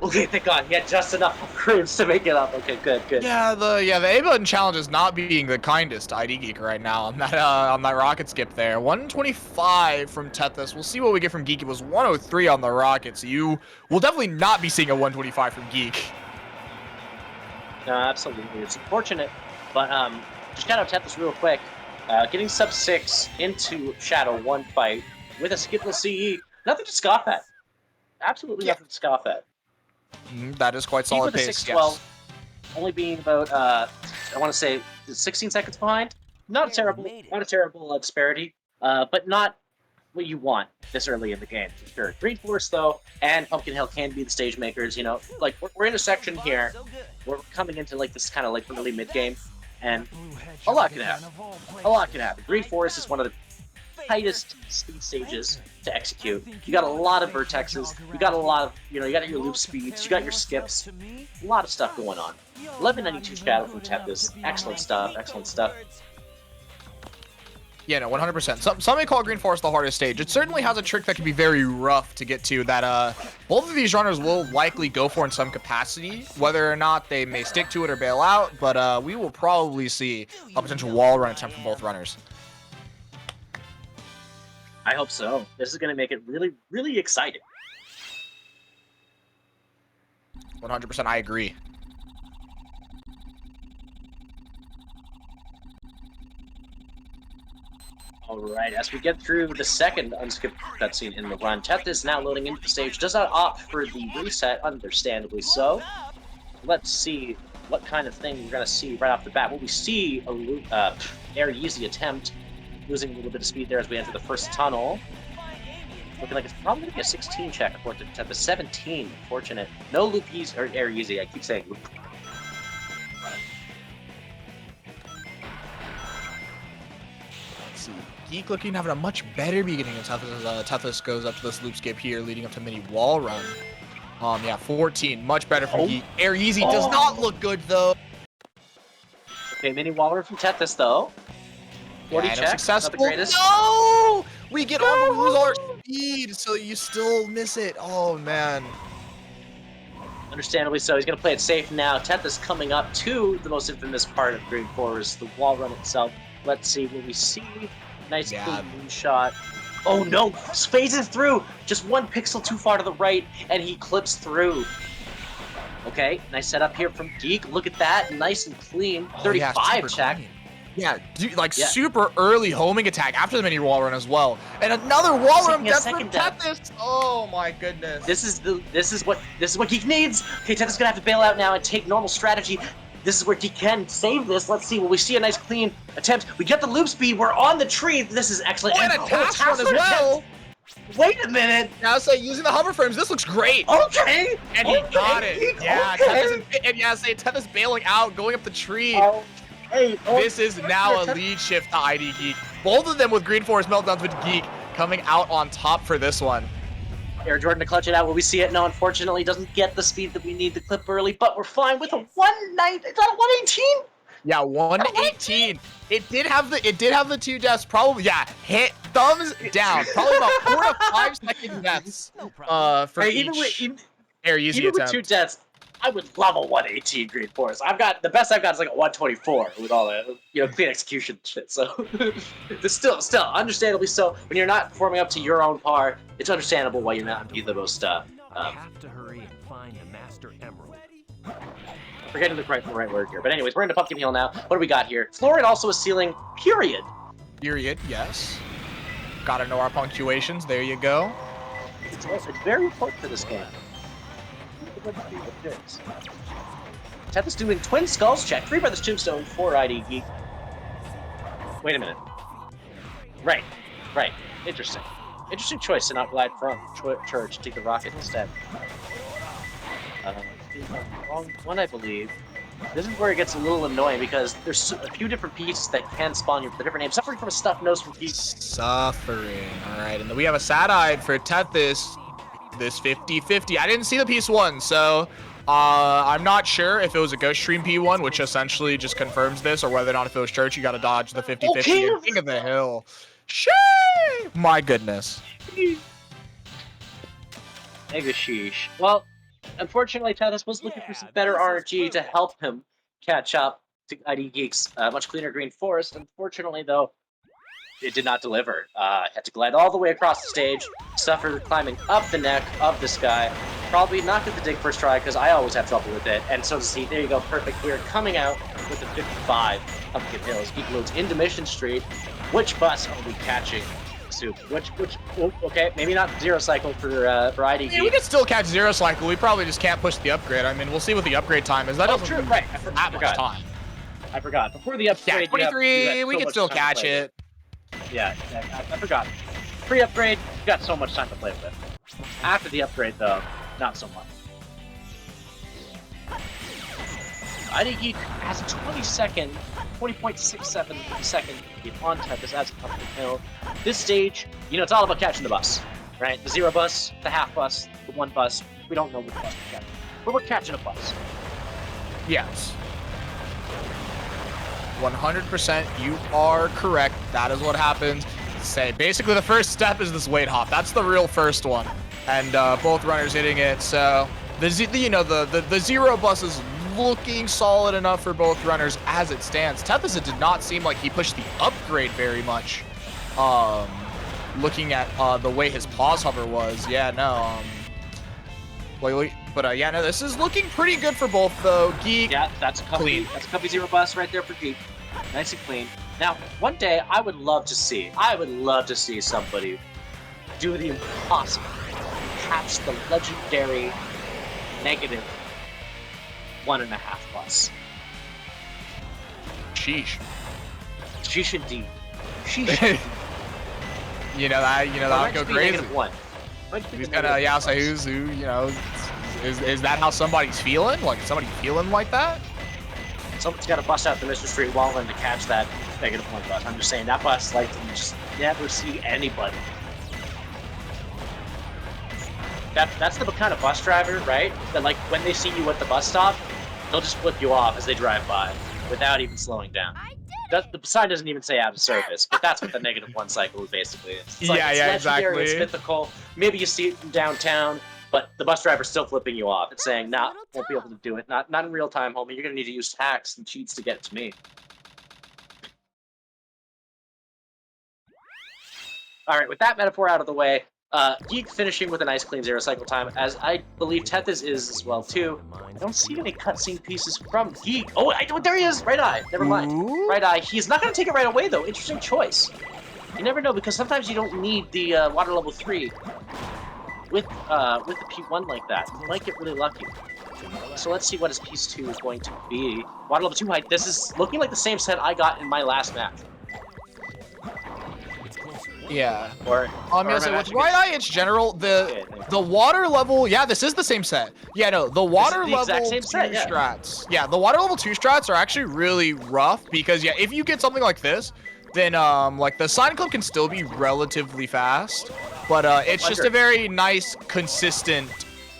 Okay, thank God. He had just enough upgrades to make it up. Okay, good. Yeah, the A button challenge is not being the kindest to ID Geek right now on that rocket skip there. 125 from Tethys. We'll see what we get from Geek. It was 103 on the rocket, so you will definitely not be seeing a 125 from Geek. No, absolutely. It's unfortunate, but just shout out Tethys real quick. Getting sub 6 into Shadow 1 fight with a skipless CE. Nothing to scoff at. Absolutely nothing to scoff at. That is quite solid With a pace, 6-12, yes. only being about, I want to say, 16 seconds behind. Not a terrible disparity, but not what you want this early in the game, for sure. Green Force, though, and Pumpkin Hill can be the stage makers. You know, like, we're in a section here. We're coming into, like, this kind of, like, early mid-game, and a lot can happen. A lot can happen. Green Forest is one of the tightest speed stages to execute. You got a lot of vertexes, you got a lot of, you got your loop speeds, you got your skips, a lot of stuff going on. 1192 Shadow from Tethys, excellent stuff. Yeah, no, 100%. Some may call Green Forest the hardest stage. It certainly has a trick that can be very rough to get to that both of these runners will likely go for in some capacity, whether or not they may stick to it or bail out, but we will probably see a potential wall run attempt from both runners. I hope so. This is going to make it really, really exciting. 100%, I agree. Alright, as we get through the second unskipped cutscene in the run, Tethys now loading into the stage, does not opt for the reset, understandably so. Let's see what kind of thing we're going to see right off the bat. Will we see a Air Yeezy attempt, losing a little bit of speed there as we enter the first tunnel. Looking like it's probably going to be a 16 check according to Tethys. 17, fortunate. No loop Yeezy, or Air Yeezy, I keep saying loop. Let's see. Geek looking having a much better beginning as Tethys goes up to this loop skip here, leading up to mini wall run. Yeah, 14, much better from Geek. Air Yeezy does not look good though. Okay, mini wall run from Tethys though. 40 yeah, check, successful. not the greatest. No! We get on, we lose all our speed, so you still miss it. Oh man. Understandably so. He's going to play it safe now. Tethys coming up to the most infamous part of Green Forest, the wall run itself. Let's see what we see. Nice clean shot. Oh no! Phases through! Just one pixel too far to the right, and he clips through. Okay, nice setup here from Geek. Look at that. Nice and clean. 35 check. Clean. Yeah, dude, super early homing attack after the mini wall run as well. And another wall run death from Tethys. Oh my goodness. This is what Geek needs. Okay, Tethys gonna have to bail out now and take normal strategy. This is where Geek can save this. Let's see. Will we see a nice clean attempt? We get the loop speed. We're on the tree. This is excellent. And a task one as well. Wait a minute. Now say using the hover frames. This looks great. Okay. And he got it. Yeah. Okay. Tethys bailing out, going up the tree. This is now a lead shift to ID Geek. Both of them with Green Forest meltdowns with Geek coming out on top for this one. Air Jordan to clutch it out. Will we see it? No, unfortunately, doesn't get the speed that we need to clip early, but we're fine with a 190. It's not a 118. Yeah, 118. It did have the two deaths. Probably, yeah. Hit thumbs down. Probably about 4 to 5 second deaths. For each Air Yeezy even attempt. with 2 deaths, I would love a 118 Green Forest. The best I've got is like a 124 with all the clean execution shit. So it's still understandably so. When you're not performing up to your own par, it's understandable why you're not be the most have to hurry and find the Master Emerald. Forgetting the right word here. But anyways, we're into Pumpkin Hill now. What do we got here? Floor and also a ceiling. Period. Period. Yes. Gotta know our punctuations. There you go. It's very important for this game. Tethys doing Twin Skulls check. 3 Brothers Tombstone, 4 ID Geek. Wait a minute. Right. Interesting choice to not glide from church to take the rocket instead. Wrong one, I believe. This is where it gets a little annoying because there's a few different pieces that can spawn you with the different names. Suffering from a stuffed nose from Geek. Suffering. All right, and then we have a sad-eyed for Tethys. This 50-50. I didn't see the piece 1, so I'm not sure if it was a Ghost Stream P1, which essentially just confirms this, or whether or not if it was Church, you gotta dodge the 50-50. King of the Hill. Shee! My goodness. Mega sheesh. Well, unfortunately, Tethys was looking for some better RNG to help him catch up to ID Geek's much cleaner green forest. Unfortunately, though, it did not deliver. Had to glide all the way across the stage, suffer climbing up the neck of this guy. Probably not get the dig first try, because I always have trouble with it, and so does he. There you go, perfect. We are coming out with the 55 Pumpkin Hills. Geek loads into Mission Street. Which bus are we catching? Soup. Okay, maybe not Zero Cycle for ID Geek. Yeah, we can still catch Zero Cycle. We probably just can't push the upgrade. I mean, we'll see what the upgrade time is. That doesn't true. Right. I that much time. I forgot. Before the upgrade, Yeah, 23, we can still catch it. Yeah, I forgot. Pre-upgrade, you got so much time to play with. After the upgrade, though, not so much. ID Geek has a 20.67 second lead on Tethys as a Pumpkin Hill. This stage, you know, it's all about catching the bus, right? The zero bus, the half bus, the one bus. We don't know which bus we're catching, but we're catching a bus. Yes. 100%, you are correct. That is what happens. Say, basically the first step is this weight hop. That's the real first one, and both runners hitting it. So the zero bus is looking solid enough for both runners as it stands. Tethys, it did not seem like he pushed the upgrade very much. Looking at the way his pause hover was, yeah, no. Yeah, no, this is looking pretty good for both though. Geek, yeah, that's a clean. That's a Cubby Zero bus right there for Geek. Nice and clean. Now, one day I would love to see somebody do the impossible, catch the legendary negative 1.5 bus. Sheesh. Sheesh indeed. Sheesh. you know that would go crazy. -1. He's gonna, yeah, so who, you know, is that how somebody's feeling? Like, somebody feeling like that? Someone's got to bust out the Mr. Street wall and to catch that -1 bus. I'm just saying, that bus, like, you just never see anybody. That's the kind of bus driver, right? That, like, when they see you at the bus stop, they'll just flip you off as they drive by without even slowing down. The sign doesn't even say out of service, but that's what the -1 cycle basically is. It's like, it's legendary, it's mythical. Maybe you see it from downtown, but the bus driver's still flipping you off. It's saying, nah, won't be able to do it. Not in real time, homie. You're gonna need to use hacks and cheats to get it to me. All right, with that metaphor out of the way, Geek finishing with a nice clean zero cycle time, as I believe Tethys is as well too. I don't see any cutscene pieces from Geek. Oh, there he is! Right eye. Never mind. Ooh. Right eye. He's not going to take it right away though. Interesting choice. You never know, because sometimes you don't need the water level 3 with the P1 like that. You might get really lucky. So let's see what his piece 2 is going to be. Water level 2 height. This is looking like the same set I got in my last match. Yeah. Or with Right Eye in general, the water level, yeah, this is the same set. Yeah, no, the water level 2 strats. Yeah, the water level 2 strats are actually really rough because, yeah, if you get something like this, then like the Sign Club can still be relatively fast, but it's just a very nice, consistent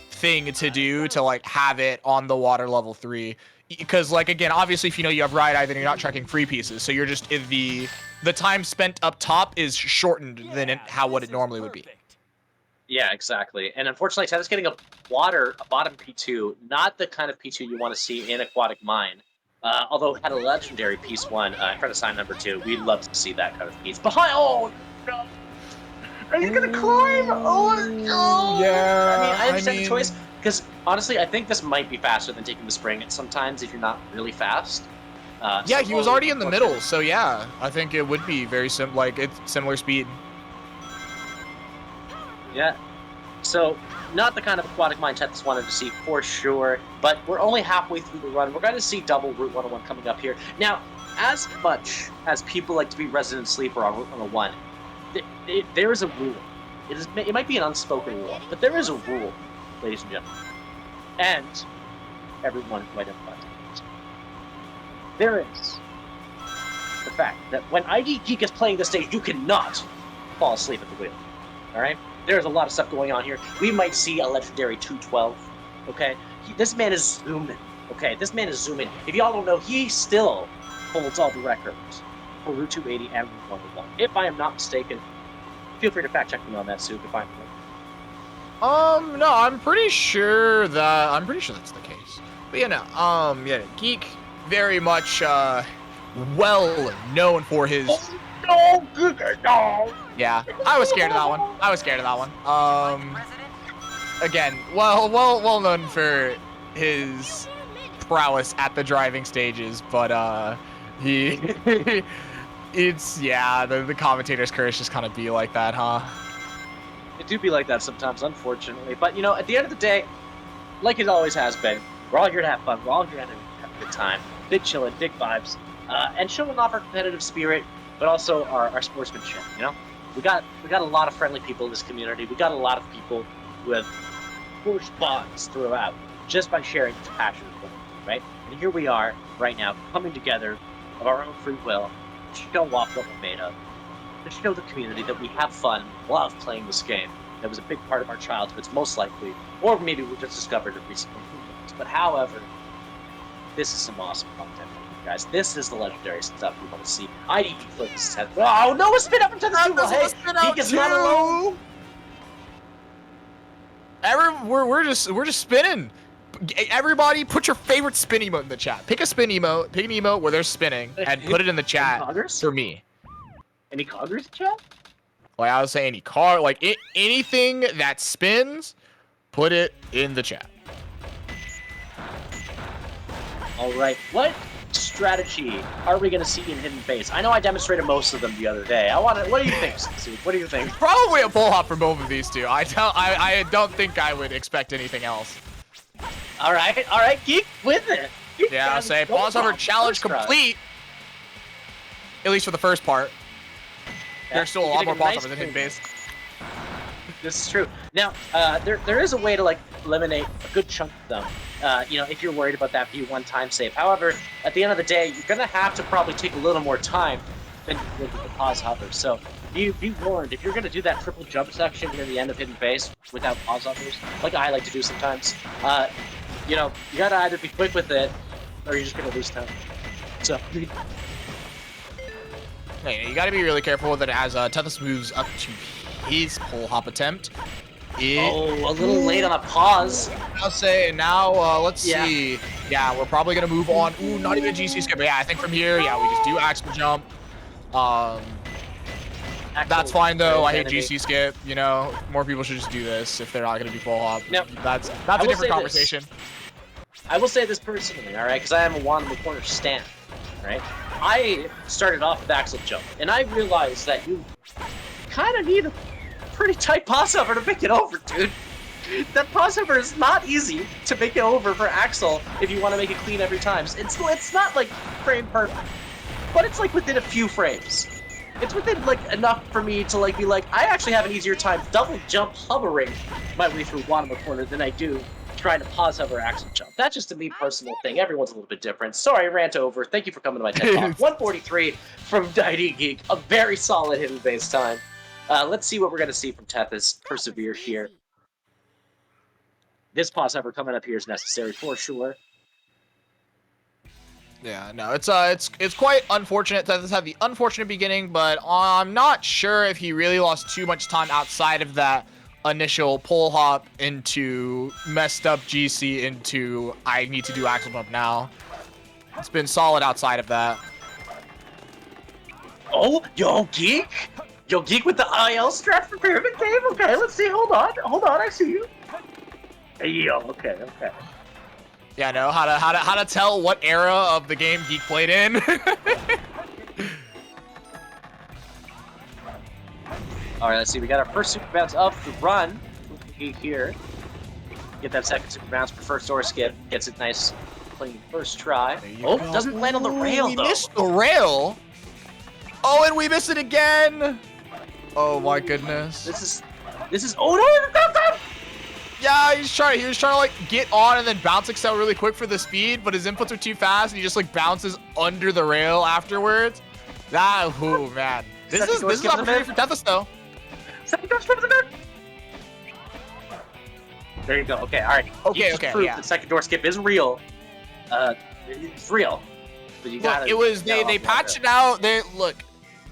thing to do to like have it on the water level 3. Because, like, again, obviously, if you know you have Right Eye, then you're not tracking free pieces. So you're just in the time spent up top is shortened than what it normally would be. Yeah, exactly. And unfortunately, Tethys getting a bottom P2, not the kind of P2 you want to see in Aquatic Mine. Although had a legendary piece 1 in front of sign number 2, we'd love to see that kind of piece. Behind, oh no! Are you gonna climb? Oh no! Yeah. I mean, I understand the choice. Because, honestly, I think this might be faster than taking the spring sometimes if you're not really fast. Yeah, he was already in the middle, so yeah, I think it would be very it's similar speed. Yeah. So, not the kind of Aquatic Mine Tethys wanted to see for sure, but we're only halfway through the run. We're going to see double Route 101 coming up here. Now, as much as people like to be resident sleeper on Route 101, there is a rule. It might be an unspoken rule, but there is a rule, ladies and gentlemen, and everyone might have fun. There is the fact that when ID Geek is playing this stage, you cannot fall asleep at the wheel. All right, there's a lot of stuff going on here. We might see a legendary 212. Okay, This man is zooming. Okay, this man is zooming. If y'all don't know, he still holds all the records for Route 280 and Route 101. If I am not mistaken, feel free to fact check me on that, Soup, if I'm wrong. No, I'm pretty sure that's the case. But yeah, Geek very much well known for his. No, no. Yeah, I was scared of that one. Again, well known for his prowess at the driving stages, but the commentator's curse just kind of be like that, huh? It do be like that sometimes, unfortunately. But at the end of the day, like it always has been, we're all here to have fun. We're all here to have a good time, big chillin', big vibes, and showing off our competitive spirit, but also our sportsmanship. We got a lot of friendly people in this community. We got a lot of people who have forged bonds throughout just by sharing this passion for it, right? And here we are right now, coming together of our own free will to show off what we're made of, to show the community that we have fun, love playing this game. That was a big part of our childhoods, most likely, or maybe we just discovered it recently. But however, this is some awesome content, guys. This is the legendary stuff we want to see. IDP flips his head. Oh, no, a spin up into the table. Hey, Geek is not alone. We're just spinning. Everybody, put your favorite spin emote in the chat. Pick a spin emote. Pick an emote where they're spinning, and put it in the chat for me. Any coggers, chat? Like I was saying, any car, like anything that spins, put it in the chat. All right, what strategy are we going to see in Hidden Face? I know I demonstrated most of them the other day. What do you think, Soup? What do you think? Probably a pull hop for both of these two. I don't think I would expect anything else. All right, Geek with it. Yeah, I'll say pause over challenge complete. At least for the first part. Yeah, there's still a lot more pause overs than Hidden Face. This is true. Now, there is a way to eliminate a good chunk of them. If you're worried about that V1 time save. However, at the end of the day, you're gonna have to probably take a little more time than you would with the pause hovers. So be warned, if you're gonna do that triple jump section near the end of Hidden Face without pause hovers, like I like to do sometimes, you gotta either be quick with it, or you're just gonna lose time. So. Hey, you gotta be really careful with it as Tethys moves up to his pull hop attempt. A little late on a pause. I'll say now. Let's see. Yeah, we're probably gonna move on. Ooh, not even a GC skip. But yeah, I think from here, we just do axle jump. That's fine though. I hate GC skip. More people should just do this if they're not gonna be full hop. Now, that's a different conversation. I will say this personally, all right, because I am a one in the corner stand. Right? I started off with axle jump, and I realized that you kind of need a pretty tight pause hover to make it over, dude. That pause hover is not easy to make it over for axle if you want to make it clean every time. It's not like frame perfect, but it's like within a few frames. It's within enough for me to be like, I actually have an easier time double jump hovering my way through Wanama corner than I do trying to pause hover axle jump. That's just a me personal thing. Everyone's a little bit different. Sorry, I rant over. Thank you for coming to my TED Talk. 143 from ID Geek. A very solid Hidden Face time. Let's see what we're going to see from Tethys persevere here. This pause hover coming up here is necessary for sure. Yeah, no, it's quite unfortunate. Tethys had the unfortunate beginning, but I'm not sure if he really lost too much time outside of that initial pull hop into messed up GC into I need to do axle jump now. It's been solid outside of that. Oh, yo, Geek with the IL strat for Pyramid Cave. Okay, let's see. Hold on, I see you. Hey, yo, okay. Yeah, I know how to tell what era of the game Geek played in. All right, let's see. We got our first super bounce of the run. Here, get that second super bounce for first or skip. Gets it nice, clean first try. Oh, doesn't land on the rail though. We missed the rail. Oh, and we missed it again. Oh my goodness. This is. Oh no! Yeah, he was trying to get on and then bounce excel really quick for the speed, but his inputs are too fast and he just bounces under the rail afterwards. Oh man. This is opportunity for Tethys though. Second goes from the back. There you go. Okay, all right. Okay, You just okay, proved yeah. the second door skip is real. It's real. But you Look, gotta. it was you gotta they offload patched it out. They look.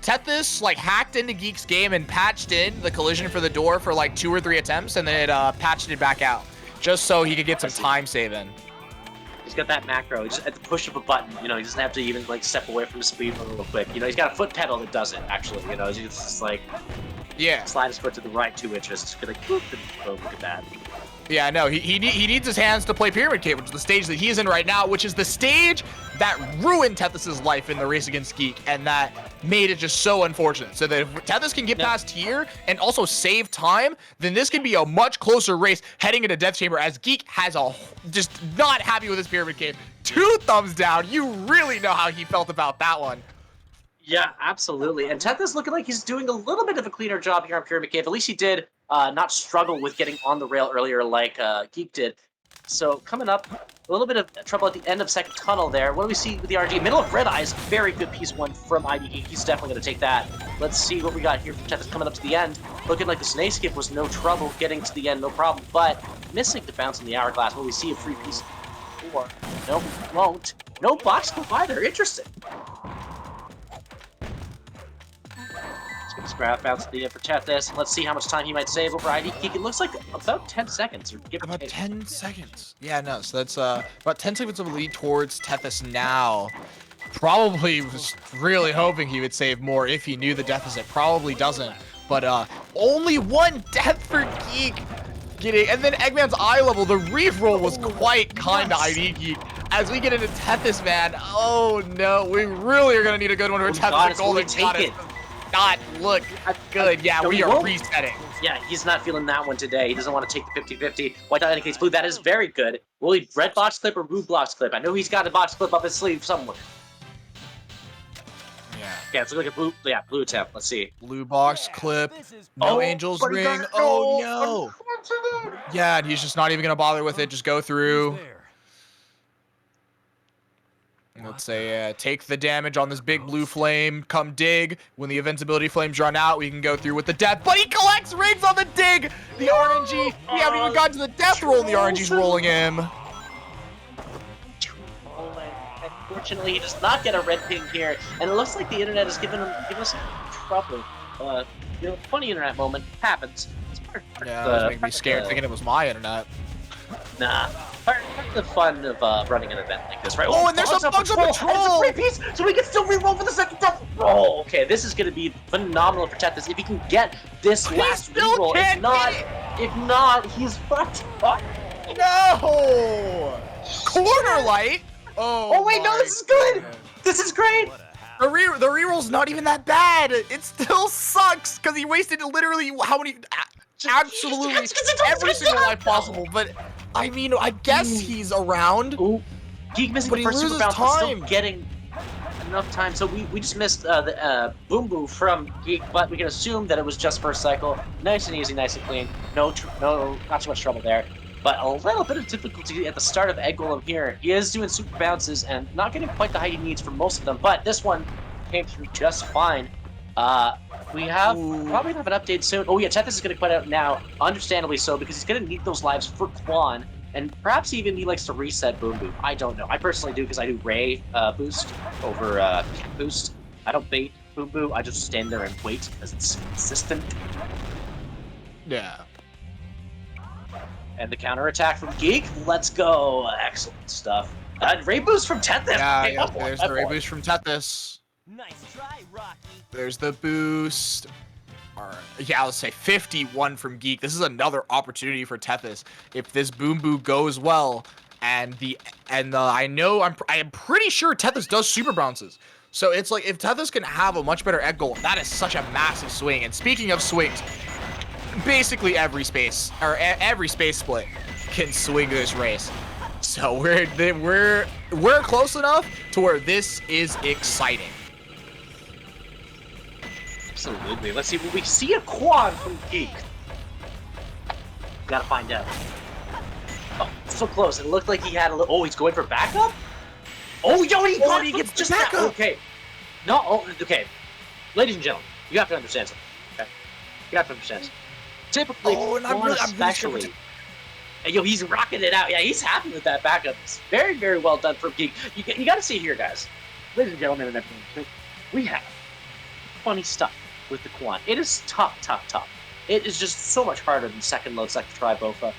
Tethys like hacked into Geek's game and patched in the collision for the door for like 2 or 3 attempts, and then it patched it back out just so he could get some time saving. He's got that macro. Just at the push of a button, you know, he doesn't have to even like step away from the speed real quick. You know, he's got a foot pedal that does it actually. You know, it's just like slide his foot to the right 2 inches. Just like whoop, and oh, look at that. Yeah, no, he needs his hands to play Pyramid Cave, which is the stage that he is in right now, which is the stage that ruined Tethys' life in the race against Geek, and that made it just so unfortunate. So that if Tethys can get past here and also save time, then this could be a much closer race heading into Death Chamber, as Geek has just not happy with his Pyramid Cave. 2 thumbs down. You really know how he felt about that one. Yeah, absolutely. And Tethys looking like he's doing a little bit of a cleaner job here on Pyramid Cave. At least he did not struggle with getting on the rail earlier like Geek did. So coming up, a little bit of trouble at the end of second tunnel there. What do we see with the RG? Middle of Red Eyes, very good piece 1 from ID Geek. He's definitely going to take that. Let's see what we got here from Tethys coming up to the end. Looking like the Snake Skip was no trouble getting to the end, no problem. But missing to bounce in the Hourglass. Will we see a free piece 4? No, we won't. No box scope either. Interesting. Scrap bounce at the end for Tethys. Let's see how much time he might save over ID Geek. It looks like about 10 seconds. Or give or About take. 10 seconds. Yeah, no, so that's about 10 seconds of a lead towards Tethys now. Probably was really hoping he would save more if he knew the deficit. Probably doesn't. But only 1 death for Geek. And then Eggman's eye level, the reroll was quite kind to ID Geek. As we get into Tethys, man, oh no, we really are going to need a good one for Tethys. Golden Goddess. Not look good. Yeah, we are resetting. Yeah, he's not feeling that one today. He doesn't want to take the 50-50. White Dot indicates blue. That is very good. Will he red box clip or blue box clip? I know he's got a box clip up his sleeve somewhere. Yeah. Yeah, let's look at blue. Yeah, blue attempt. Let's see. Blue box clip. No Angel's Ring. Oh no. Yeah, and he's just not even gonna bother with it. Just go through. Let's say take the damage on this big blue flame. Come dig. When the invincibility flames run out, we can go through with the death. But he collects rings on the dig. The RNG. We haven't even gotten to the death roll, and the RNG's rolling him. Unfortunately, he does not get a red ping here, and it looks like the internet is giving us trouble. You know, funny internet moment happens. It's part Yeah, that was making me scared thinking it was my internet. Nah. Part of the fun of running an event like this, right? Oh, and there's a Bugs on Patrol! And it's a free piece, so we can still reroll for the second death roll! Okay, this is going to be phenomenal for Tethys if he can get this last reroll. If not, he's fucked up. No! Corner light? Oh wait, no, this is good! This is great! The reroll's not even that bad. It still sucks because he wasted literally how many, absolutely every single life possible. But I mean, I guess he's around. Ooh, Geek missing but the he first super loses bounce, but time. still getting enough time. So we just missed the Boom Boo from Geek, but we can assume that it was just first cycle. Nice and easy, nice and clean. No, not too much trouble there. But a little bit of difficulty at the start of Egg Golem here. He is doing super bounces and not getting quite the height he needs for most of them, but this one came through just fine. We have probably have an update soon. Oh yeah, Tethys is going to quit out now, understandably so, because he's going to need those lives for Quan, and perhaps even he likes to reset Boom Boom. I don't know. I personally do because I do Ray boost over boost. I don't bait Boom Boom. I just stand there and wait because it's consistent. Yeah. And the counterattack from Geek. Let's go. Excellent stuff. Ray boost from Tethys. Yeah, Okay, yeah, up one, there's up the Ray one. boost from Tethys. Nice try, Rocky. There's the boost. Alright, yeah, let's say 51 from Geek. This is another opportunity for Tethys. If this Boom Boo goes well, and I am pretty sure Tethys does super bounces. So it's like if Tethys can have a much better egg goal, that is such a massive swing. And speaking of swings, basically every space split can swing this race. So we're close enough to where this is exciting. Absolutely. Let's see. Will we see a quad from Geek? Gotta find out. Oh, so close. It looked like he had a little. Oh, he's going for backup? Oh, yo, he gets just backup. that. Okay. No, okay. Ladies and gentlemen, you have to understand something. Okay? You have to understand something. Typically, Oh, and I'm Quan really especially, And, he's rocking it out. Yeah, he's happy with that backup. It's very, very well done from Geek. You got to see here, guys. Ladies and gentlemen, and everyone, we have funny stuff with the Quan. It is tough. It is just so much harder than second load, second try Bofa.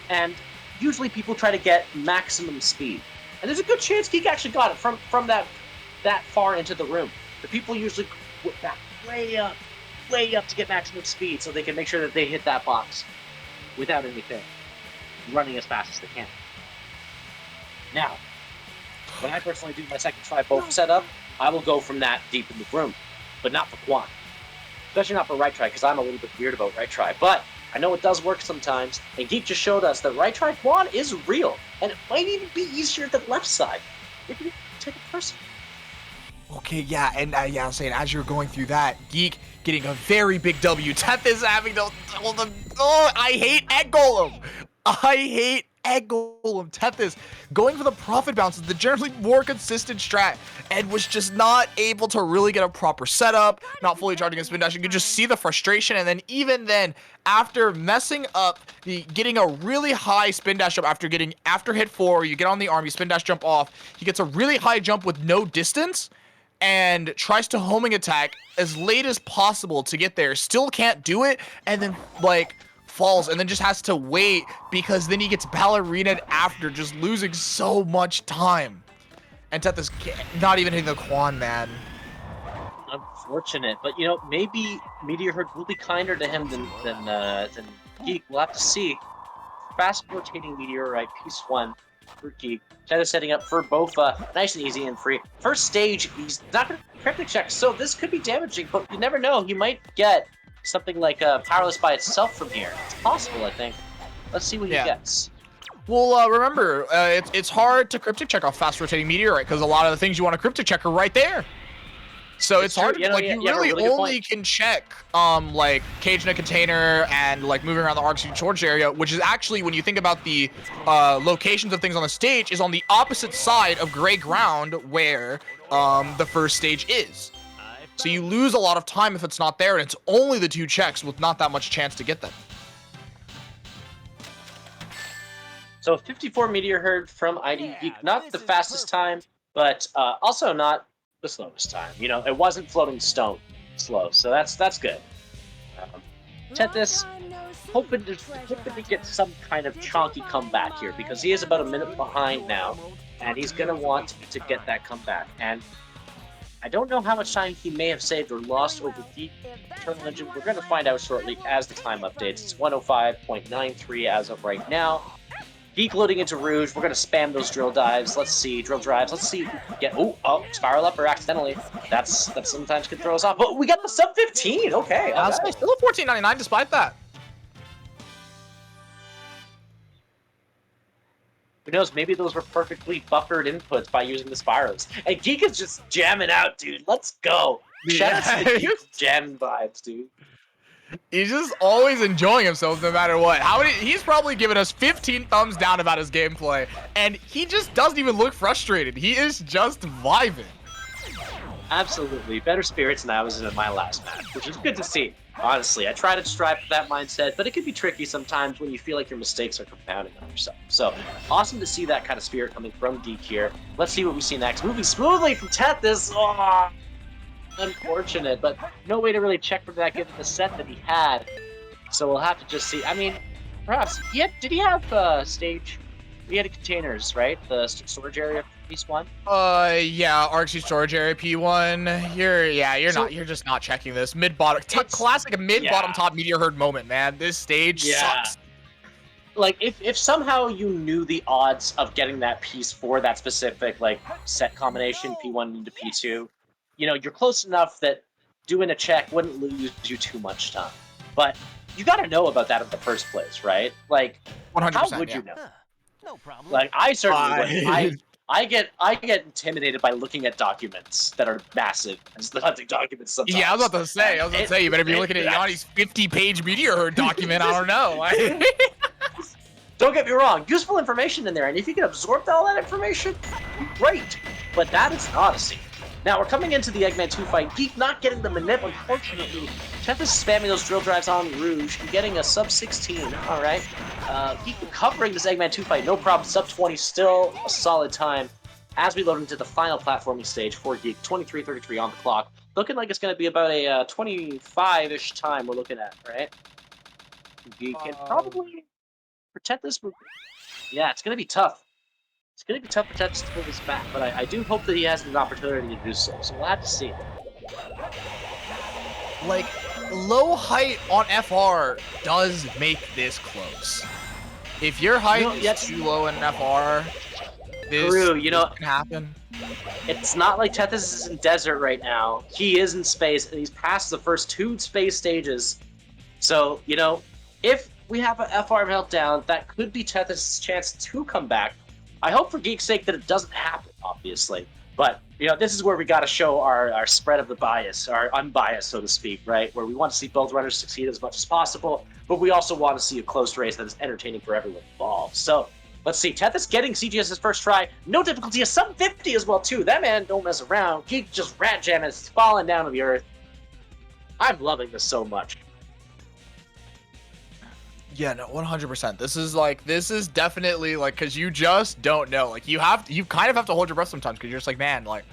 And usually people try to get maximum speed. And there's a good chance Geek actually got it from that far into the room. The people usually whip back way up to get maximum speed so they can make sure that they hit that box without anything, running as fast as they can. Now, when I personally do my second try Bofa setup, I will go from that deep in the room, but not for Quan. Especially not for right try, because I'm a little bit weird about right try. But I know it does work sometimes, and Geek just showed us that right try Quan is real, and it might even be easier than left side. You can take it personally. Okay, yeah, and I'm saying as you're going through that, Geek getting a very big W. Teth is having to hold them. Oh, I hate Egg Golem. Teth is going for the profit bounces, the generally more consistent strat, and was just not able to really get a proper setup, not fully charging a spin dash. You could just see the frustration, and then even then, after messing up, getting a really high spin dash jump after hit 4, you get on the arm, you spin dash jump off, he gets a really high jump with no distance, and tries to homing attack as late as possible to get there, still can't do it, and then falls, and then just has to wait because then he gets ballerinaed after, just losing so much time. And Teth is not even hitting the Quan, man. Unfortunate, but maybe Meteor Herd will be kinder to him than Geek. We'll have to see. Fast rotating Meteorite, piece 1 for Geek. Teth is setting up for Bofa, nice and easy and free. First stage, he's not going to cryptic check, so this could be damaging, but you never know. He might get something like Powerless by itself from here. It's possible, I think. Let's see what he gets. Well, remember, it's hard to cryptic check off fast rotating Meteorite because a lot of the things you want to cryptic check are right there. So it's hard to, you really only can check, cage in a container and, moving around the RC storage area, which is actually, when you think about the locations of things on the stage, is on the opposite side of gray ground where the first stage is. So you lose a lot of time if it's not there, and it's only the 2 checks with not that much chance to get them. So 54 Meteor Herd from ID Geek, not the fastest time, but also not the slowest time. It wasn't floating stone slow, so that's good. Tethys hoping to get some kind of chonky comeback here, because he is about a minute behind now, and he's going to want to get that comeback. And I don't know how much time he may have saved or lost over Geek Eternal Engine. We're going to find out shortly as the time updates. It's 105.93 as of right now. Geek loading into Rouge. We're going to spam those drill dives. Let's see. Drill drives. Let's see if we can get... Oh, spiral up or accidentally. That sometimes can throw us off. But we got the sub 15. Okay. Still a 14.99 despite that. Who knows? Maybe those were perfectly buffered inputs by using the spirals. And Geek is just jamming out, dude. Let's go. Shout out to the Geek jam vibes, dude. He's just always enjoying himself no matter what. He's probably given us 15 thumbs down about his gameplay, and he just doesn't even look frustrated. He is just vibing. Absolutely. Better spirits than I was in my last match, which is good to see. Honestly, I try to strive for that mindset, but it can be tricky sometimes when you feel like your mistakes are compounding on yourself. So, awesome to see that kind of spirit coming from Geek here. Let's see what we see next. Moving smoothly from Tethys. Oh, unfortunate, but no way to really check for that given the set that he had. So we'll have to just see. I mean, perhaps. Did he have stage? He had containers, right? The storage area for piece 1. Yeah, RC storage area P1. You're just not checking this mid bottom. Classic mid bottom top Meteor Herd moment, man. This stage sucks. Like if somehow you knew the odds of getting that piece for that specific set combination P1 into P2. You're close enough that doing a check wouldn't lose you too much time. But you got to know about that in the first place, right? 100%, how would you know? No problem. I certainly would. I get intimidated by looking at documents that are massive as the hunting documents sometimes. Yeah, I was about to say, you better be looking at Yanni's 50-page Meteor Herd document. I don't know. Don't get me wrong, useful information in there, and if you can absorb all that information, great. But that is an odyssey. Now we're coming into the Eggman 2 fight. Geek not getting the manip, unfortunately. Chef is spamming those drill drives on Rouge and getting a sub 16. All right. Geek recovering this Eggman 2 fight, no problem. Sub 20, still a solid time. As we load into the final platforming stage for Geek, 23:33 on the clock. Looking like it's going to be about a 25-ish time we're looking at, right? Geek can probably protect this. Yeah, it's going to be tough. It's going to be tough for Tetris to pull this back, but I do hope that he has an opportunity to do so. So we'll have to see. Like, low height on FR does make this close. If your height is too low in FR, this can happen. It's not like Tethys is in desert right now. He is in space, and he's passed the first 2 space stages. So, if we have an FR meltdown, that could be Tethys' chance to come back. I hope for Geek's sake that it doesn't happen, obviously. But, this is where we got to show our spread of the bias, our unbiased, so to speak, right? Where we want to see both runners succeed as much as possible, but we also want to see a close race that is entertaining for everyone involved. So, let's see. Tethys getting CGS's first try. No difficulty. A sub 50 as well, too. That man don't mess around. Geek just rat jamming. It's falling down to the earth. I'm loving this so much. Yeah, no, 100%. This is definitely because you just don't know. Like you kind of have to hold your breath sometimes because you're just like, man, like,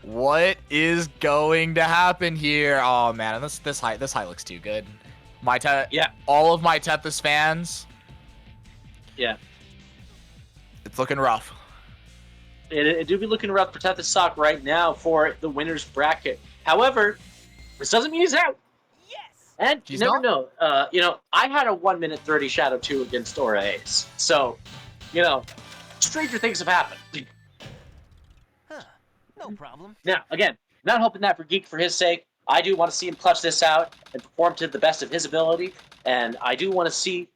what is going to happen here? Oh man, and this height looks too good. All of my Tethys fans. Yeah. It's looking rough. It do be looking rough for Tethys Sock right now for the winner's bracket. However, this doesn't mean he's out. And you never know. I had a 1 minute 30 Shadow 2 against Aura Ace. So, stranger things have happened. No problem. Now, again, not hoping that for Geek for his sake. I do want to see him clutch this out and perform to the best of his ability. And I do want to see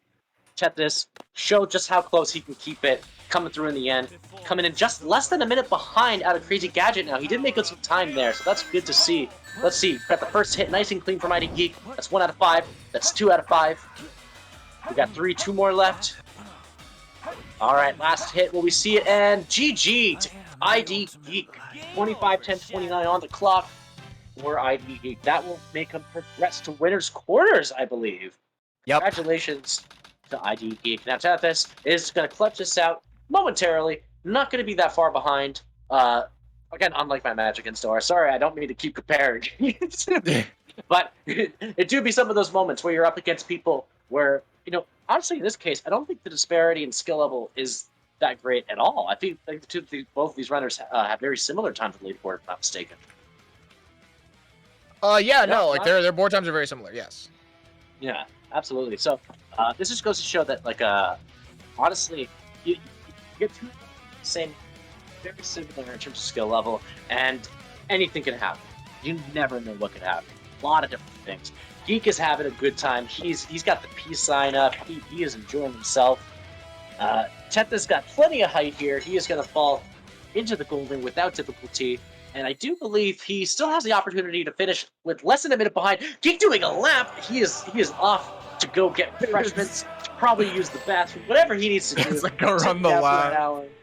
Tethys show just how close he can keep it, coming through in the end. Coming in just less than a minute behind out of Crazy Gadget now. He did make up some time there, so that's good to see. Let's see. Got the first hit nice and clean for Mighty Geek. That's 1 out of 5. That's 2 out of 5. We got 2 more left. All right, last hit. Will we see it? And GG to ID Geek. 25, 10, 29 on the clock for ID Geek. That will make him progress to winner's quarters, I believe. Yep. Congratulations to ID Geek. Now, Tethys is going to clutch this out momentarily. Not going to be that far behind. Again, unlike my match against Dora. Sorry, I don't mean to keep comparing. But it do be some of those moments where you're up against people where, honestly, in this case, I don't think the disparity in skill level is that great at all. I think both of these runners have very similar times to leaderboard, if I'm not mistaken. Their board times are very similar, yes. Yeah, absolutely. So this just goes to show that, honestly, you get two same, very similar in terms of skill level, and anything can happen. You never know what could happen. A lot of different things. Geek is having a good time. He's got the peace sign up. He is enjoying himself. Tethys got plenty of height here. He is going to fall into the golden without difficulty. And I do believe he still has the opportunity to finish with less than a minute behind. Geek doing a lap. He is off to go get refreshments, to probably use the bathroom, whatever he needs to do. It's like go run the lap.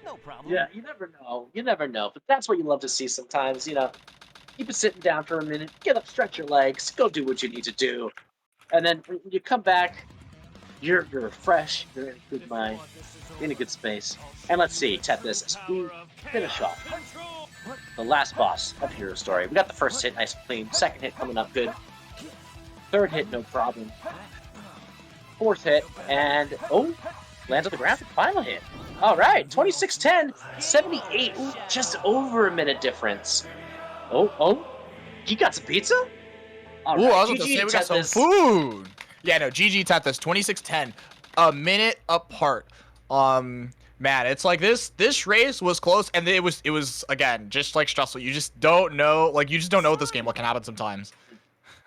No problem. Yeah, you never know. You never know. But that's what you love to see sometimes, Keep it sitting down for a minute, get up, stretch your legs, go do what you need to do. And then when you come back, you're fresh, you're in a good mind, in a good space. And let's see, Tethys, as we finish off the last boss of Hero Story. We got the first hit nice and clean, second hit coming up good, third hit no problem, fourth hit, and lands on the ground for the final hit. All right, 26-10, 78, just over a minute difference. He got some pizza? All right, I was about to say we got some food. Yeah, no, GG Tethys, 26-10, a minute apart. Man, it's like this race was close, and it was again just like stressful. You just don't know, what this game can happen sometimes.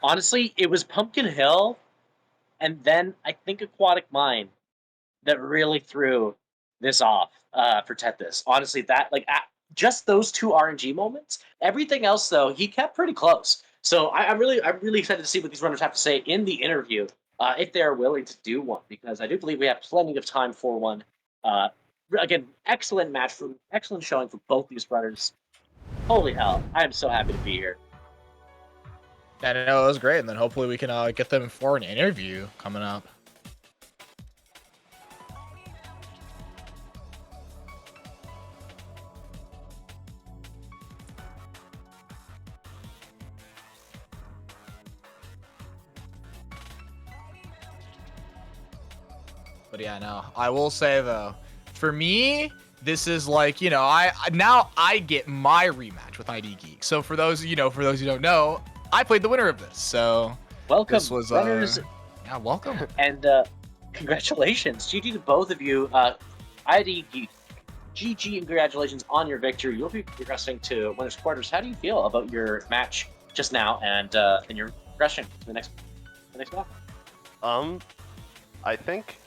Honestly, it was Pumpkin Hill, and then I think Aquatic Mine that really threw this off for Tethys. Honestly, just those 2 RNG moments. Everything else, though, he kept pretty close. So I'm really excited to see what these runners have to say in the interview, if they are willing to do one, because I do believe we have plenty of time for one. Again, excellent showing for both these runners. Holy hell! I am so happy to be here. And I know it was great, and then hopefully we can get them for an interview coming up. But yeah, no, I will say though, for me, this is like, now I get my rematch with ID Geek. So for those, who don't know, I played the winner of this. So Welcome, this was runners. Yeah, welcome. And congratulations, GG to both of you. ID Geek, GG and congratulations on your victory. You'll be progressing to winners quarters. How do you feel about your match just now and your progression to the next block? I think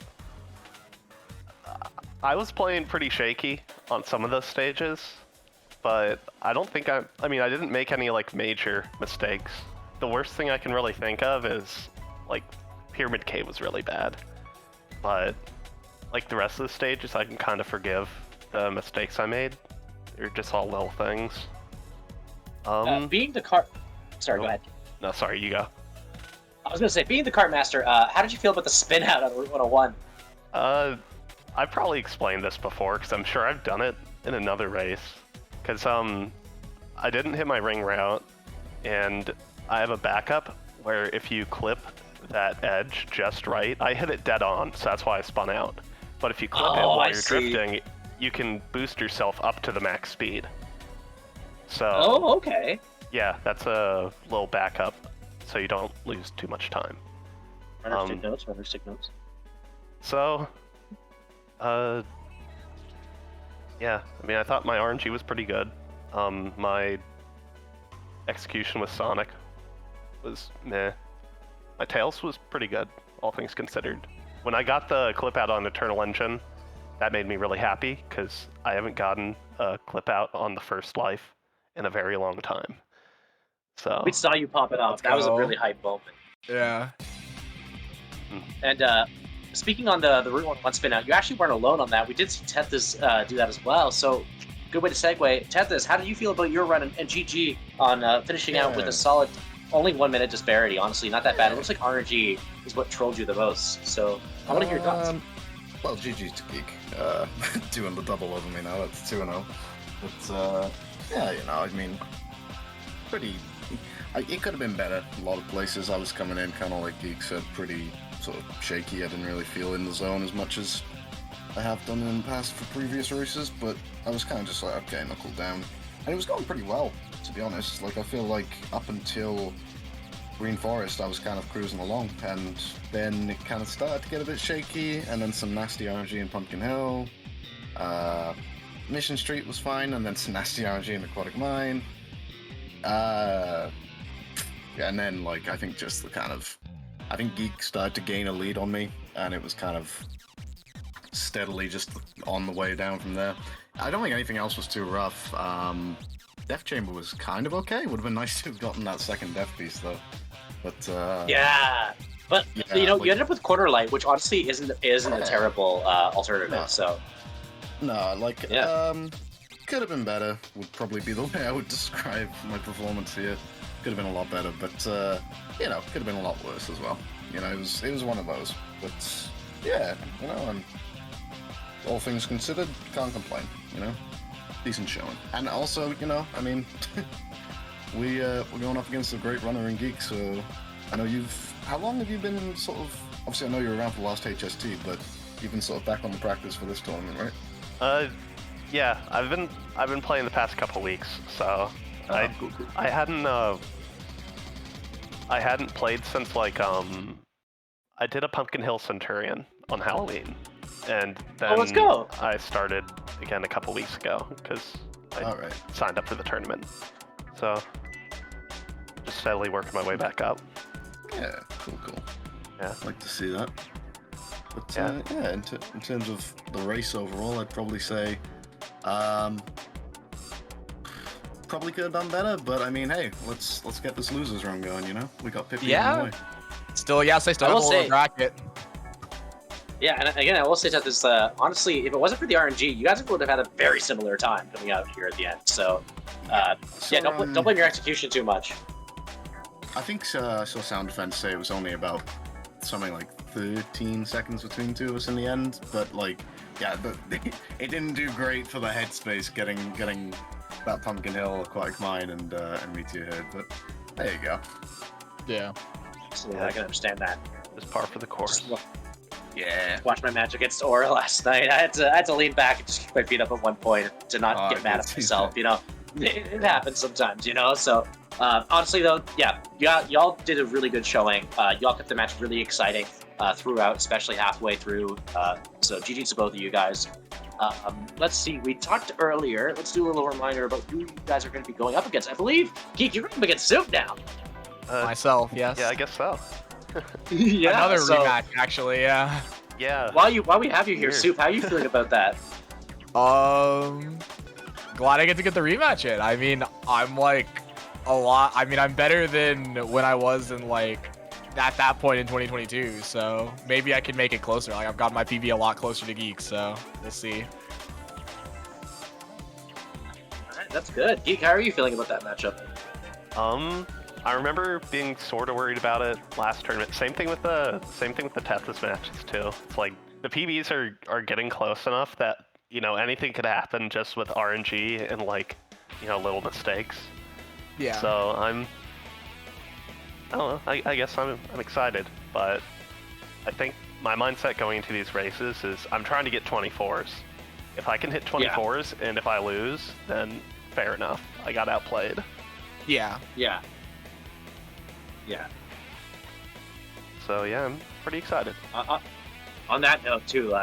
I was playing pretty shaky on some of those stages, but I don't think I didn't make any like major mistakes. The worst thing I can really think of is like Pyramid K was really bad, but like the rest of the stages I can kind of forgive the mistakes I made. They're just all little things. Being the cart... Sorry, go ahead. No, sorry, you go. I was going to say, being the cart master, how did you feel about the spin out on Route 101? I've probably explained this before because I'm sure I've done it in another race. Because I didn't hit my ring route, and I have a backup where if you clip that edge just right, I hit it dead on, so that's why I spun out. But if you clip it while you're drifting, you can boost yourself up to the max speed. So. Oh, okay. Yeah, that's a little backup, so you don't lose too much time. Runners take notes. Runners take notes. So, yeah, I mean, I thought my RNG was pretty good. My execution with Sonic was meh. My Tails was pretty good, all things considered. When I got the clip out on Eternal Engine, that made me really happy, because I haven't gotten a clip out on the first life in a very long time. So we saw you pop it off. That was a really hype moment. Yeah. And speaking on the Route 101 spin out, you actually weren't alone on that. We did see Tethys do that as well. So good way to segue. Tethys, how did you feel about your run and GG on finishing out with a solid, only 1 minute disparity? Honestly, not that bad. It looks like RNG is what trolled you the most. So I want to hear your thoughts. Well, GG to Geek. Doing the double over me now. That's 2-0. But yeah, I mean, pretty. It could have been better. A lot of places I was coming in, kind of like Geek said, pretty sort of shaky. I didn't really feel in the zone as much as I have done in the past for previous races, but I was kind of just like, okay, knuckle down. And it was going pretty well, to be honest. Like, I feel like up until Green Forest, I was kind of cruising along, and then it kind of started to get a bit shaky, and then some nasty RNG in Pumpkin Hill. Mission Street was fine, and then some nasty RNG in Aquatic Mine. Yeah, and then, like, I think just the kind of... I think Geek started to gain a lead on me, and it was kind of steadily just on the way down from there. I don't think anything else was too rough. Death Chamber was kind of okay. Would have been nice to have gotten that second death piece, though. But, yeah. But, yeah, you like, ended up with Quarter Light, which honestly isn't a terrible alternative, No. So... No, like, could have been better, would probably be the way I would describe my performance here. Could have been a lot better, but, could have been a lot worse as well. It was one of those. But, yeah, and all things considered, can't complain, Decent showing. And also, I mean, we're going up against a great runner in Geek, so I know how long have you been sort of, obviously I know you were around for the last HST, but you've been sort of back on the practice for this tournament, right? Yeah, I've been playing the past couple weeks, so Cool. I hadn't played since like I did a Pumpkin Hill Centurion on Halloween, and then let's go. I started again a couple weeks ago because I signed up for the tournament. So just steadily working my way back up. Yeah, cool. Yeah, I'd like to see that. But yeah, in terms of the race overall, I'd probably say probably could have done better, but I mean, hey, let's get this losers round going, We got 50 on the way. Still, yes, I still have a little bracket. Yeah, and again, I will say that this, honestly, if it wasn't for the RNG, you guys would have had a very similar time coming out here at the end. So, yeah, don't blame your execution too much. I think I saw Sound Defense say it was only about something like 13 seconds between two of us in the end, but like, yeah, it didn't do great for the headspace getting that Pumpkin Hill, Aquatic Mine, and Meteor Head, but there you go. Yeah. Absolutely, I can understand that. Just par for the course. Yeah. Watched my match against Aura last night. I had to lean back and just keep my feet up at one point to not get mad at myself. You know, it happens sometimes. You know, so honestly though, yeah, y'all did a really good showing. Y'all kept the match really exciting throughout, especially halfway through. So GG to both of you guys. Let's see. We talked earlier. Let's do a little reminder about who you guys are going to be going up against. I believe Geek, you're going up against Soup now. Myself, yes. Yeah, I guess so. Yeah, another so- rematch, actually. Yeah. Yeah. While we have you here, Weird. Soup, how are you feeling about that? Glad I get to get the rematch in. I mean, I'm like a lot. I mean, I'm better than when I was in like at that point in 2022. So maybe I can make it closer. Like I've got my PB a lot closer to Geek. So we'll see. Alright, that's good. Geek, how are you feeling about that matchup? I remember being sort of worried about it last tournament. Same thing with the Tethys matches too. It's like the PBs are getting close enough that anything could happen just with RNG and like little mistakes. Yeah. So I don't know. I guess I'm excited, but I think my mindset going into these races is I'm trying to get 24s. If I can hit 24s and if I lose, then fair enough. I got outplayed. Yeah. Yeah. Yeah. So yeah, I'm pretty excited. On that note, too,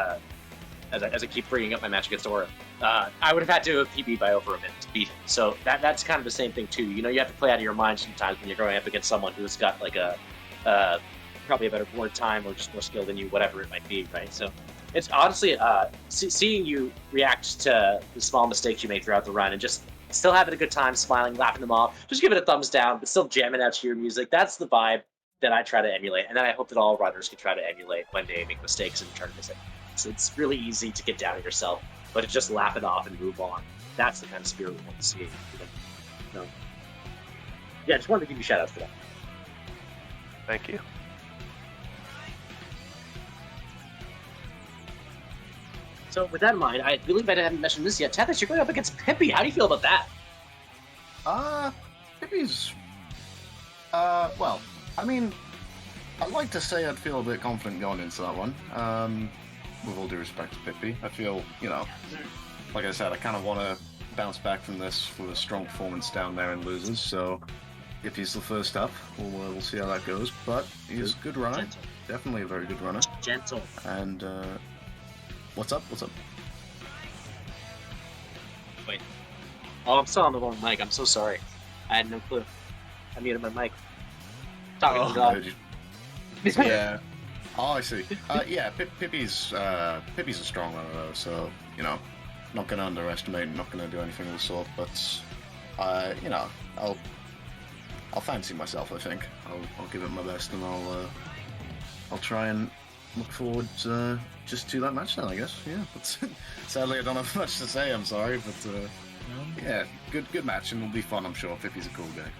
as I keep bringing up my match against Aura, I would have had to have PB by over a minute to beat him. So that's kind of the same thing too. You have to play out of your mind sometimes when you're going up against someone who's got like a probably a better board time or just more skill than you, whatever it might be, right? So it's honestly seeing you react to the small mistakes you made throughout the run and just still having a good time, smiling, laughing them off, just give it a thumbs down, but still jamming out to your music. That's the vibe that I try to emulate, and then I hope that all runners can try to emulate when they make mistakes in tournaments. So it's really easy to get down on yourself, but to just laugh it off and move on. That's the kind of spirit we want to see. Yeah, just wanted to give you a shout out for that. Thank you. So with that in mind, I believe I haven't mentioned this yet. Tethys, you're going up against Pippi. How do you feel about that? Pippi's... well, I mean, I'd like to say I'd feel a bit confident going into that one. With all due respect to Pippi, I feel, like I said, I kind of want to bounce back from this with a strong performance down there in losers, so if he's the first up, we'll see how that goes, but he's a good runner. Gentle. Definitely a very good runner. Gentle. And, what's up? Wait. Oh, I'm still on the wrong mic. I'm so sorry. I had no clue. I muted my mic. Talking to the dog. Yeah. Oh, I see. Yeah, Pippi's a strong runner though, so not gonna underestimate, not gonna do anything of the sort. But I'll fancy myself. I think I'll give it my best, and I'll try and look forward just to that match then. I guess. Yeah. But sadly, I don't have much to say. I'm sorry, but yeah, good match, and it'll be fun. I'm sure. Pippi's a cool guy.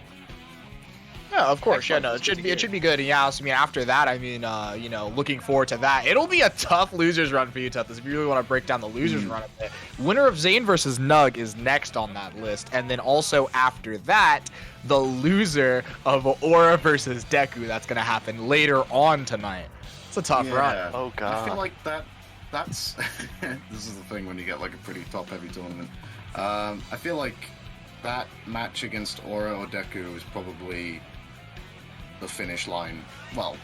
Yeah, of course. Yeah, no, it should be good. And yeah, also, I mean, after that, I mean, looking forward to that. It'll be a tough losers run for you, Tethys, if you really want to break down the losers run a bit. Winner of Zane versus Nug is next on that list, and then also after that, the loser of Aura versus Deku. That's gonna happen later on tonight. It's a tough run. Oh god. I feel like that's this is the thing when you get like a pretty top-heavy tournament. I feel like that match against Aura or Deku is probably the finish line. Well,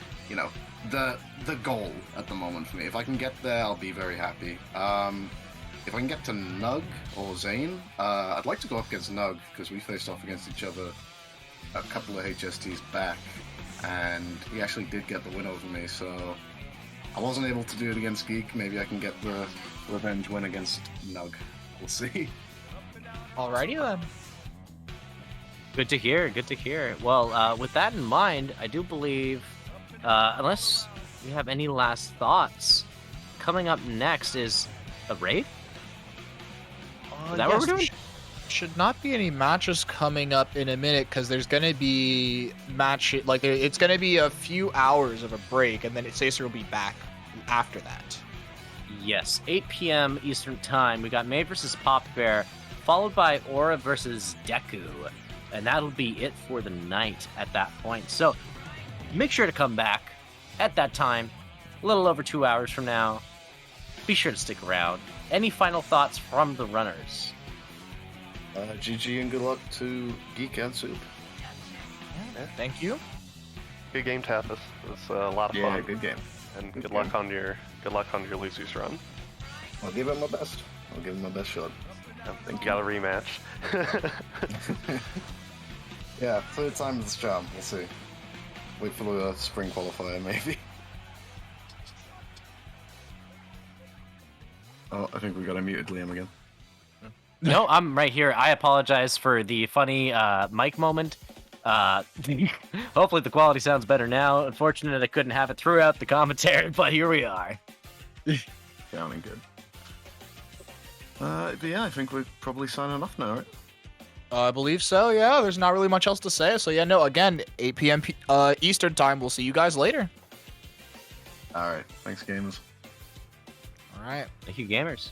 the goal at the moment for me. If I can get there, I'll be very happy. If I can get to Nug or Zane, I'd like to go up against Nug because we faced off against each other a couple of HSTs back, and he actually did get the win over me, so I wasn't able to do it against Geek. Maybe I can get the revenge win against Nug. We'll see. Alrighty then. Good to hear. Good to hear. Well, with that in mind, I do believe, unless you have any last thoughts, coming up next is a raid. Is that what Yes, we're there doing? should not be any matches coming up in a minute because there's gonna be it's gonna be a few hours of a break, and then Sacer will be back after that. Yes, 8 p.m. Eastern Time. We got May versus Pop Bear, followed by Aura versus Deku. And that'll be it for the night at that point. So make sure to come back at that time, a little over 2 hours from now. Be sure to stick around. Any final thoughts from the runners? GG and good luck to Geek and Soup. Thank you. Good game, Tathis. It was a lot of Yeah, fun. good game. And Good good luck game. on your losers run. I'll give it my best. I'll give it my best shot. You got a rematch. Yeah, third time this charm. We'll see. Wait for the spring qualifier, maybe. Oh, I think we got a muted Liam again. No, I'm right here. I apologize for the funny mic moment. Hopefully the quality sounds better now. Unfortunate I couldn't have it throughout the commentary, but here we are. Sounding good. But yeah, I think we're probably signing off now, right? I believe so, yeah. There's not really much else to say. So, yeah, no, again, 8 p.m. Eastern Time. We'll see you guys later. Alright, thanks, gamers. All right. Thank you, gamers.